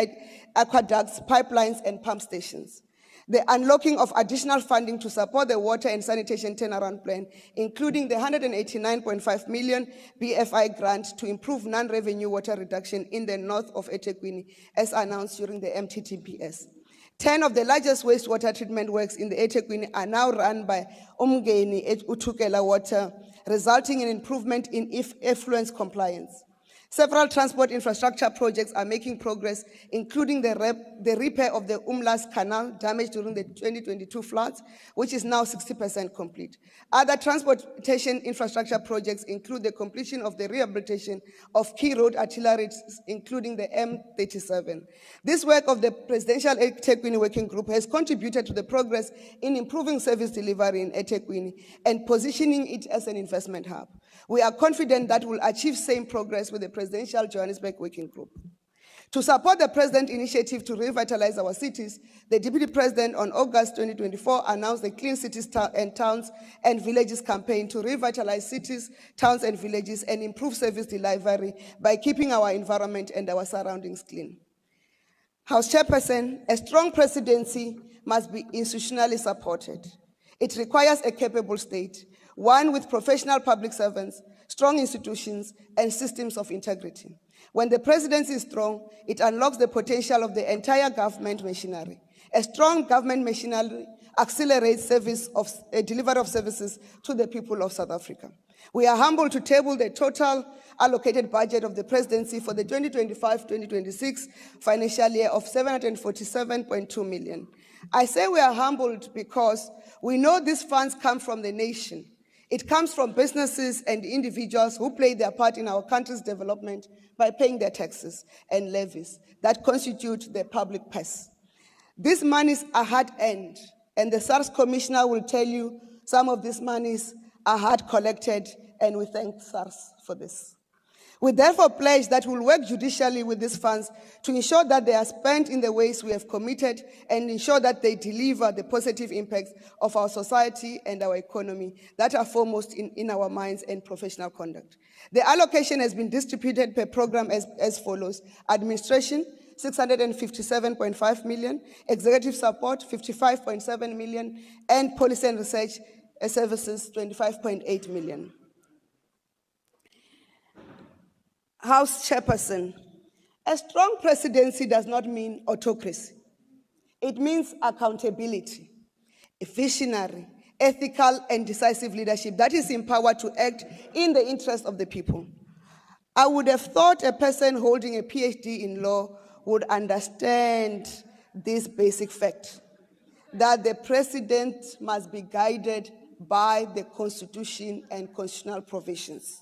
aqueducts, pipelines, and pump stations. The unlocking of additional funding to support the water and sanitation turnaround plan, including the 189.5 million BFI grant to improve non-revenue water reduction in the north of eThekwini, as announced during the MTTPS. 10 of the largest wastewater treatment works in the eThekwini are now run by Umgeni Uthukela Water, resulting in improvement in effluent compliance. Several transport infrastructure projects are making progress, including the repair of the Umlas Canal damaged during the 2022 floods, which is now 60% complete. Other transportation infrastructure projects include the completion of the rehabilitation of key road arteries, including the M37. This work of the Presidential eThekwini Working Group has contributed to the progress in improving service delivery in eThekwini and positioning it as an investment hub. We are confident that we'll achieve same progress with the Presidential Johannesburg Working Group. To support the President's initiative to revitalize our cities, the Deputy President on August 2024 announced the Clean Cities and Towns and Villages campaign to revitalize cities, towns, and villages and improve service delivery by keeping our environment and our surroundings clean. House Chairperson, a strong presidency must be institutionally supported. It requires a capable state, one with professional public servants, strong institutions, and systems of integrity. When the presidency is strong, it unlocks the potential of the entire government machinery. A strong government machinery accelerates delivery of services to the people of South Africa. We are humbled to table the total allocated budget of the presidency for the 2025-2026 financial year of 747.2 million. I say we are humbled because we know these funds come from the nation. It comes from businesses and individuals who play their part in our country's development by paying their taxes and levies that constitute the public purse. These monies are hard-earned, and the SARS Commissioner will tell you some of these monies are hard collected, and we thank SARS for this. We therefore pledge that we'll work judicially with these funds to ensure that they are spent in the ways we have committed and ensure that they deliver the positive impacts of our society and our economy that are foremost in our minds and professional conduct. The allocation has been distributed per program as follows: administration, 657.5 million, executive support, 55.7 million, and policy and research services, 25.8 million. House Chairperson, a strong presidency does not mean autocracy. It means accountability, a visionary, ethical, and decisive leadership that is empowered to act in the interest of the people. I would have thought a person holding a PhD in law would understand this basic fact, that the president must be guided by the Constitution and constitutional provisions.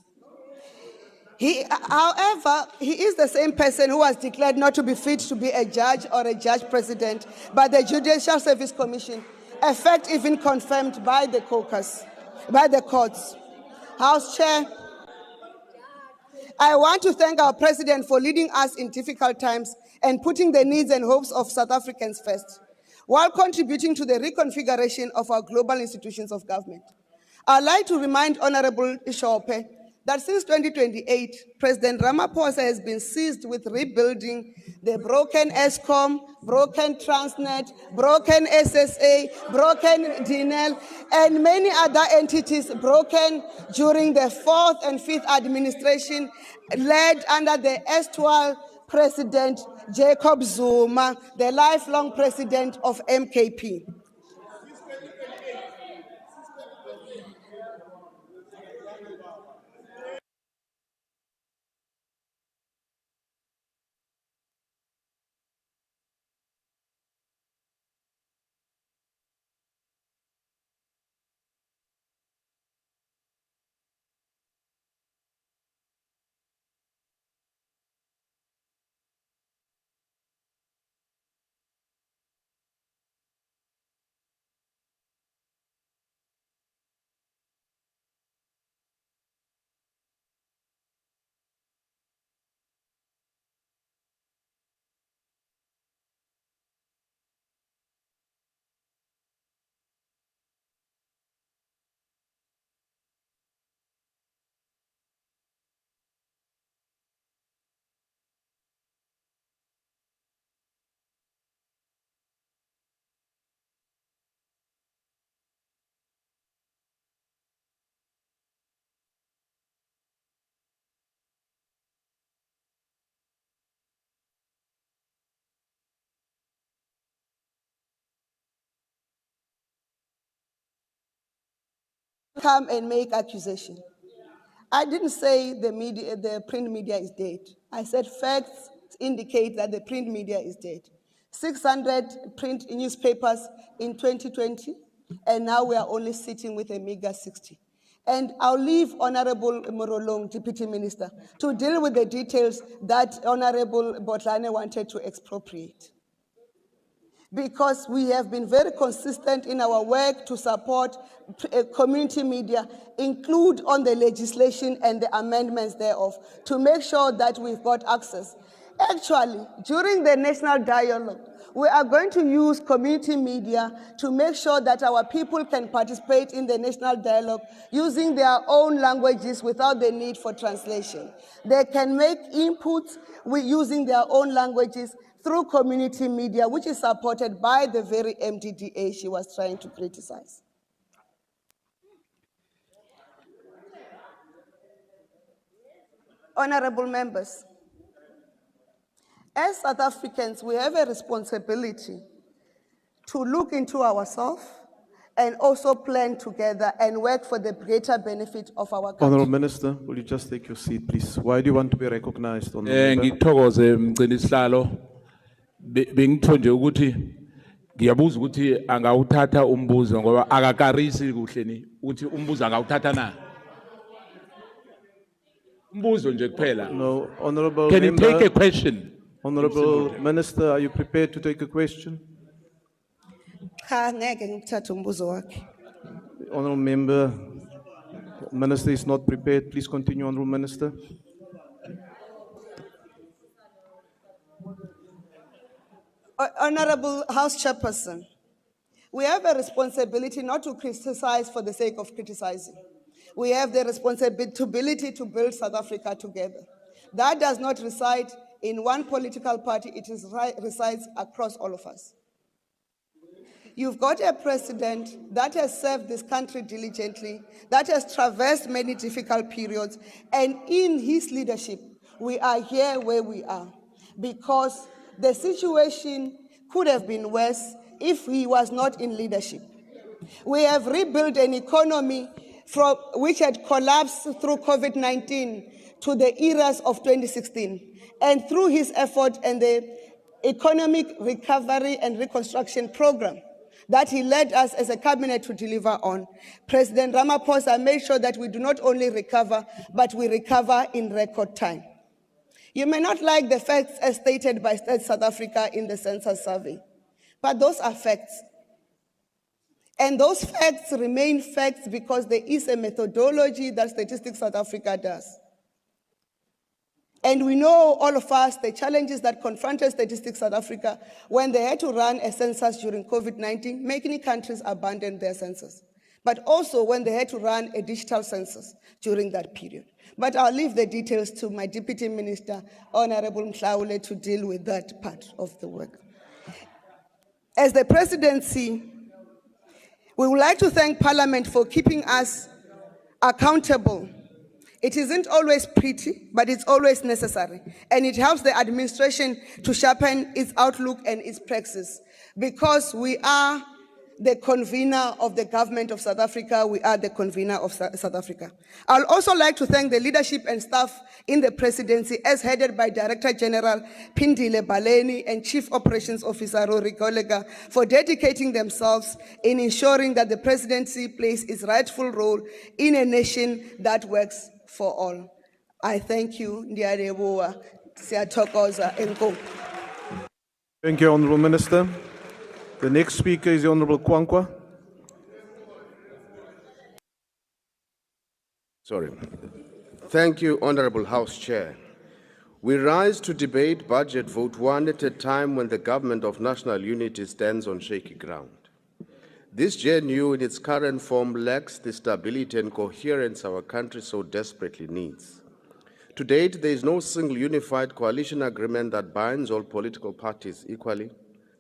However, he is the same person who was declared not to be fit to be a judge or a judge president by the Judicial Service Commission, a fact even confirmed by the caucus, by the courts. House Chair, I want to thank our president for leading us in difficult times and putting the needs and hopes of South Africans first, while contributing to the reconfiguration of our global institutions of government. I'd like to remind Honorable Ishope that since 2028, President Ramaphosa has been seized with rebuilding the broken ESCOM, broken Transnet, broken SSA, broken DNL, and many other entities broken during the 4th and 5th administration led under the erstwhile President Jacob Zuma, the lifelong president of MKP. Come and make accusation. I didn't say the print media is dead. I said facts indicate that the print media is dead. 600 print newspapers in 2020, and now we are only sitting with a meager 60. And I'll leave Honorable Morolong, Deputy Minister, to deal with the details that Honorable Botlane wanted to expropriate. Because we have been very consistent in our work to support community media, include on the legislation and the amendments thereof, to make sure that we've got access. Actually, during the national dialogue, we are going to use community media to make sure that our people can participate in the national dialogue using their own languages without the need for translation. They can make inputs using their own languages through community media, which is supported by the very MDDA she was trying to criticize. Honorable members, as South Africans, we have a responsibility to look into ourselves and also plan together and work for the greater benefit of our country. Honourable Minister, will you just take your seat, please? Why do you want to be recognized? Ngithokoze mgcini sihlalo bengitho nje ukuthi ngiyabuza ukuthi angawuthatha umbuzo ngoba akakarisi kuhle ni ukuthi umbuzo angawuthatha na umbuzo nje kuphela. No, Honourable Can you Member, take a question? Honourable Minister, are you prepared to take a question? Cha, ngeke ngithathe umbuzo wakhe. Honourable Member, Minister is not prepared. Please continue, Honourable Minister. Honorable House Chairperson, we have a responsibility not to criticize for the sake of criticizing. We have the responsibility to build South Africa together. That does not reside in one political party, it resides across all of us. You've got a president that has served this country diligently, that has traversed many difficult periods, and in his leadership, we are here where we are because the situation could have been worse if he was not in leadership. We have rebuilt an economy which had collapsed through COVID-19 to the eras of 2016. And through his effort and the economic recovery and reconstruction program that he led us as a cabinet to deliver on, President Ramaphosa made sure that we do not only recover, but we recover in record time. You may not like the facts as stated by State South Africa in the census survey, but those are facts. And those facts remain facts because there is a methodology that Statistics South Africa does. And we know, all of us, the challenges that confronted Statistics South Africa when they had to run a census during COVID-19. Many countries abandoned their census, but also when they had to run a digital census during that period. But I'll leave the details to my Deputy Minister, Honorable Mhlaule, to deal with that part of the work. As the presidency, we would like to thank Parliament for keeping us accountable. It isn't always pretty, but it's always necessary. And it helps the administration to sharpen its outlook and its praxis. Because we are the convener of the government of South Africa, we are the convener of South Africa. I'll also like to thank the leadership and staff in the presidency as headed by Director General Pindile Baleni and Chief Operations Officer Rory Golega for dedicating themselves in ensuring that the presidency plays its rightful role in a nation that works for all. I thank you. Ndiyaleboha. Siyathokoza. Enkosi. Thank you, Honourable Minister. The next speaker is the Honourable Kwankwa. Sorry. Thank you, Honourable House Chair. We rise to debate Budget Vote 1 at a time when the Government of National Unity stands on shaky ground. This JNU in its current form lacks the stability and coherence our country so desperately needs. To date, there is no single unified coalition agreement that binds all political parties equally,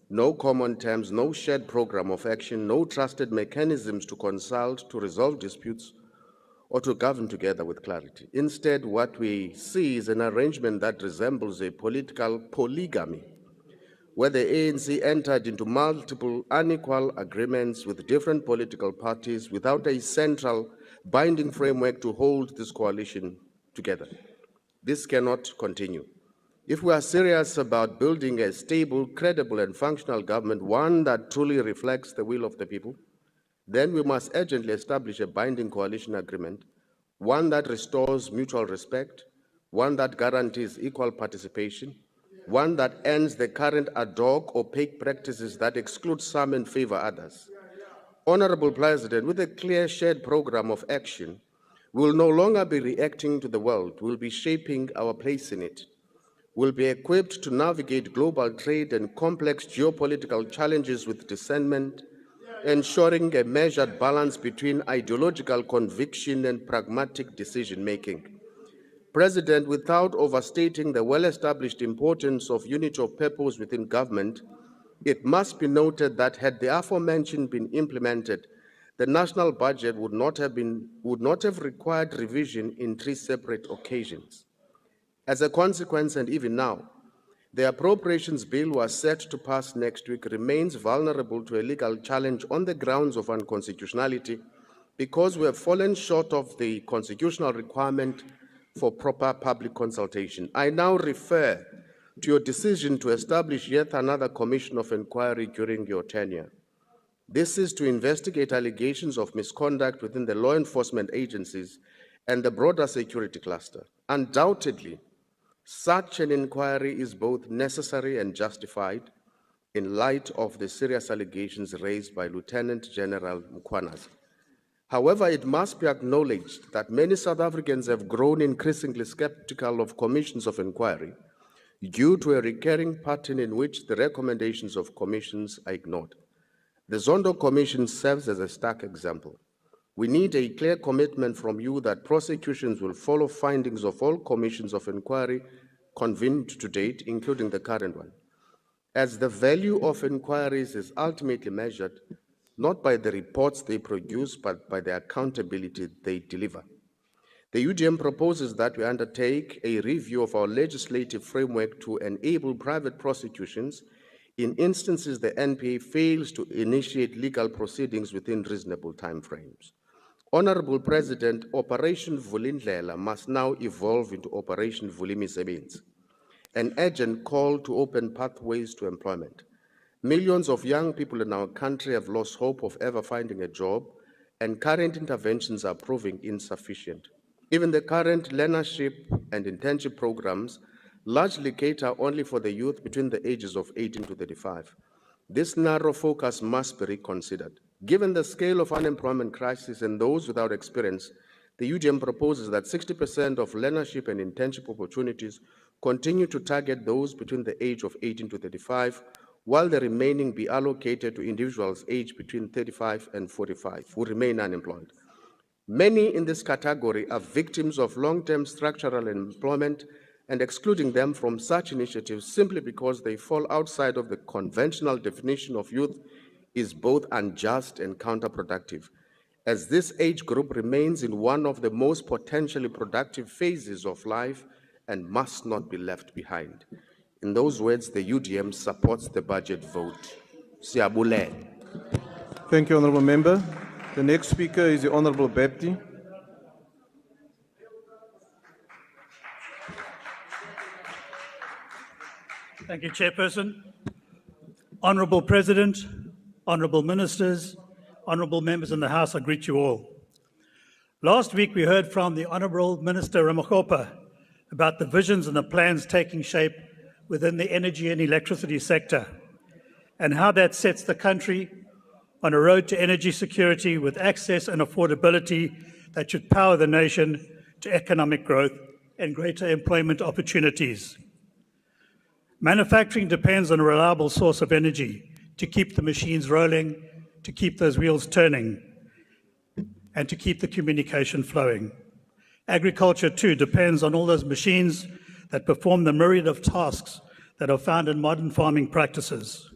no common terms, no shared program of action, no trusted mechanisms to consult, to resolve disputes, or to govern together with clarity. Instead, what we see is an arrangement that resembles a political polygamy, where the ANC entered into multiple unequal agreements with different political parties without a central binding framework to hold this coalition together. This cannot continue. If we are serious about building a stable, credible, and functional government, one that truly reflects the will of the people, then we must urgently establish a binding coalition agreement, one that restores mutual respect, one that guarantees equal participation, one that ends the current ad hoc, opaque practices that exclude some and favor others. Honorable President, with a clear shared program of action, we will no longer be reacting to the world, we will be shaping our place in it. We'll be equipped to navigate global trade and complex geopolitical challenges with discernment, ensuring a measured balance between ideological conviction and pragmatic decision-making. President, without overstating the well-established importance of unity of purpose within government, it must be noted that had the aforementioned been implemented, the national budget would not have required revision in 3 separate occasions. As a consequence, and even now, the appropriations bill was set to pass next week remains vulnerable to a legal challenge on the grounds of unconstitutionality because we have fallen short of the constitutional requirement for proper public consultation. I now refer to your decision to establish yet another commission of inquiry during your tenure. This is to investigate allegations of misconduct within the law enforcement agencies and the broader security cluster. Undoubtedly, such an inquiry is both necessary and justified in light of the serious allegations raised by Lieutenant General Mkhwanazi. However, it must be acknowledged that many South Africans have grown increasingly skeptical of commissions of inquiry due to a recurring pattern in which the recommendations of commissions are ignored. The Zondo Commission serves as a stark example. We need a clear commitment from you that prosecutions will follow findings of all commissions of inquiry convened to date, including the current one, as the value of inquiries is ultimately measured not by the reports they produce, but by the accountability they deliver. The UDM proposes that we undertake a review of our legislative framework to enable private prosecutions in instances the NPA fails to initiate legal proceedings within reasonable timeframes. Honorable President, Operation Vulindlela must now evolve into Operation Vulimisebenzi, an urgent call to open pathways to employment. Millions of young people in our country have lost hope of ever finding a job, and current interventions are proving insufficient. Even the current learnership and internship programs largely cater only for the youth between the ages of 18 to 35. This narrow focus must be reconsidered. Given the scale of unemployment crisis and those without experience, the UDM proposes that 60% of learnership and internship opportunities continue to target those between the age of 18 to 35, while the remaining be allocated to individuals aged between 35 and 45 who remain unemployed. Many in this category are victims of long-term structural unemployment, and excluding them from such initiatives simply because they fall outside of the conventional definition of youth is both unjust and counterproductive, as this age group remains in one of the most potentially productive phases of life and must not be left behind. In those words, the UDM supports the budget vote. Siyabule. Thank you, Honourable Member. The next speaker is the Honourable Bepti. Thank you, Chairperson. Honourable President, Honourable Ministers, Honourable Members in the House, I greet you all. Last week we heard from the Honourable Minister Ramaphosa about the visions and the plans taking shape within the energy and electricity sector, and how that sets the country on a road to energy security with access and affordability that should power the nation to economic growth and greater employment opportunities. Manufacturing depends on a reliable source of energy to keep the machines rolling, to keep those wheels turning, and to keep the communication flowing. Agriculture, too, depends on all those machines that perform the myriad of tasks that are found in modern farming practices.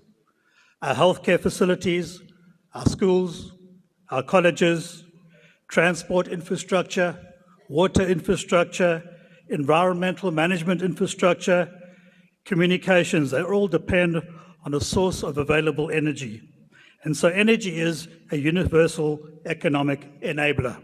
Our healthcare facilities, our schools, our colleges, transport infrastructure, water infrastructure, environmental management infrastructure, communications, they all depend on a source of available energy. And so energy is a universal economic enabler.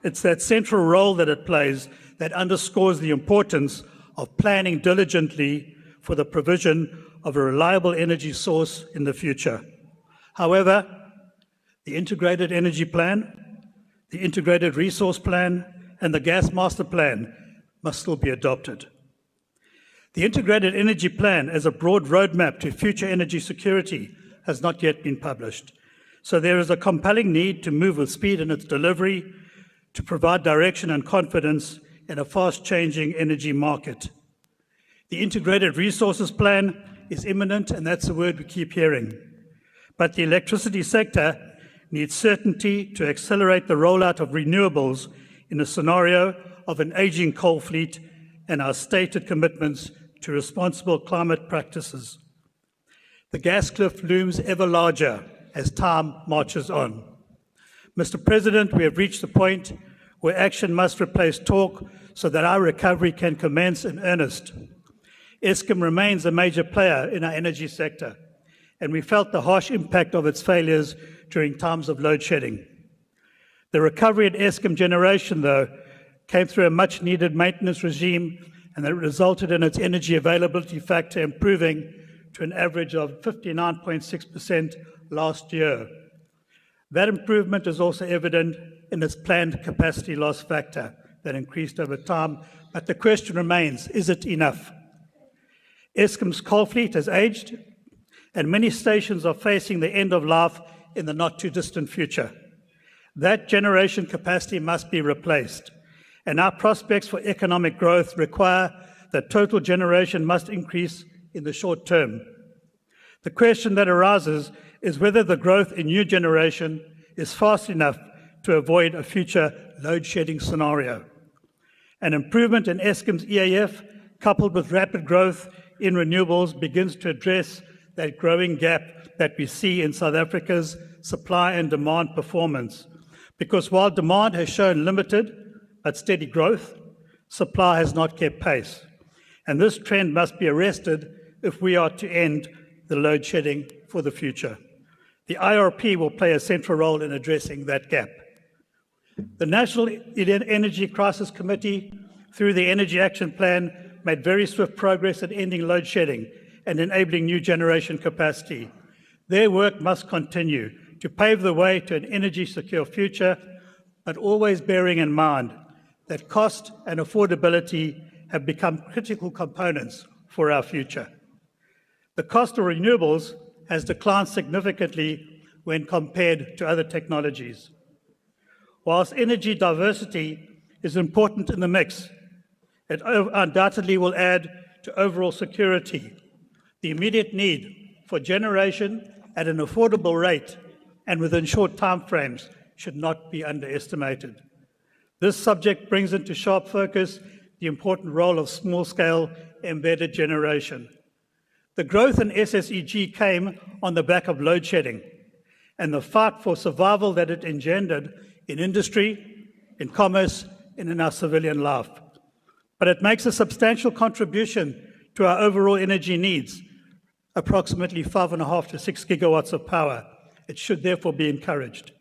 It's that central role that it plays that underscores the importance of planning diligently for the provision of a reliable energy source in the future. However, the Integrated Energy Plan, the Integrated Resource Plan, and the Gas Master Plan must still be adopted. The Integrated Energy Plan, as a broad roadmap to future energy security, has not yet been published. So there is a compelling need to move with speed in its delivery to provide direction and confidence in a fast-changing energy market. The Integrated Resources Plan is imminent, and that's the word we keep hearing. But the electricity sector needs certainty to accelerate the rollout of renewables in a scenario of an aging coal fleet and our stated commitments to responsible climate practices. The gas cliff looms ever larger as time marches on. Mr. President, we have reached the point where action must replace talk so that our recovery can commence in earnest. Eskom remains a major player in our energy sector, and we felt the harsh impact of its failures during times of load shedding. The recovery at Eskom generation, though, came through a much-needed maintenance regime, and that resulted in its energy availability factor improving to an average of 59.6% last year. That improvement is also evident in its planned capacity loss factor that increased over time, but the question remains, is it enough? Eskom's coal fleet has aged, and many stations are facing the end of life in the not-too-distant future. That generation capacity must be replaced, and our prospects for economic growth require that total generation must increase in the short term. The question that arises is whether the growth in new generation is fast enough to avoid a future load shedding scenario. An improvement in Eskom's EAF, coupled with rapid growth in renewables, begins to address that growing gap that we see in South Africa's supply and demand performance. Because while demand has shown limited but steady growth, supply has not kept pace. And this trend must be arrested if we are to end the load shedding for the future. The IRP will play a central role in addressing that gap. The National Energy Crisis Committee, through the Energy Action Plan, made very swift progress in ending load shedding and enabling new generation capacity. Their work must continue to pave the way to an energy-secure future, but always bearing in mind that cost and affordability have become critical components for our future. The cost of renewables has declined significantly when compared to other technologies. Whilst energy diversity is important in the mix, it undoubtedly will add to overall security. The immediate need for generation at an affordable rate and within short timeframes should not be underestimated. This subject brings into sharp focus the important role of small-scale embedded generation. The growth in SSEG came on the back of load shedding and the fight for survival that it engendered in industry, in commerce, and in our civilian life. But it makes a substantial contribution to our overall energy needs, approximately 5.5 to 6 gigawatts of power. It should therefore be encouraged.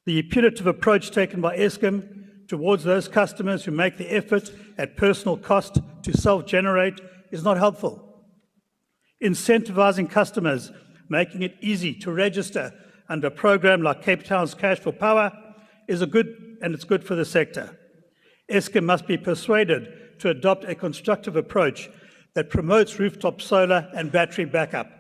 The punitive approach taken by Eskom towards those customers who make the effort at personal cost to self-generate is not helpful. Incentivizing customers, making it easy to register under a program like Cape Town's Cash for Power is it's good for the sector. Eskom must be persuaded to adopt a constructive approach that promotes rooftop solar and battery backup.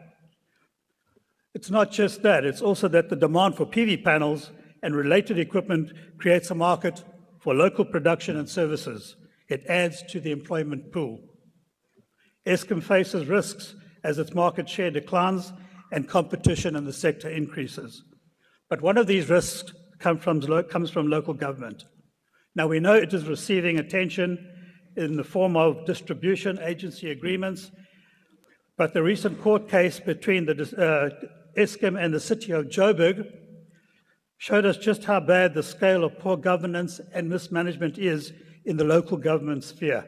It's not just that, it's also that the demand for PV panels and related equipment creates a market for local production and services. It adds to the employment pool. Eskom faces risks as its market share declines and competition in the sector increases. But one of these risks comes from local government. Now, we know it is receiving attention in the form of distribution agency agreements, but the recent court case between the Eskom and the city of Joburg showed us just how bad the scale of poor governance and mismanagement is in the local government sphere.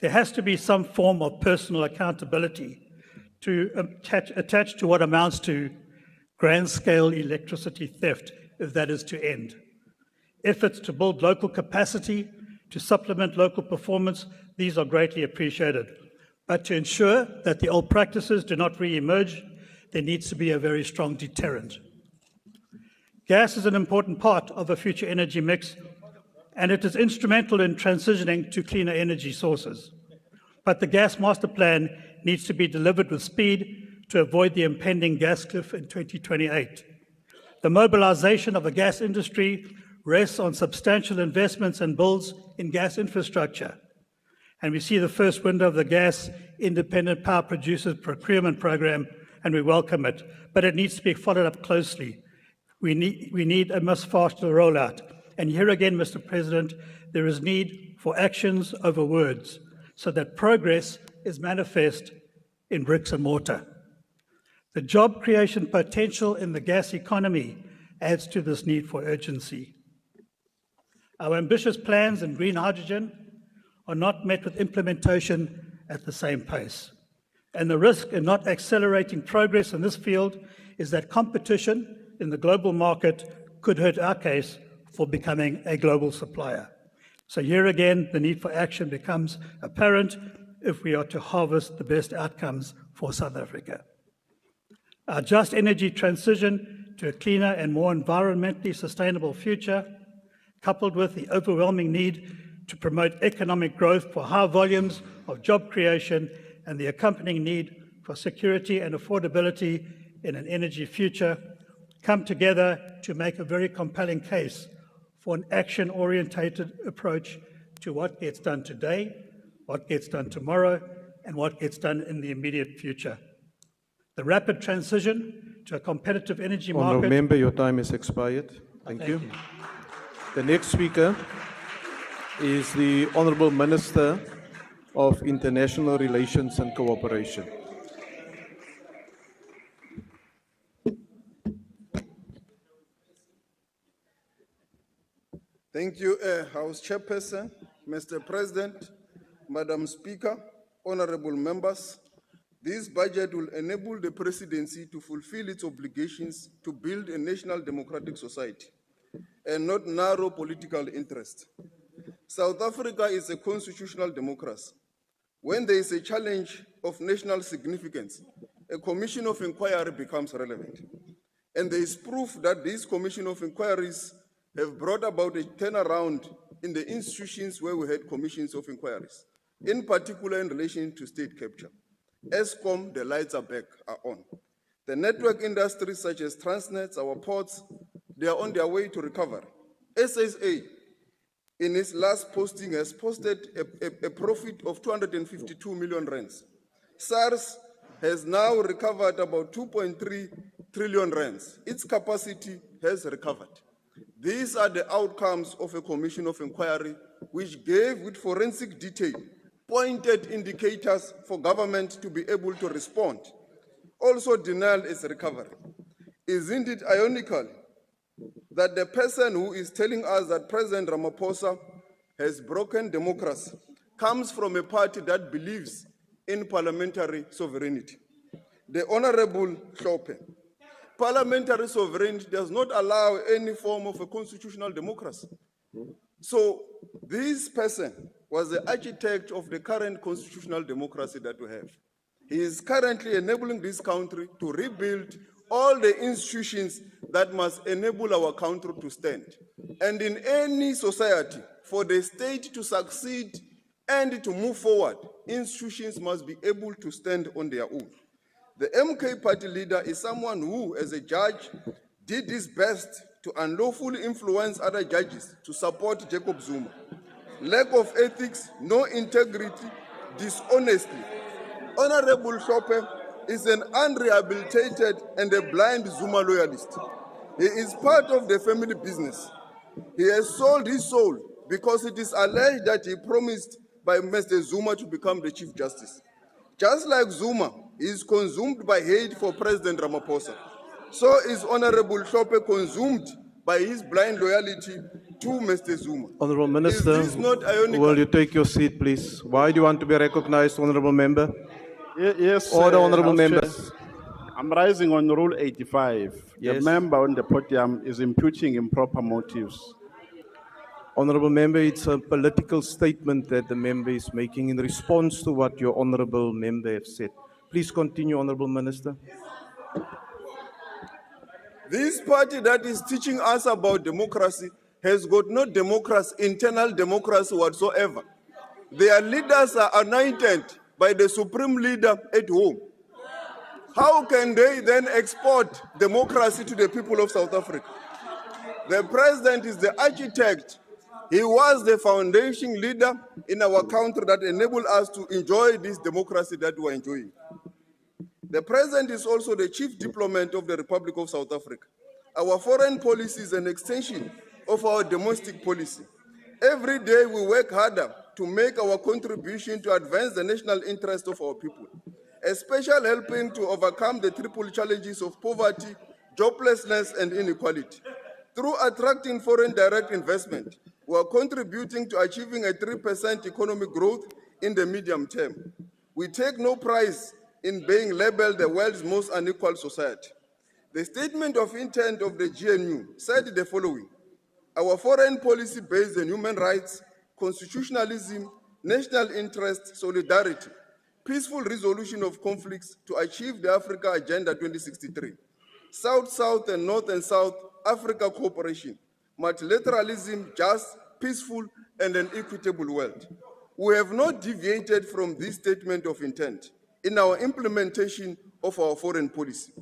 There has to be some form of personal accountability to attach to what amounts to grand-scale electricity theft, if that is to end. Efforts to build local capacity, to supplement local performance, these are greatly appreciated. But to ensure that the old practices do not re-emerge, there needs to be a very strong deterrent. Gas is an important part of a future energy mix, and it is instrumental in transitioning to cleaner energy sources. But the gas master plan needs to be delivered with speed to avoid the impending gas cliff in 2028. The mobilization of a gas industry rests on substantial investments and builds in gas infrastructure. And we see the first window of the Gas Independent Power Producers Procurement Program, and we welcome it. But it needs to be followed up closely. We need a much faster rollout. And here again, Mr. President, there is need for actions over words so that progress is manifest in bricks and mortar. The job creation potential in the gas economy adds to this need for urgency. Our ambitious plans in green hydrogen are not met with implementation at the same pace. And the risk in not accelerating progress in this field is that competition in the global market could hurt our case for becoming a global supplier. So here again, the need for action becomes apparent if we are to harvest the best outcomes for South Africa. Our just energy transition to a cleaner and more environmentally sustainable future, coupled with the overwhelming need to promote economic growth for high volumes of job creation and the accompanying need for security and affordability in an energy future, come together to make a very compelling case for an action-orientated approach to what gets done today, what gets done tomorrow, and what gets done in the immediate future. The rapid transition to a competitive energy Honourable market. Member, your time has expired. Thank you. The next speaker is the Honourable Minister of International Relations and Cooperation. Thank you, House Chairperson, Mr. President, Madam Speaker, honorable members. This budget will enable the presidency to fulfill its obligations to build a national democratic society and not narrow political interest. South Africa is a constitutional democracy. When there is a challenge of national significance, a commission of inquiry becomes relevant. And there is proof that these commission of inquiries have brought about a turnaround in the institutions where we had commissions of inquiries, in particular in relation to state capture. ESCOM, the lights are back, are on. The network industries such as Transnet, our ports, they are on their way to recovery. SSA, in its last posting, has posted a profit of 252 million rands. SARS has now recovered about 2.3 trillion rands. Its capacity has recovered. These are the outcomes of a commission of inquiry which gave, with forensic detail, pointed indicators for government to be able to respond. Also, denial is recovery. Isn't it ironical that the person who is telling us that President Ramaphosa has broken democracy comes from a party that believes in parliamentary sovereignty? The Honorable Hlophe, parliamentary sovereignty does not allow any form of a constitutional democracy. So this person was the architect of the current constitutional democracy that we have. He is currently enabling this country to rebuild all the institutions that must enable our country to stand. And in any society, for the state to succeed and to move forward, institutions must be able to stand on their own. The MK party leader is someone who, as a judge, did his best to unlawfully influence other judges to support Jacob Zuma. Lack of ethics, no integrity, dishonesty. Honorable Hlophe is an unrehabilitated and a blind Zuma loyalist. He is part of the family business. He has sold his soul because it is alleged that he promised by Mr. Zuma to become the Chief Justice. Just like Zuma, he is consumed by hate for President Ramaphosa. So is Honorable Hlophe consumed by his blind loyalty to Mr. Zuma. Honourable Minister, Is this not ironical? will you take your seat, please? Why do you want to be recognized, Honourable Member? Yes, Order, Honourable House Members. Chair. I'm rising on Rule 85. Yes. The member on the podium is imputing improper motives. Honourable Member, it's a political statement that the member is making in response to what your Honourable Member has said. Please continue, Honourable Minister. This party that is teaching us about democracy has got no democracy, internal democracy whatsoever. Their leaders are anointed by the supreme leader at home. How can they then export democracy to the people of South Africa? The president is the architect. He was the foundation leader in our country that enabled us to enjoy this democracy that we are enjoying. The president is also the chief diplomat of the Republic of South Africa. Our foreign policy is an extension of our domestic policy. Every day we work harder to make our contribution to advance the national interest of our people, especially helping to overcome the triple challenges of poverty, joblessness, and inequality. Through attracting foreign direct investment, we are contributing to achieving a 3% economic growth in the medium term. We take no pride in being labeled the world's most unequal society. The statement of intent of the GNU said the following: our foreign policy based on human rights, constitutionalism, national interest, solidarity, peaceful resolution of conflicts to achieve the Africa Agenda 2063, South-South and North and South Africa cooperation, multilateralism, just, peaceful, and an equitable world. We have not deviated from this statement of intent in our implementation of our foreign policy.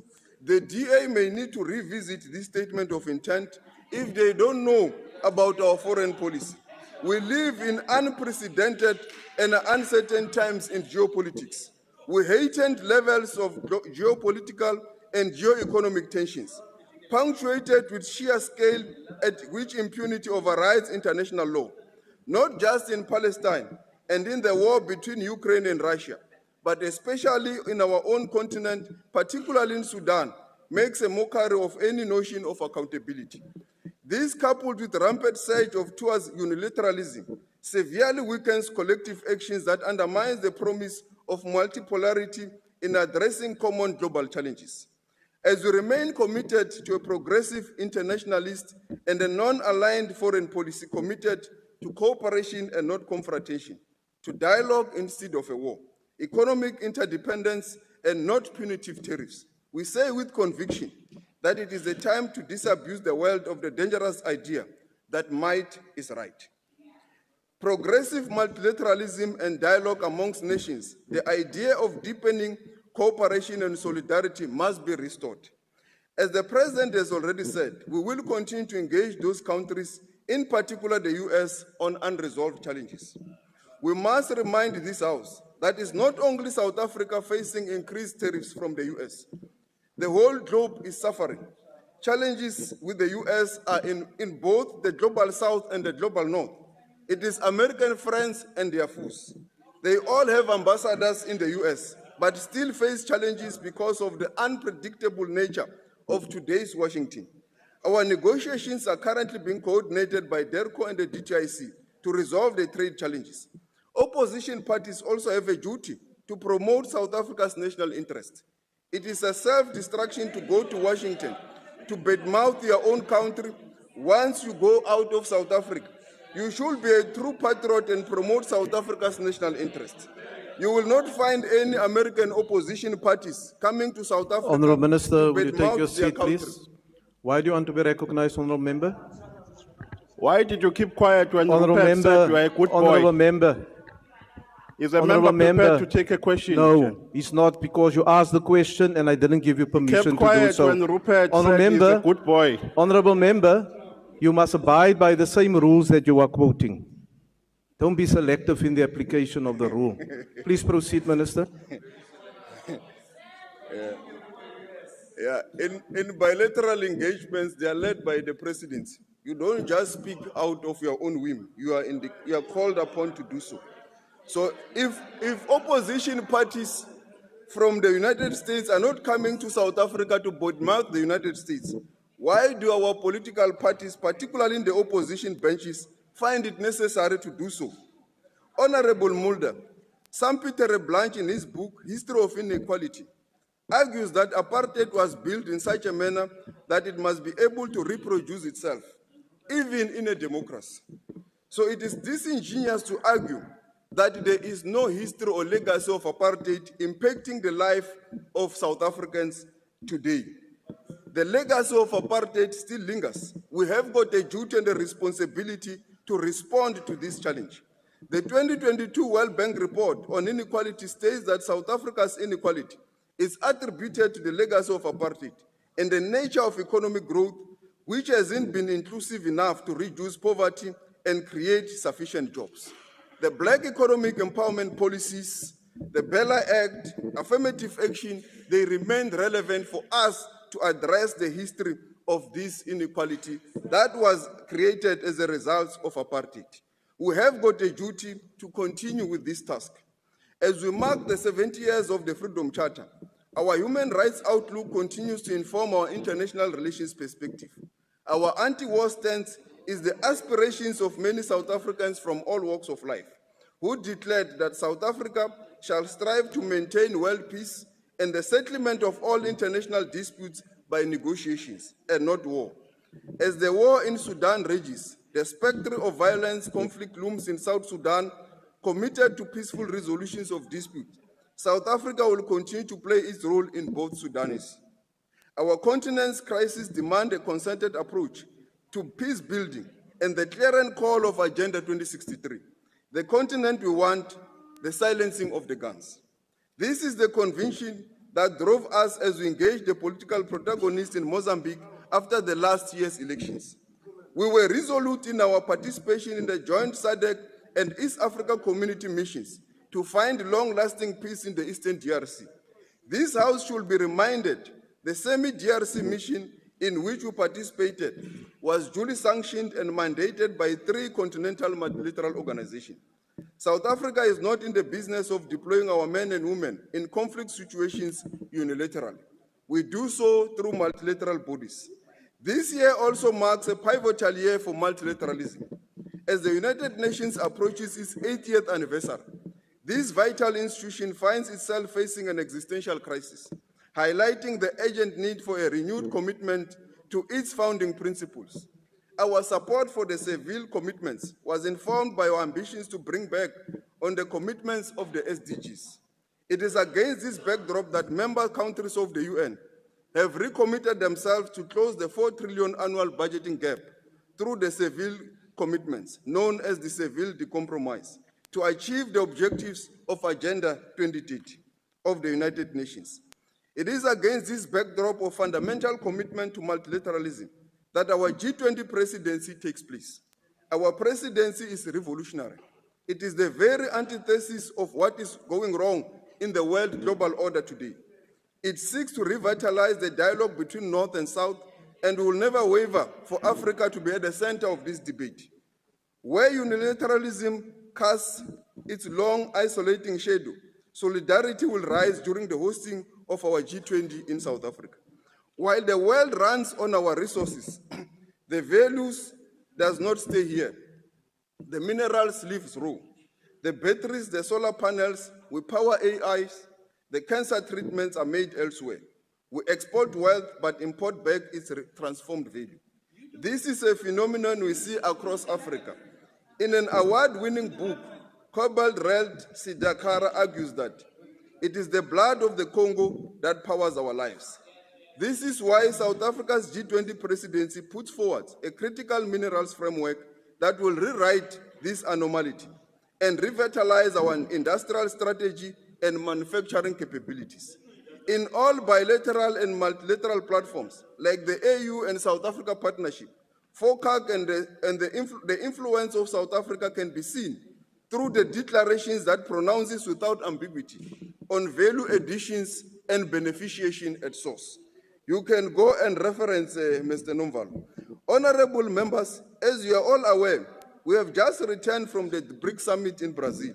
The DA may need to revisit this statement of intent if they don't know about our foreign policy. We live in unprecedented and uncertain times in geopolitics, with heightened levels of geopolitical and geo-economic tensions, punctuated with sheer scale at which impunity overrides international law, not just in Palestine and in the war between Ukraine and Russia, but especially in our own continent, particularly in Sudan, makes a mockery of any notion of accountability. This, coupled with rampant surge towards unilateralism, severely weakens collective actions that undermines the promise of multipolarity in addressing common global challenges. As we remain committed to a progressive internationalist and a non-aligned foreign policy committed to cooperation and not confrontation, to dialogue instead of a war, economic interdependence and not punitive tariffs, we say with conviction that it is a time to disabuse the world of the dangerous idea that might is right. Progressive multilateralism and dialogue amongst nations, the idea of deepening cooperation and solidarity must be restored. As the President has already said, we will continue to engage those countries, in particular the US, on unresolved challenges. We must remind this House that it's not only South Africa facing increased tariffs from the US. The whole globe is suffering. Challenges with the US are in both the global South and the global North. It is American friends and their foes. They all have ambassadors in the US, but still face challenges because of the unpredictable nature of today's Washington. Our negotiations are currently being coordinated by DERCO and the DTIC to resolve the trade challenges. Opposition parties also have a duty to promote South Africa's national interest. It is a self-destruction to go to Washington to badmouth your own country. Once you go out of South Africa, you should be a true patriot and promote South Africa's national interest. You will not find any American opposition parties coming to South Africa. Honourable Minister, will you take badmouth your their seat, country. please? Why do you want to be recognized, Honourable Member? Why did you keep quiet when Honourable Rupert Member, said you are a good Honourable boy? Member. Is a Honourable member prepared to take a question? Chair? No, it's not, because you asked the question and I didn't give you permission Kept to do quiet so. when Rupert Honourable said he's Member, a good boy. Honourable Member, you must abide by the same rules that you are quoting. Don't be selective in the application of the rule. Please proceed, Minister. In bilateral engagements, they are led by the presidency. You don't just speak out of your own whim. You are called upon to do so. So if opposition parties from the United States are not coming to South Africa to badmouth the United States, why do our political parties, particularly in the opposition benches, find it necessary to do so? Honorable Mulder, Peter Blanche, in his book, History of Inequality, argues that apartheid was built in such a manner that it must be able to reproduce itself, even in a democracy. So it is disingenuous to argue that there is no history or legacy of apartheid impacting the life of South Africans today. The legacy of apartheid still lingers. We have got a duty and a responsibility to respond to this challenge. The 2022 World Bank report on inequality states that South Africa's inequality is attributed to the legacy of apartheid and the nature of economic growth, which hasn't been inclusive enough to reduce poverty and create sufficient jobs. The Black Economic Empowerment Policies, the Bella Act, affirmative action, they remain relevant for us to address the history of this inequality that was created as a result of apartheid. We have got a duty to continue with this task. As we mark the 70 years of the Freedom Charter, our human rights outlook continues to inform our international relations perspective. Our anti-war stance is the aspirations of many South Africans from all walks of life, who declared that South Africa shall strive to maintain world peace and the settlement of all international disputes by negotiations and not war. As the war in Sudan rages, the spectre of violence conflict looms in South Sudan, committed to peaceful resolutions of disputes. South Africa will continue to play its role in both Sudanese. Our continent's crisis demands a concerted approach to peace building and the clear call of Agenda 2063. The continent we want, the silencing of the guns. This is the conviction that drove us as we engaged the political protagonists in Mozambique after the last year's elections. We were resolute in our participation in the joint SADC and East Africa Community missions to find long-lasting peace in the Eastern DRC. This House should be reminded the semi-DRC mission in which we participated was duly sanctioned and mandated by 3 continental multilateral organizations. South Africa is not in the business of deploying our men and women in conflict situations unilaterally. We do so through multilateral bodies. This year also marks a pivotal year for multilateralism. As the United Nations approaches its 80th anniversary, this vital institution finds itself facing an existential crisis, highlighting the urgent need for a renewed commitment to its founding principles. Our support for the Seville commitments was informed by our ambitions to bring back on the commitments of the SDGs. It is against this backdrop that member countries of the UN have recommitted themselves to close the 4 trillion annual budgeting gap through the Seville commitments, known as the Seville Decompromise, to achieve the objectives of Agenda 2030 of the United Nations. It is against this backdrop of fundamental commitment to multilateralism that our G20 presidency takes place. Our presidency is revolutionary. It is the very antithesis of what is going wrong in the world global order today. It seeks to revitalize the dialogue between North and South, and will never waver for Africa to be at the center of this debate. Where unilateralism casts its long isolating shadow, solidarity will rise during the hosting of our G20 in South Africa. While the world runs on our resources, the values does not stay here. The minerals leaves raw. The batteries, the solar panels, we power AIs, the cancer treatments are made elsewhere. We export wealth, but import back its transformed value. This is a phenomenon we see across Africa. In an award-winning book, Cobalt Reld Sidakara argues that it is the blood of the Congo that powers our lives. This is why South Africa's G20 presidency puts forward a critical minerals framework that will rewrite this anomaly and revitalize our industrial strategy and manufacturing capabilities. In all bilateral and multilateral platforms, like the AU and South Africa Partnership, FOCAC and the influence of South Africa can be seen through the declarations that pronounces without ambiguity on value additions and beneficiation at source. You can go and reference Mr. Nomvalo. Honorable members, as you are all aware, we have just returned from the BRICS Summit in Brazil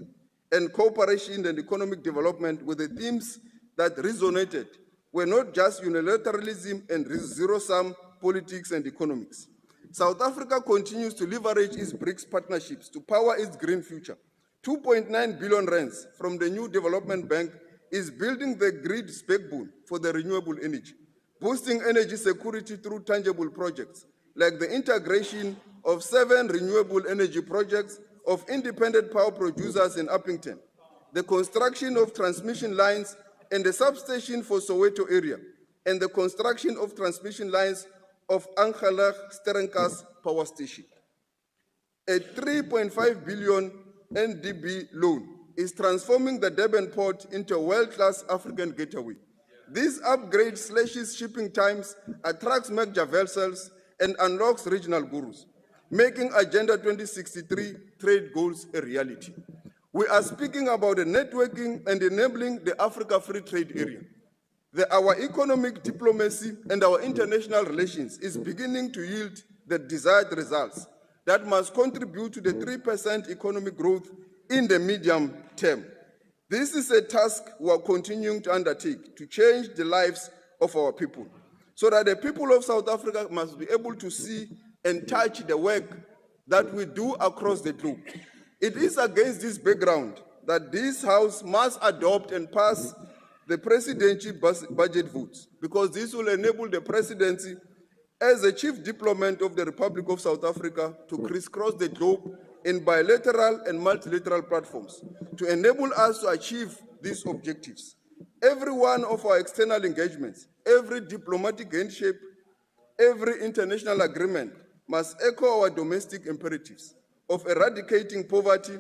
and cooperation and economic development, with the themes that resonated were not just unilateralism and zero-sum politics and economics. South Africa continues to leverage its BRICS partnerships to power its green future. 2.9 billion rands from the new development bank is building the grid's backbone for the renewable energy, boosting energy security through tangible projects like the integration of 7 renewable energy projects of independent power producers in Uppington, the construction of transmission lines and the substation for Soweto area, and the construction of transmission lines of Angelag Sterrenkas Power Station. A 3.5 billion NDB loan is transforming the Durban port into a world-class African gateway. This upgrade slashes shipping times, attracts major vessels, and unlocks regional gurus, making Agenda 2063 trade goals a reality. We are speaking about the networking and enabling the Africa Free Trade Area. Our economic diplomacy and our international relations is beginning to yield the desired results that must contribute to the 3% economic growth in the medium term. This is a task we are continuing to undertake to change the lives of our people, so that the people of South Africa must be able to see and touch the work that we do across the globe. It is against this background that this House must adopt and pass the presidency budget votes, because this will enable the presidency as a chief diplomat of the Republic of South Africa to crisscross the globe in bilateral and multilateral platforms to enable us to achieve these objectives. Every one of our external engagements, every diplomatic handshake, every international agreement must echo our domestic imperatives of eradicating poverty,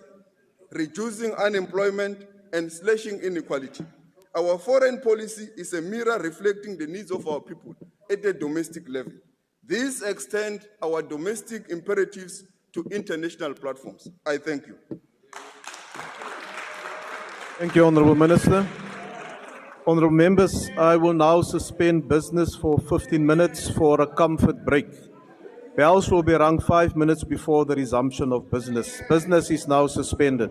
reducing unemployment, and slashing inequality. Our foreign policy is a mirror reflecting the needs of our people at a domestic level. These extend our domestic imperatives to international platforms. I thank you. Thank you, Honourable Minister. Honourable members, I will now suspend business for 15 minutes for a comfort break. Bells will be rung 5 minutes before the resumption of business. Business is now suspended.